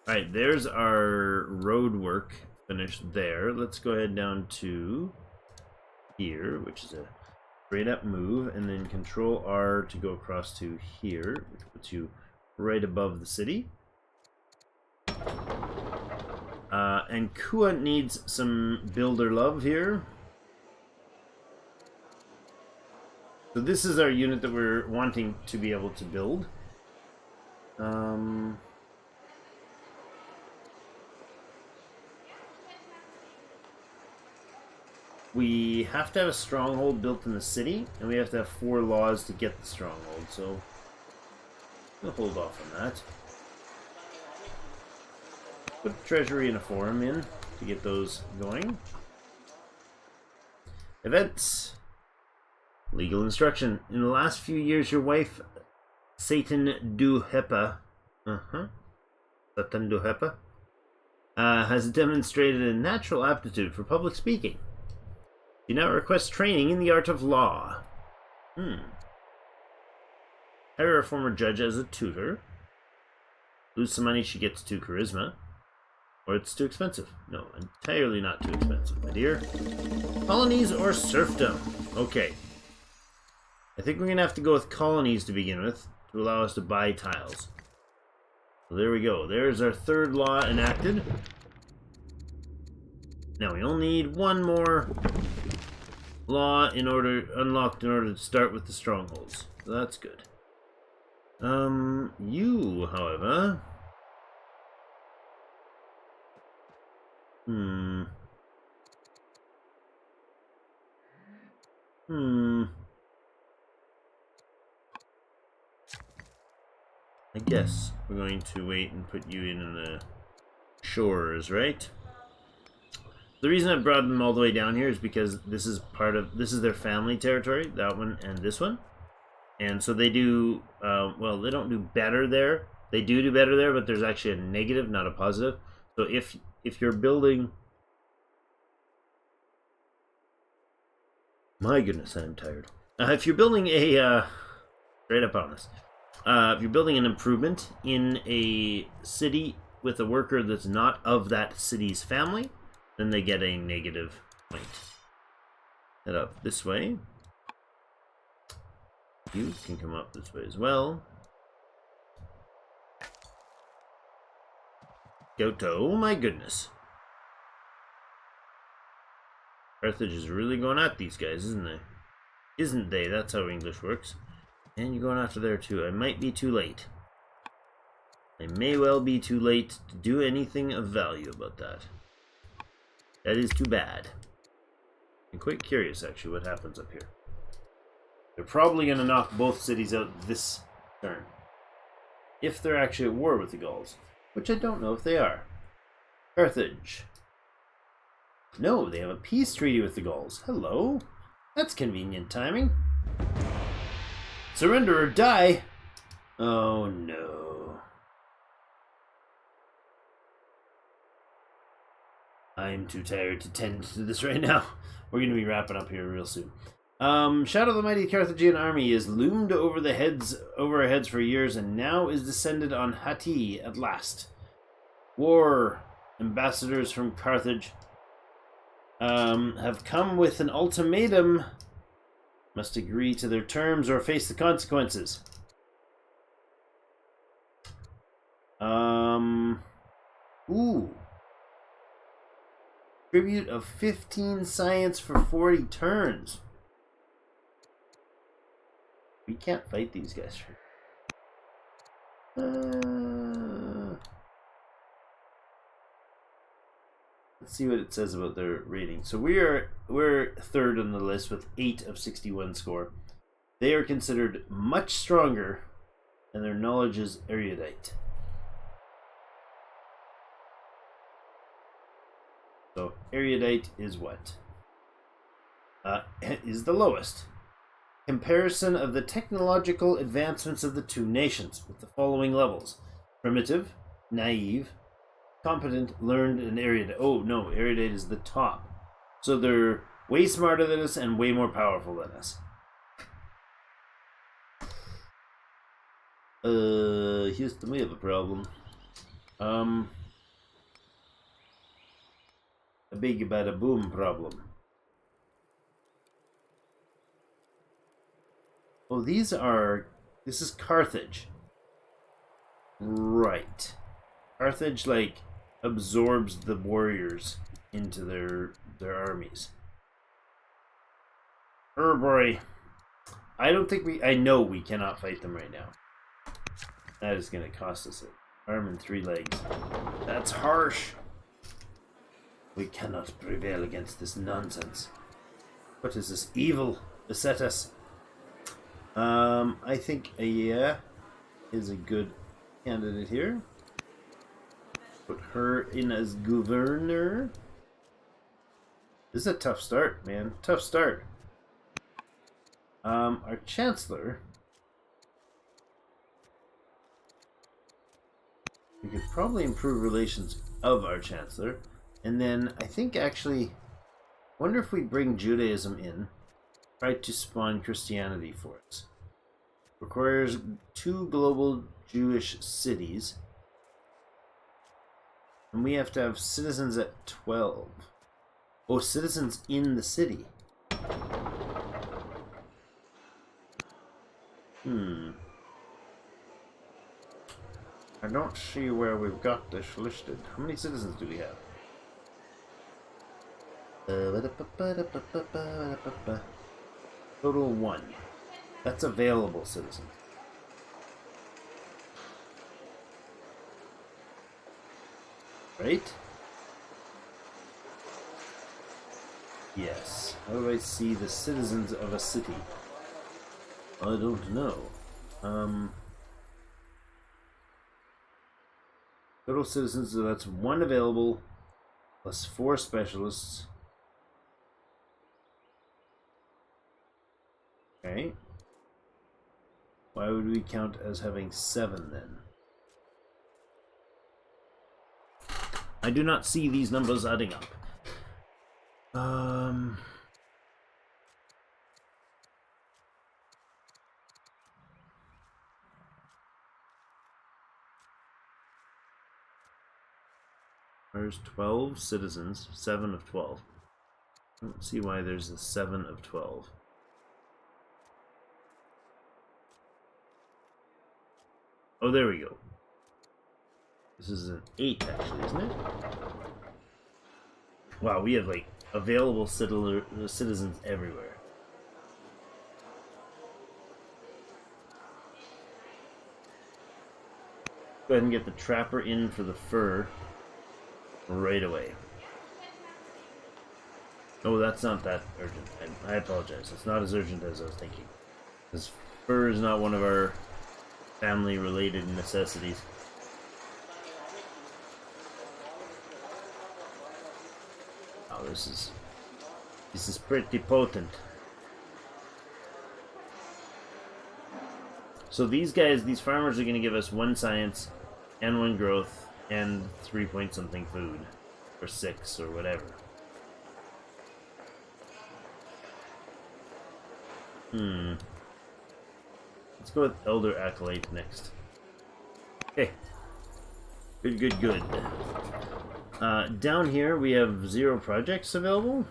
Alright, there's our road work finished there. Let's go ahead down to here, which is a straight up move, and then Control R to go across to here, which puts you right above the city. And Kua needs some builder love here. So this is our unit that we're wanting to be able to build. We have to have a stronghold built in the city, and we have to have 4 laws to get the stronghold, so we'll hold off on that. Put treasury and a forum in to get those going. Events. Legal instruction. In the last few years, your wife, Satan Duhepa, Satan Duhepa, has demonstrated a natural aptitude for public speaking. You now request training in the art of law. Hire a former judge as a tutor. Lose some money, she gets 2 charisma. Or it's too expensive. No, entirely not too expensive, my dear. Colonies or serfdom? Okay. I think we're going to have to go with colonies to begin with, to allow us to buy tiles. So there we go. There's our 3rd law enacted. Now we only need one more law unlocked in order to start with the strongholds. So that's good. You, however... I guess we're going to wait and put you in the shores, right? The reason I brought them all the way down here is because this is their family territory, that one and this one. And so they do, well, they don't do better there. They do better there, but there's actually a negative, not a positive. So if you're building... My goodness, I'm tired. If you're building a, right up on this. If you're building an improvement in a city with a worker that's not of that city's family, then they get a negative point. Head up this way. You can come up this way as well. Kyoto, oh my goodness. Carthage is really going at these guys, isn't they? Isn't they? That's how English works. And you're going after there too. I might be too late. I may well be too late to do anything of value about that. That is too bad. I'm quite curious, actually, what happens up here. They're probably going to knock both cities out this turn. If they're actually at war with the Gauls. Which I don't know if they are. Carthage. No, they have a peace treaty with the Gauls. Hello. That's convenient timing. Surrender or die. Oh no. I'm too tired to tend to this right now. We're going to be wrapping up here real soon. Shadow of the mighty Carthaginian army is loomed over our heads for years and now is descended on Hatti at last. War ambassadors from Carthage have come with an ultimatum. Must agree to their terms or face the consequences. Ooh. Tribute of 15 science for 40 turns. We can't fight these guys. Let's see what it says about their rating. So we're third on the list with 8 of 61 score. They are considered much stronger, and their knowledge is erudite. So erudite is what? Is the lowest. Comparison of the technological advancements of the two nations with the following levels: primitive, naive, competent, learned, and erudite. Oh no, erudite is the top. So they're way smarter than us and way more powerful than us. Houston, we have a problem. A big bada boom problem. Oh, this is Carthage. Right. Carthage, like, absorbs the warriors into their armies. Oh boy. I know we cannot fight them right now. That is going to cost us an arm and 3 legs. That's harsh. We cannot prevail against this nonsense. What is this evil beset us? I think Aya is a good candidate here. Put her in as governor. This is a tough start, man. Tough start. Our chancellor. We could probably improve relations of our chancellor. And then I think actually, wonder if we bring Judaism in. Try to spawn Christianity for us. Requires 2 global Jewish cities. And we have to have citizens at 12. Oh, citizens in the city. I don't see where we've got this listed. How many citizens do we have? Total 1. That's available citizens. Right? Yes. How do I see the citizens of a city? I don't know. Total citizens, so that's 1 available, plus 4 specialists. Okay. Why would we count as having 7 then? I do not see these numbers adding up. There's 12 citizens, 7 of 12. I don't see why there's a 7 of 12. Oh, there we go. This is an 8, actually, isn't it? Wow, we have, like, available citizens everywhere. Go ahead and get the trapper in for the fur right away. Oh, that's not that urgent. I apologize. It's not as urgent as I was thinking. Because fur is not one of our family-related necessities. Oh, this is pretty potent. So these guys, these farmers are going to give us 1 science and 1 growth and 3 point something food, or 6 or whatever. Let's go with Elder Acolyte next. Okay. Good. Down here we have 0 projects available.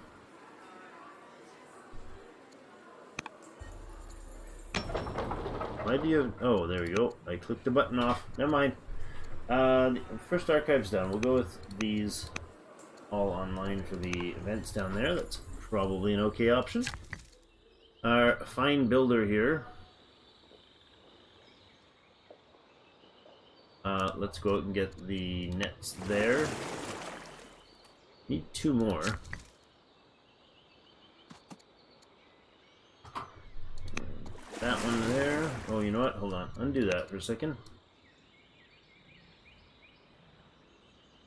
Why do you have... Oh, there we go. I clicked the button off. Never mind. The first archive's done. We'll go with these all online for the events down there. That's probably an okay option. Our fine builder here. Let's go out and get the nets there. Need 2 more. That one there. Oh, you know what? Hold on. Undo that for a second.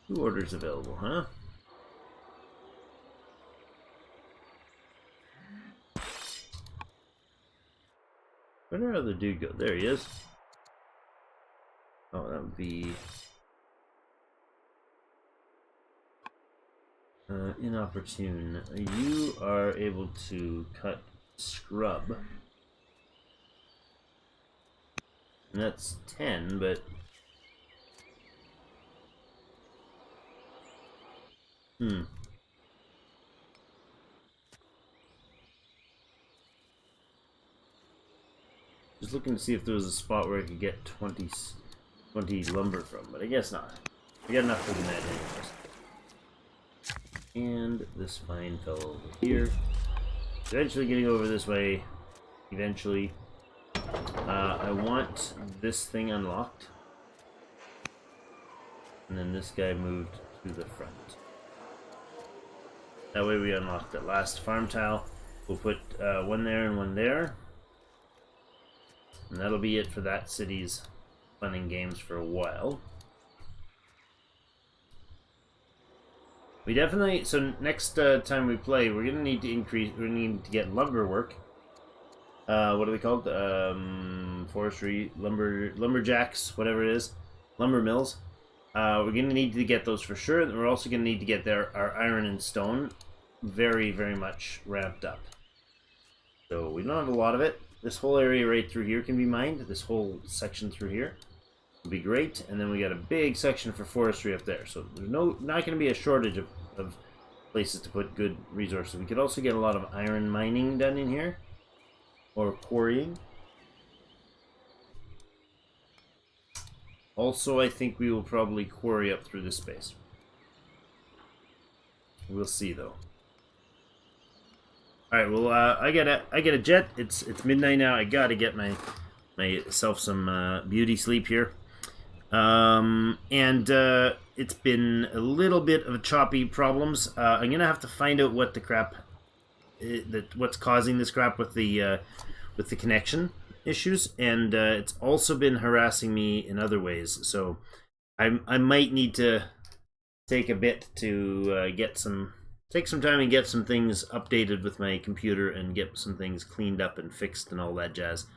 2 orders available, huh? Where did our other dude go? There he is. Oh, that would be... inopportune. You are able to cut scrub. And that's 10, but... Just looking to see if there was a spot where I could get 20 lumber from, but I guess not. I got enough for the net anyways. And this fine fellow over here. Eventually getting over this way. Eventually. I want this thing unlocked. And then this guy moved to the front. That way we unlock the last farm tile. We'll put 1 there and 1 there. And that'll be it for that city's fun and games for a while. We definitely, so next time we play, we're gonna need to increase, we're gonna need to get lumber work. What are they called? Forestry, lumberjacks, whatever it is. Lumber mills. We're gonna need to get those for sure. We're also gonna need to get our iron and stone very, very much ramped up. So we don't have a lot of it. This whole area right through here can be mined. This whole section through here will be great. And then we got a big section for forestry up there. So there's not going to be a shortage of places to put good resources. We could also get a lot of iron mining done in here. Or quarrying. Also, I think we will probably quarry up through this space. We'll see, though. All right. Well, I get a jet. It's midnight now. I gotta get myself some beauty sleep here. And it's been a little bit of choppy problems. I'm gonna have to find out what the crap, what's causing this crap with the connection issues, and it's also been harassing me in other ways. So I might need to take a bit to take some time and get some things updated with my computer and get some things cleaned up and fixed and all that jazz.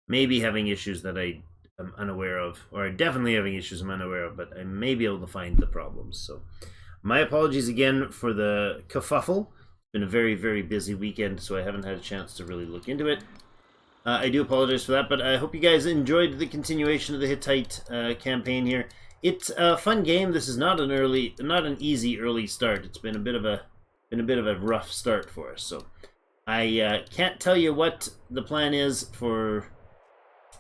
Maybe having issues that I'm unaware of, or definitely having issues I'm unaware of, but I may be able to find the problems. So my apologies again for the kerfuffle. It's been a very, very busy weekend, so I haven't had a chance to really look into it. I do apologize for that, but I hope you guys enjoyed the continuation of the Hittite campaign here. It's a fun game. This is not an easy early start. It's been a bit of a rough start for us. So I can't tell you what the plan is for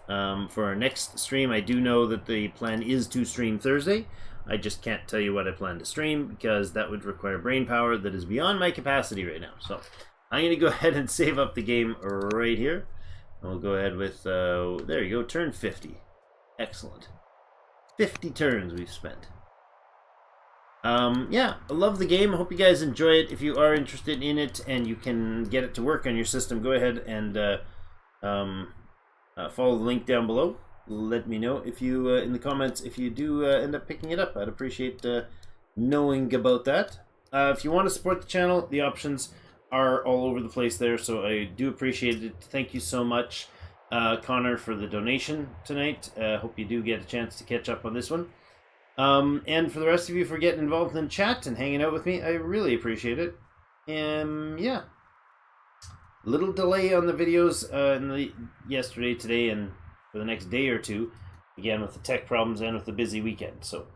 our next stream. I do know that the plan is to stream Thursday. I just can't tell you what I plan to stream because that would require brain power that is beyond my capacity right now. So I'm going to go ahead and save up the game right here. We'll go ahead with, there you go, turn 50. Excellent. 50 turns we've spent. Yeah, I love the game. I hope you guys enjoy it. If you are interested in it and you can get it to work on your system, go ahead and follow the link down below. Let me know if you in the comments if you do end up picking it up. I'd appreciate knowing about that. If you want to support the channel, the options are all over the place there, so I do appreciate it. Thank you so much, Connor, for the donation tonight. Hope you do get a chance to catch up on this one. And for the rest of you for getting involved in chat and hanging out with me, I really appreciate it. Yeah. Little delay on the videos yesterday, today, and for the next day or two, again with the tech problems and with the busy weekend. So